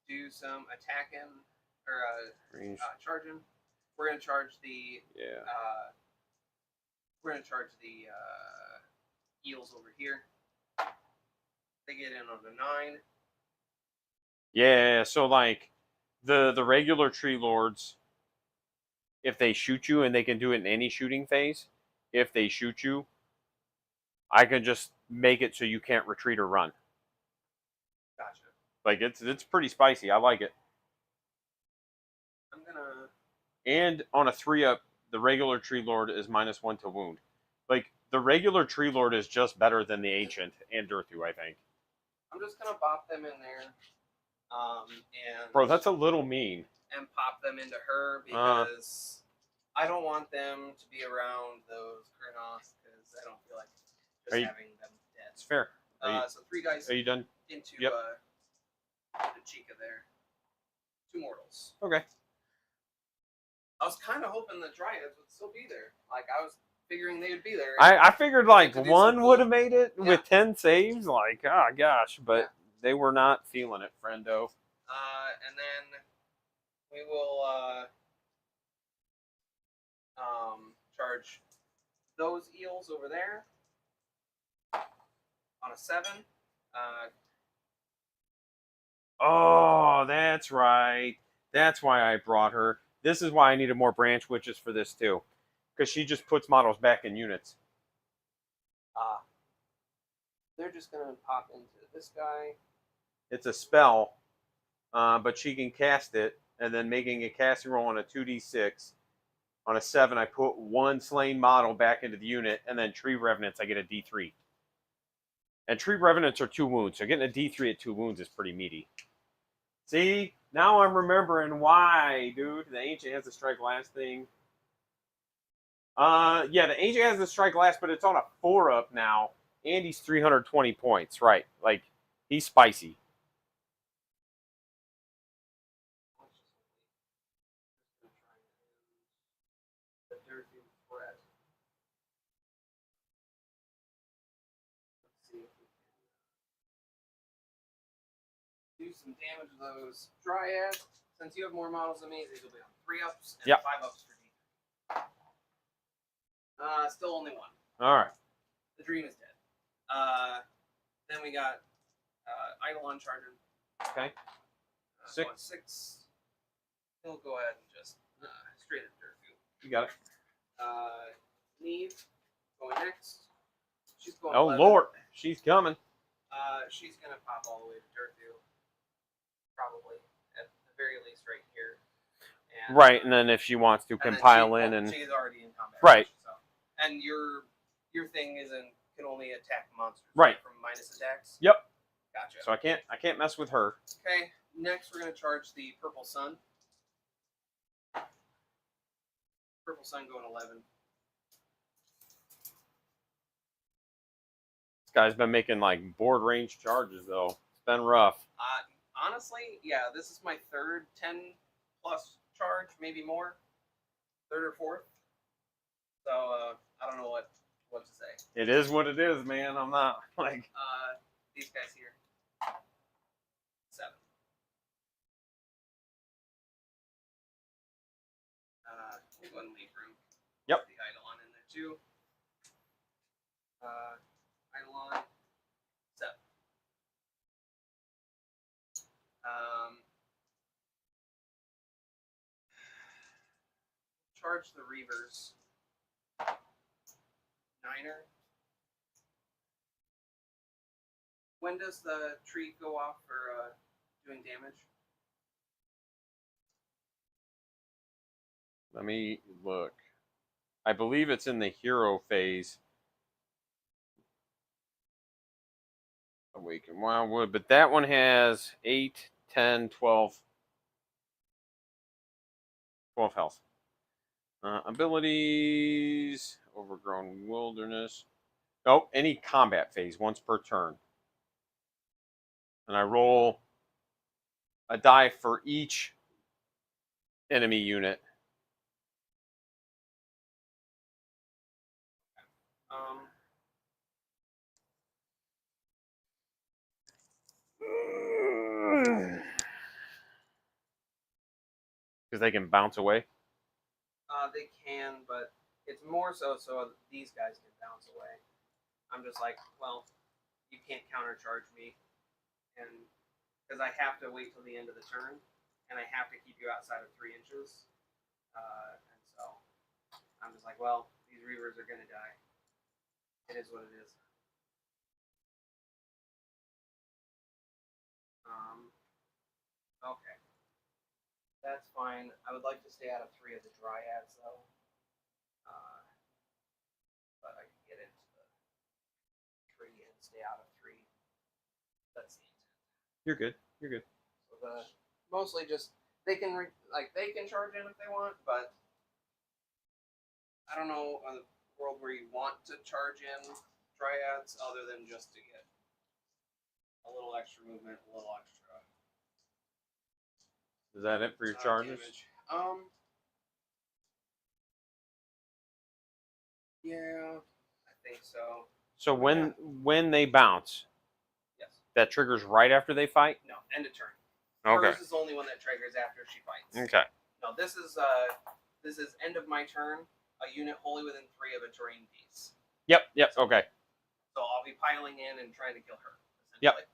Speaker 2: do some attacking or charging. We're going to charge the eels over here. They get in on the 9.
Speaker 1: Yeah, so like the regular Tree Lords, if they shoot you, and they can do it in any shooting phase, if they shoot you, I can just make it so you can't retreat or run.
Speaker 2: Gotcha.
Speaker 1: Like it's pretty spicy. I like it.
Speaker 2: I'm gonna.
Speaker 1: And on a 3-up, the regular Tree Lord is -1 to wound. Like the regular Tree Lord is just better than the Ancient and Durthu, I think.
Speaker 2: I'm just gonna bop them in there, and
Speaker 1: Bro, that's a little mean.
Speaker 2: And pop them into her because I don't want them to be around those Kurnos because I don't feel like just having them dead.
Speaker 1: It's fair.
Speaker 2: So 3 guys.
Speaker 1: Are you done?
Speaker 2: Into
Speaker 1: Yep.
Speaker 2: the Chica there. 2 mortals.
Speaker 1: Okay.
Speaker 2: I was kind of hoping the Dryads would still be there. Like I was figuring they would be there.
Speaker 1: I figured like one
Speaker 2: cool.
Speaker 1: would have made it with 10 saves. Like, oh gosh, but they were not feeling it, friendo.
Speaker 2: And then we will charge those eels over there on a 7.
Speaker 1: Oh, that's right. That's why I brought her. This is why I needed more branch witches for this too, because she just puts models back in units.
Speaker 2: They're just gonna pop into this guy.
Speaker 1: It's a spell, but she can cast it, and then making a casting roll on a 2d6. On a 7, I put 1 slain model back into the unit, and then Tree Revenants, I get a D3. And Tree Revenants are 2 wounds, so getting a D3 at 2 wounds is pretty meaty. See? Now I'm remembering why, dude. The Ancient has the strike last thing. Yeah, the Ancient has the strike last, but it's on a 4-up now. And he's 320 points, right. Like, he's spicy.
Speaker 2: Do some damage to those Dryads. Since you have more models than me, these will be on 3-ups and 5-ups for D3. Still only 1.
Speaker 1: All right.
Speaker 2: The dream is dead. Then we got Eidolon charging.
Speaker 1: Okay. 6.
Speaker 2: 6. He'll go ahead and just straight at Durthu.
Speaker 1: You got it.
Speaker 2: Neve going next. She's going.
Speaker 1: Oh
Speaker 2: 11.
Speaker 1: Lord, she's coming.
Speaker 2: She's gonna pop all the way to Durthu. Probably at the very least right here. And,
Speaker 1: right, and then if she wants to compile in and
Speaker 2: she's already in combat.
Speaker 1: Right.
Speaker 2: So, and your thing can only attack monsters.
Speaker 1: Right.
Speaker 2: From minus attacks.
Speaker 1: Yep.
Speaker 2: Gotcha.
Speaker 1: So I can't mess with her.
Speaker 2: Okay. Next, we're gonna charge the Purple Sun. Purple Sun going 11.
Speaker 1: This guy's been making like board range charges though. It's been rough.
Speaker 2: Honestly, yeah, this is my 3rd 10+ charge, maybe more. 3rd or 4th. So I don't know what to say.
Speaker 1: It is what it is, man. I'm not like
Speaker 2: these guys here. 7. We'll go ahead and leave room.
Speaker 1: Yep.
Speaker 2: The Eidolon in there too. Eidolon 7. Charge the Reavers. 9er. When does the tree go off for doing damage?
Speaker 1: Let me look. I believe it's in the hero phase. Awaken Wildwood, but that one has 8, 10, 12 health. Abilities, Overgrown Wilderness. Oh, any combat phase, once per turn. And I roll a die for each enemy unit. Because they can bounce away.
Speaker 2: They can, but it's more so these guys can bounce away. I'm just like, well, you can't countercharge me, and because I have to wait till the end of the turn, and I have to keep you outside of 3 inches, and so I'm just like, well, these Reavers are gonna die. It is what it is. That's fine. I would like to stay out of 3 of the dryads, though. But I can get into the tree and stay out of 3. That's the intent.
Speaker 1: You're good. You're good.
Speaker 2: So mostly just they can they can charge in if they want, but I don't know a world where you want to charge in dryads other than just to get a little extra movement, a little extra.
Speaker 1: Is that it for your charges?
Speaker 2: Damage. Yeah, I think so.
Speaker 1: So when they bounce,
Speaker 2: Yes.
Speaker 1: that triggers right after they fight?
Speaker 2: No, end of turn.
Speaker 1: Okay.
Speaker 2: Hers is the only one that triggers after she fights.
Speaker 1: Okay.
Speaker 2: No, this is end of my turn. A unit wholly within 3 of a terrain piece.
Speaker 1: Yep. Okay.
Speaker 2: So I'll be piling in and trying to kill her.
Speaker 1: Yep.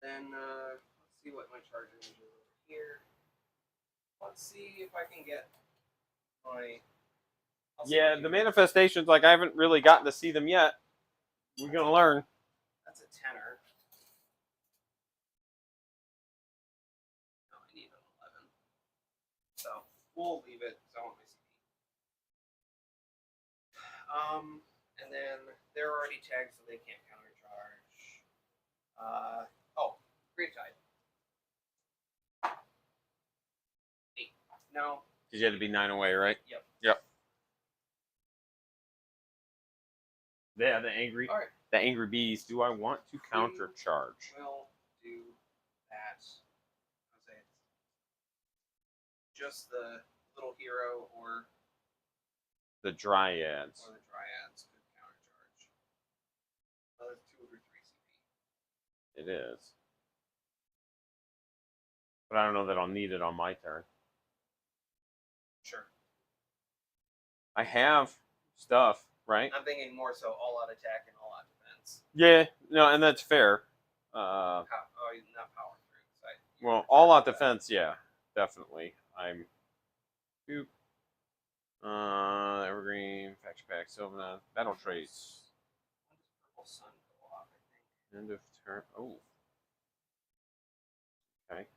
Speaker 2: Then let's see what my charge range is over here. Let's see if I can get my.
Speaker 1: Yeah, the manifestations, like I haven't really gotten to see them yet. We're gonna learn.
Speaker 2: That's a tenor. No, I need an 11. So we'll leave it. So I want my CP. And then they're already tagged, so they can't countercharge. Green Tide. 8. No.
Speaker 1: Because you had to be 9 away, right?
Speaker 2: Yep.
Speaker 1: Yeah, the angry.
Speaker 2: All right.
Speaker 1: The angry bees. Do I want to countercharge?
Speaker 2: We'll do that. I'll say it's just the little hero or
Speaker 1: The dryads.
Speaker 2: the dryads could countercharge. That's 2 over 3 CP.
Speaker 1: It is. But I don't know that I'll need it on my turn.
Speaker 2: Sure.
Speaker 1: I have stuff, right?
Speaker 2: I'm thinking more so all out attack and all out defense.
Speaker 1: Yeah, no, and that's fair.
Speaker 2: Not power through.
Speaker 1: Well, all out defense, yeah, definitely. I'm. Boop. Evergreen, faction pack, Sylvaneth, battle trace.
Speaker 2: When does Purple Sun go off, I think?
Speaker 1: End of turn. Oh. Okay.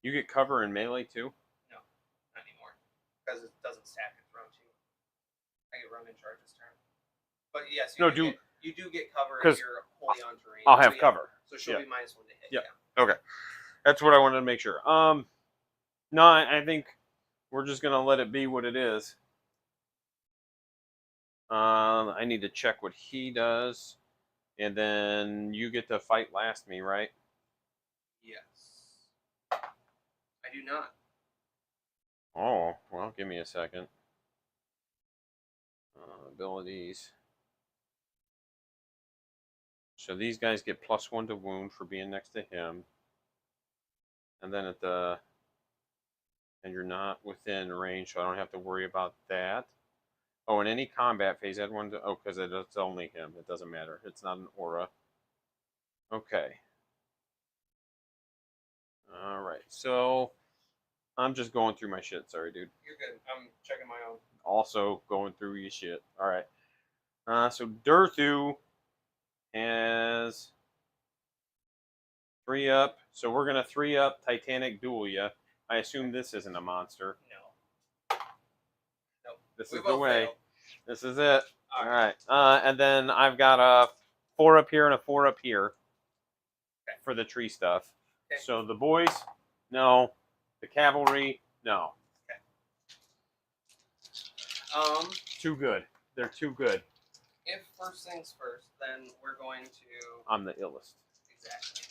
Speaker 1: You get cover in melee too?
Speaker 2: No, not anymore. Because it doesn't stack its round 2. I get run in charge this turn. But yes, you do get cover if you're wholly on terrain.
Speaker 1: I'll have cover.
Speaker 2: So she'll be -1 to hit.
Speaker 1: Yep. Yeah. Okay. That's what I wanted to make sure. No, I think we're just gonna let it be what it is. I need to check what he does, and then you get to fight last me, right?
Speaker 2: Yes. I do not.
Speaker 1: Oh, well, give me a second. Abilities. So these guys get +1 to wound for being next to him. And then and you're not within range, so I don't have to worry about that. Oh, in any combat phase, add 1 to, because it's only him. It doesn't matter. It's not an aura. Okay. All right. So I'm just going through my shit. Sorry, dude.
Speaker 2: You're good. I'm checking my own.
Speaker 1: Also going through your shit. All right. So Durthu has 3 up. So we're going to 3 up Titanic Duel ya. I assume this isn't a monster.
Speaker 2: No. Nope.
Speaker 1: This is the way.
Speaker 2: Failed.
Speaker 1: This is it. All right. And then I've got a 4 up here and a 4 up here for the tree stuff.
Speaker 2: Okay.
Speaker 1: So the boys, no. The cavalry, no.
Speaker 2: Okay.
Speaker 1: Too good. They're too good.
Speaker 2: If first things first, then we're going to.
Speaker 1: I'm the illest.
Speaker 2: Exactly.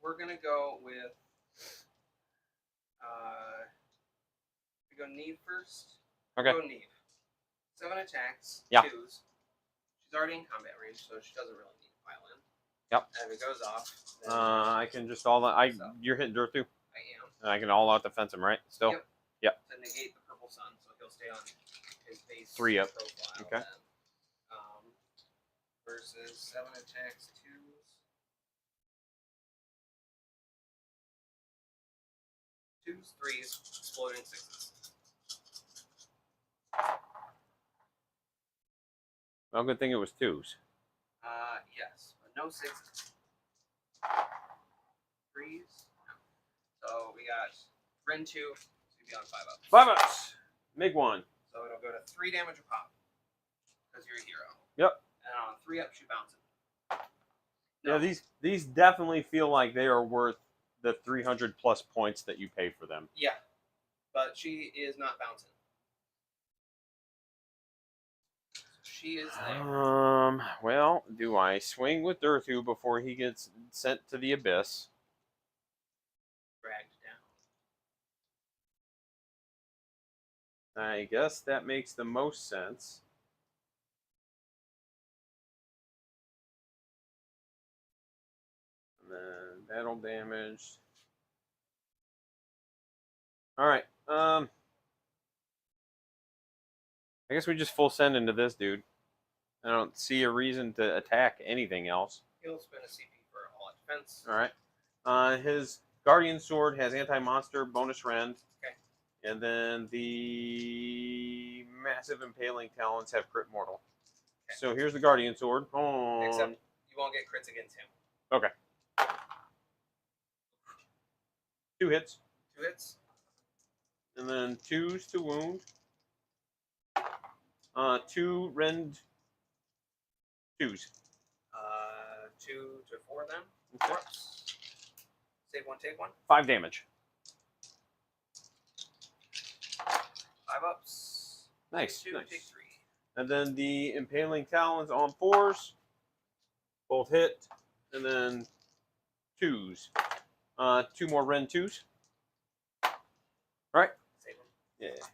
Speaker 2: We're gonna go with. We go Neve first.
Speaker 1: Okay.
Speaker 2: Go Neve. 7 attacks.
Speaker 1: Yeah.
Speaker 2: 2s. She's already in combat range, so she doesn't really need to pile in.
Speaker 1: Yep.
Speaker 2: And if it goes off. Then
Speaker 1: I can just you're hitting Durthu.
Speaker 2: I am.
Speaker 1: And I can all out defense him, right? Still.
Speaker 2: Yep. To negate the Purple Sun, so he'll stay on his base
Speaker 1: 3 up.
Speaker 2: profile.
Speaker 1: Okay.
Speaker 2: Then. versus 7 attacks, 2s, 3s, exploding 6s.
Speaker 1: Well, good thing it was 2s.
Speaker 2: Yes, but no 6s. 3s. No. So we got Ren 2, so you'd be on 5-up.
Speaker 1: 5-ups. Make 1.
Speaker 2: So it'll go to 3 damage a pop. Because you're a hero.
Speaker 1: Yep.
Speaker 2: And on 3-ups, you bounce it.
Speaker 1: No. Yeah, these definitely feel like they are worth the 300 plus points that you pay for them.
Speaker 2: Yeah. But she is not bouncing. She is there.
Speaker 1: Well, do I swing with Durthu before he gets sent to the abyss?
Speaker 2: Dragged down.
Speaker 1: I guess that makes the most sense. And then battle damage. All right. I guess we just full send into this dude. I don't see a reason to attack anything else.
Speaker 2: He'll spend a CP for all defense.
Speaker 1: All right. His Guardian Sword has anti-monster, bonus rend.
Speaker 2: Okay.
Speaker 1: And then the massive impaling talons have crit mortal. Okay. So here's the Guardian Sword. Oh.
Speaker 2: Except you won't get crits against him.
Speaker 1: Okay. 2 hits.
Speaker 2: 2 hits.
Speaker 1: And then 2s to wound. 2 rend 2s.
Speaker 2: 2 to 4 then.
Speaker 1: Okay.
Speaker 2: Save 1, take 1.
Speaker 1: 5 damage.
Speaker 2: 5-ups.
Speaker 1: Nice.
Speaker 2: 2,
Speaker 1: nice.
Speaker 2: take 3.
Speaker 1: And then the impaling talons on 4s. Both hit. And then 2s. 2 more rend 2s. All right.
Speaker 2: Save them.
Speaker 1: Yeah.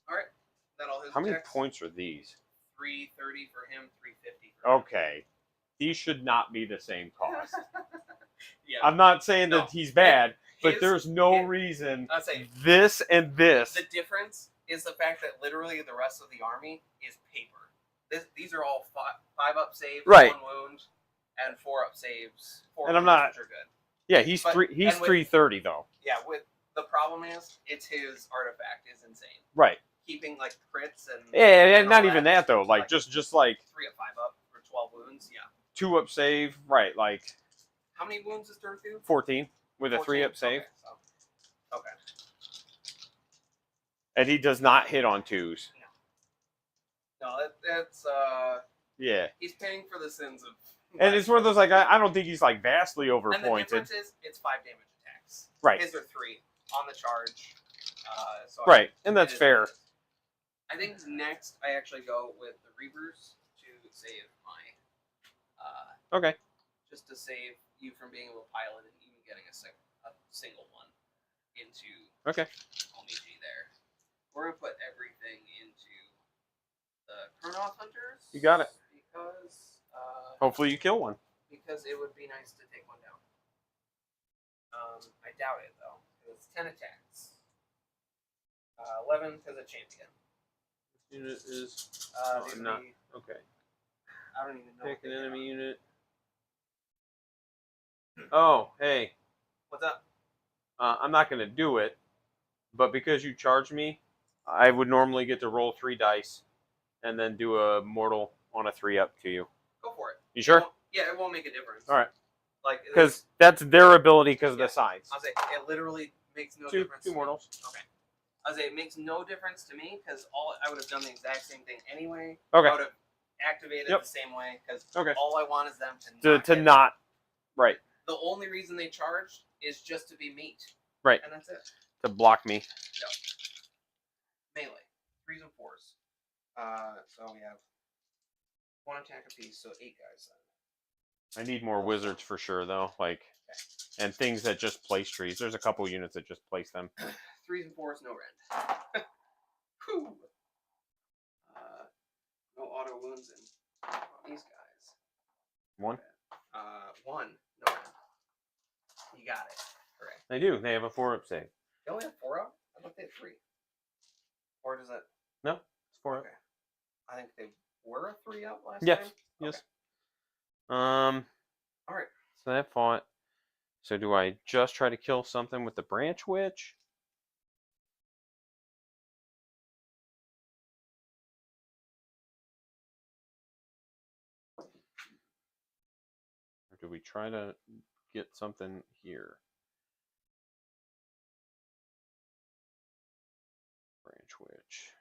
Speaker 2: All right. That all his
Speaker 1: How many
Speaker 2: attacks?
Speaker 1: points are these?
Speaker 2: 330 for him, 350 for him.
Speaker 1: Okay. These should not be the same cost.
Speaker 2: Yeah.
Speaker 1: I'm not saying that he's bad, but there's no
Speaker 2: his-
Speaker 1: reason
Speaker 2: I'll say
Speaker 1: this and this.
Speaker 2: the difference is the fact that literally the rest of the army is paper. These are all 5-up saves,
Speaker 1: Right.
Speaker 2: 1 wound, and 4-up saves. 4
Speaker 1: And I'm
Speaker 2: wounds,
Speaker 1: not-
Speaker 2: which are good.
Speaker 1: Yeah, he's
Speaker 2: But-
Speaker 1: he's
Speaker 2: and with-
Speaker 1: 330 though.
Speaker 2: Yeah, with the problem is it's his artifact is insane.
Speaker 1: Right.
Speaker 2: Keeping like crits and
Speaker 1: Yeah,
Speaker 2: and
Speaker 1: not
Speaker 2: all
Speaker 1: even that though. Like
Speaker 2: like
Speaker 1: just like
Speaker 2: 3 up, 5 up for 12 wounds. Yeah.
Speaker 1: 2-up save. Right. Like
Speaker 2: How many wounds is Durthu?
Speaker 1: 14 with a
Speaker 2: 14?
Speaker 1: 3-up save.
Speaker 2: Okay.
Speaker 1: And he does not hit on 2s.
Speaker 2: No, that's
Speaker 1: Yeah.
Speaker 2: he's paying for the sins of.
Speaker 1: And it's one of those like I don't think he's like vastly
Speaker 2: And the
Speaker 1: overpointed.
Speaker 2: difference is it's 5 damage attacks.
Speaker 1: Right.
Speaker 2: His are 3 on the charge. So
Speaker 1: Right. And that's
Speaker 2: it is
Speaker 1: fair.
Speaker 2: what it is. I think next I actually go with the Reavers to save my.
Speaker 1: Okay.
Speaker 2: Just to save you from being able to pilot and even getting a single one into
Speaker 1: Okay.
Speaker 2: OMG there. We're gonna put everything into the Chronoth Hunters.
Speaker 1: You got it.
Speaker 2: Because
Speaker 1: Hopefully you kill one.
Speaker 2: because it would be nice to take one down. I doubt it though. It's 10 attacks. 11 because of champion.
Speaker 1: This unit is
Speaker 2: These would
Speaker 1: not
Speaker 2: be-
Speaker 1: okay.
Speaker 2: I don't even know.
Speaker 1: Pick
Speaker 2: what
Speaker 1: an
Speaker 2: they
Speaker 1: enemy
Speaker 2: are.
Speaker 1: unit. Oh, hey.
Speaker 2: What's up?
Speaker 1: I'm not going to do it, but because you charged me, I would normally get to roll 3 dice and then do a mortal on a 3-up to you.
Speaker 2: Go for it.
Speaker 1: You sure?
Speaker 2: Yeah, it won't make a difference.
Speaker 1: All right.
Speaker 2: Like
Speaker 1: Because that's their ability because of
Speaker 2: Yeah.
Speaker 1: the sides.
Speaker 2: I'll say it literally makes no
Speaker 1: Two
Speaker 2: difference. to me.
Speaker 1: mortals.
Speaker 2: Okay. I'll say it makes no difference to me because I would have done the exact same thing anyway.
Speaker 1: Okay.
Speaker 2: I would have activated
Speaker 1: Yep.
Speaker 2: the same way because
Speaker 1: Okay.
Speaker 2: all I want is them
Speaker 1: To
Speaker 2: hit.
Speaker 1: not. Right.
Speaker 2: The only reason they charged is just to be meat.
Speaker 1: Right.
Speaker 2: And that's it.
Speaker 1: To block me.
Speaker 2: Melee. 3s and 4s. So we have 1 attack apiece, so 8 guys then.
Speaker 1: I need more wizards for sure, though. Like, and things that just place trees. There's a couple units that just place them.
Speaker 2: 3s and 4s, no rend. Whew. No auto wounds in these guys.
Speaker 1: 1.
Speaker 2: 1, no rend. You got it. Hooray.
Speaker 1: They do. They have a 4-up save.
Speaker 2: They only have 4 up? I thought they had 3. Or does that?
Speaker 1: No, it's 4-up.
Speaker 2: Okay. I think they were a 3-up last
Speaker 1: Yes.
Speaker 2: time?
Speaker 1: Yes.
Speaker 2: Okay. All right.
Speaker 1: So that fought. So do I just try to kill something with the branch witch? Or do we try to get something here? Branch witch.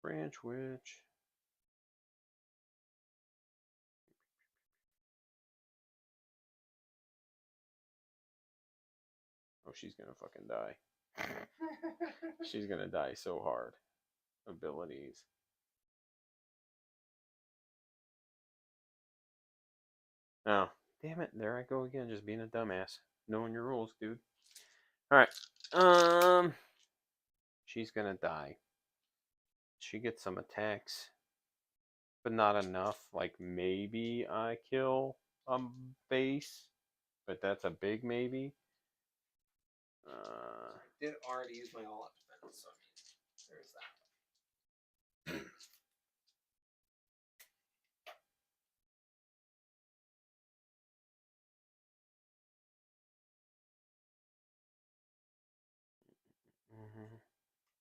Speaker 1: Branch witch. Oh, she's gonna fucking die. She's gonna die so hard. Abilities. Oh, damn it. There I go again, just being a dumbass. Knowing your rules, dude. Alright. She's gonna die. She gets some attacks. But not enough. Like, maybe I kill a base. But that's a big maybe.
Speaker 2: I did already use my all-out defense, so there's that.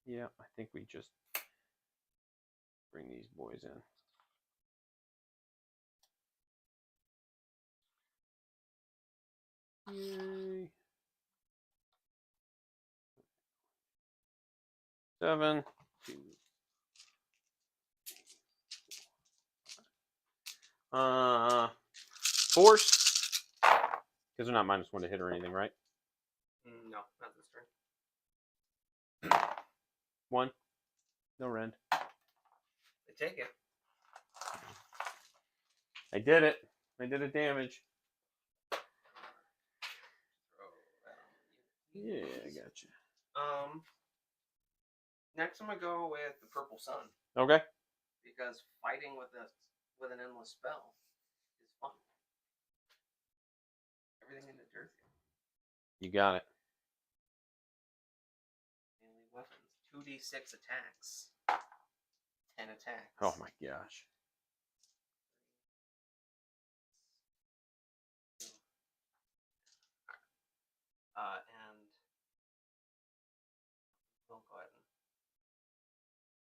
Speaker 1: Yeah, I think we just bring these boys in. Yay. 7, 2. Force. Because they're not -1 to hit or anything, right?
Speaker 2: No, not this turn.
Speaker 1: 1. No rend.
Speaker 2: They take it.
Speaker 1: I did it. I did a damage. Yeah, I got you.
Speaker 2: Next I'm gonna go with the Purple Sun.
Speaker 1: Okay.
Speaker 2: Because fighting with an endless spell is fun. Everything in the dirt.
Speaker 1: You got it.
Speaker 2: Melee weapons. 2d6 attacks. 10 attacks.
Speaker 1: Oh my gosh.
Speaker 2: And we'll go ahead and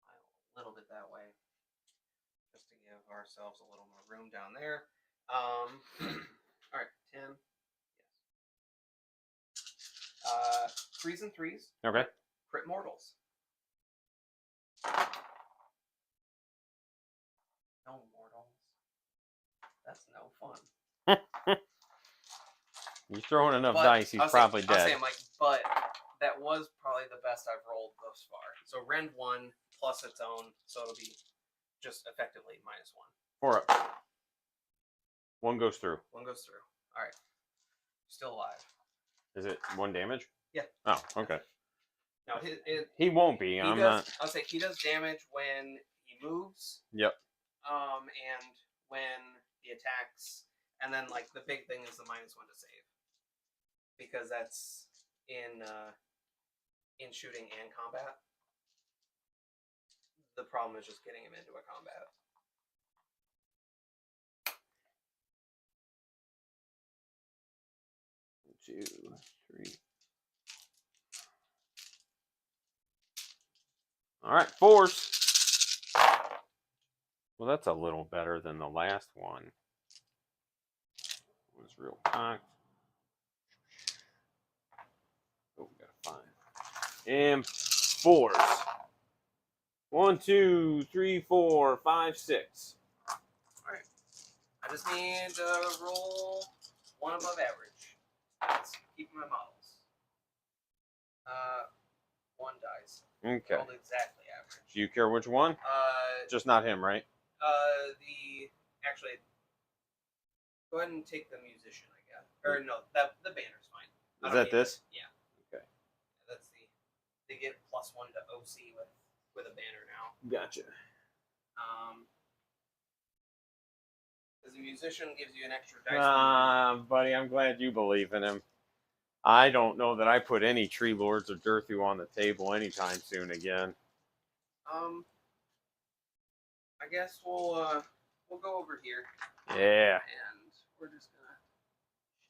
Speaker 2: pile a little bit that way, just to give ourselves a little more room down there. All right, 10. Yes. 3s and 3s.
Speaker 1: Okay.
Speaker 2: Crit mortals. No mortals. That's no fun.
Speaker 1: You're throwing enough
Speaker 2: But
Speaker 1: dice, he's probably
Speaker 2: I was
Speaker 1: dead.
Speaker 2: saying, like, but that was probably the best I've rolled thus far. So rend 1 plus its own, so it'll be just effectively -1.
Speaker 1: 4 up. 1 goes through.
Speaker 2: 1 goes through. All right. Still alive.
Speaker 1: Is it 1 damage?
Speaker 2: Yeah.
Speaker 1: Oh, okay.
Speaker 2: No,
Speaker 1: he won't be. I'm not.
Speaker 2: I'll say he does damage when he moves.
Speaker 1: Yep.
Speaker 2: And when he attacks, and then like the big thing is the -1 to save, because that's in shooting and combat. The problem is just getting him into a combat.
Speaker 1: Two, 3. All right, force. Well, that's a little better than the last one. It was real cocked. Oh, we got a 5. And force. 1, 2, 3, 4, 5, 6.
Speaker 2: All right. I just need to roll 1 above average. That's keeping my models. 1 dice.
Speaker 1: Okay.
Speaker 2: Rolled exactly average.
Speaker 1: Do you care which one? Just not him, right?
Speaker 2: Actually, go ahead and take the musician, I guess. Or no, the banner's fine.
Speaker 1: Is that this?
Speaker 2: Yeah.
Speaker 1: Okay.
Speaker 2: That's they get +1 to OC with a banner now.
Speaker 1: Gotcha.
Speaker 2: Because the musician gives you an extra dice.
Speaker 1: Buddy, I'm glad you believe in him. I don't know that I put any Tree Lords or Durthu on the table anytime soon again.
Speaker 2: I guess we'll go over here.
Speaker 1: Yeah.
Speaker 2: And we're just gonna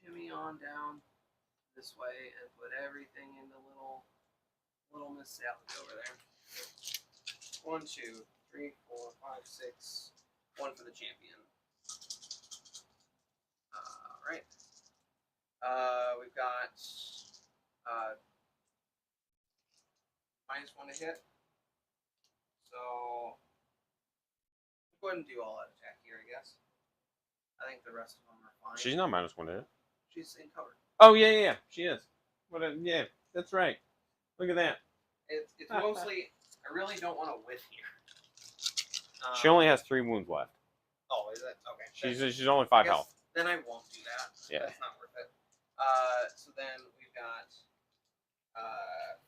Speaker 2: shimmy on down this way and put everything into little Miss Sally over there. 1, 2, 3, 4, 5, 6. 1 for the champion. All right. We've got -1 to hit. So go ahead and do all that attack here, I guess. I think the rest of them are fine.
Speaker 1: She's not -1 to hit.
Speaker 2: She's in cover.
Speaker 1: Oh yeah. She is. Yeah, that's right. Look at that.
Speaker 2: It's mostly. I really don't want to whiff here.
Speaker 1: She only has 3 wounds left.
Speaker 2: Oh, is it? Okay.
Speaker 1: She's only 5 health.
Speaker 2: Then I won't do that.
Speaker 1: Yeah.
Speaker 2: That's not worth it. So then we've got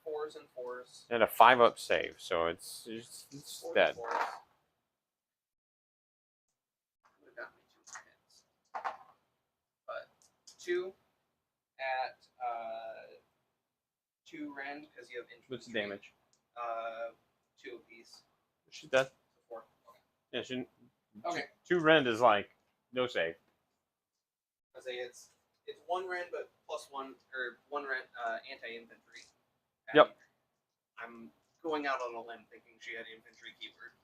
Speaker 2: 4s and 4s.
Speaker 1: And a 5-up save, so it's dead.
Speaker 2: Would have got me 2 hits. But 2 at 2 rend because you have infantry.
Speaker 1: What's the damage?
Speaker 2: 2 apiece.
Speaker 1: She's dead.
Speaker 2: So 4. Okay.
Speaker 1: Yeah, she.
Speaker 2: Okay.
Speaker 1: 2 rend is like no save.
Speaker 2: I say it's 1 rend, but +1 or 1 rend anti-infantry.
Speaker 1: Yep.
Speaker 2: I'm going out on a limb thinking she had infantry keyword.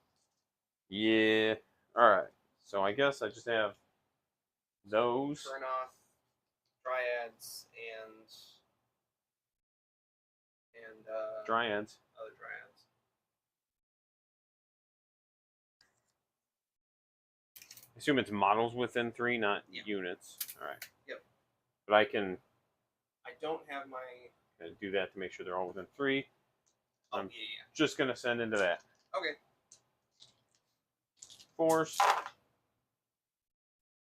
Speaker 1: Yeah. All right. So I guess I just have those.
Speaker 2: Kurnoth, Dryads, and
Speaker 1: Dryads.
Speaker 2: other Dryads.
Speaker 1: I assume it's models within 3, not units. All right.
Speaker 2: Yep.
Speaker 1: But I can
Speaker 2: I don't have my.
Speaker 1: do that to make sure they're all within 3.
Speaker 2: Oh,
Speaker 1: I'm
Speaker 2: yeah.
Speaker 1: just gonna send into that.
Speaker 2: Okay.
Speaker 1: Force.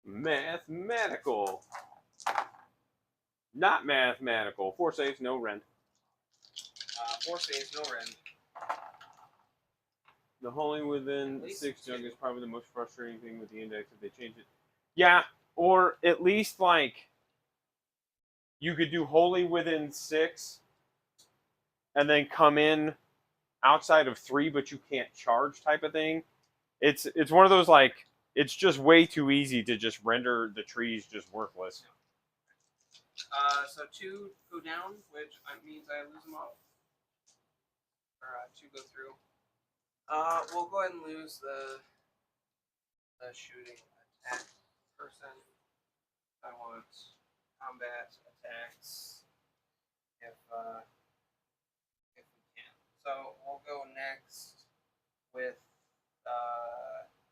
Speaker 1: Mathematical. Not mathematical. 4 saves, no rend.
Speaker 2: 4 saves, no rend.
Speaker 1: The holding within
Speaker 2: At least
Speaker 1: 6
Speaker 2: 2.
Speaker 1: jug is probably the most frustrating thing with the index if they change it. Yeah, or at least like you could do holy within 6 and then come in outside of 3, but you can't charge type of thing. It's one of those like it's just way too easy to just render the trees just worthless.
Speaker 2: So 2 go down, which means I lose them all. Or 2 go through. We'll go ahead and lose the shooting attack person. I want combat attacks if we can. So we'll go next with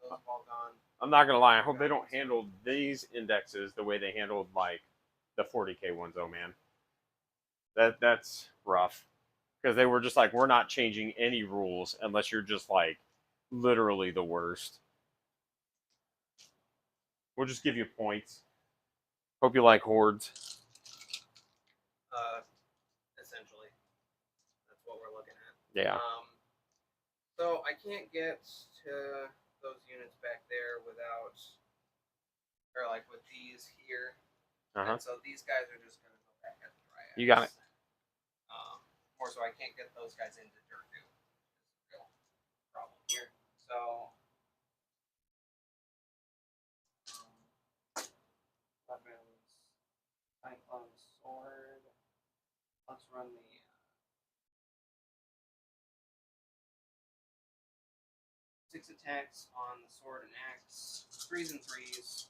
Speaker 2: those have all gone.
Speaker 1: I'm not gonna lie. I hope they don't handle these indexes the way they handled like the 40k ones. Oh man, that's rough because they were just like, we're not changing any rules unless you're just like literally the worst. We'll just give you points. Hope you like hordes.
Speaker 2: Essentially, that's what we're looking at.
Speaker 1: Yeah.
Speaker 2: So I can't get to those units back there without, or like with these here.
Speaker 1: Uh-huh.
Speaker 2: And so these guys are just going to go back at the Dryads.
Speaker 1: You got it.
Speaker 2: More so I can't get those guys into Durdu. It's a real problem here. So weapons, Cyclone Sword. Let's run the 6 attacks on the sword and axe. 3s and 3s.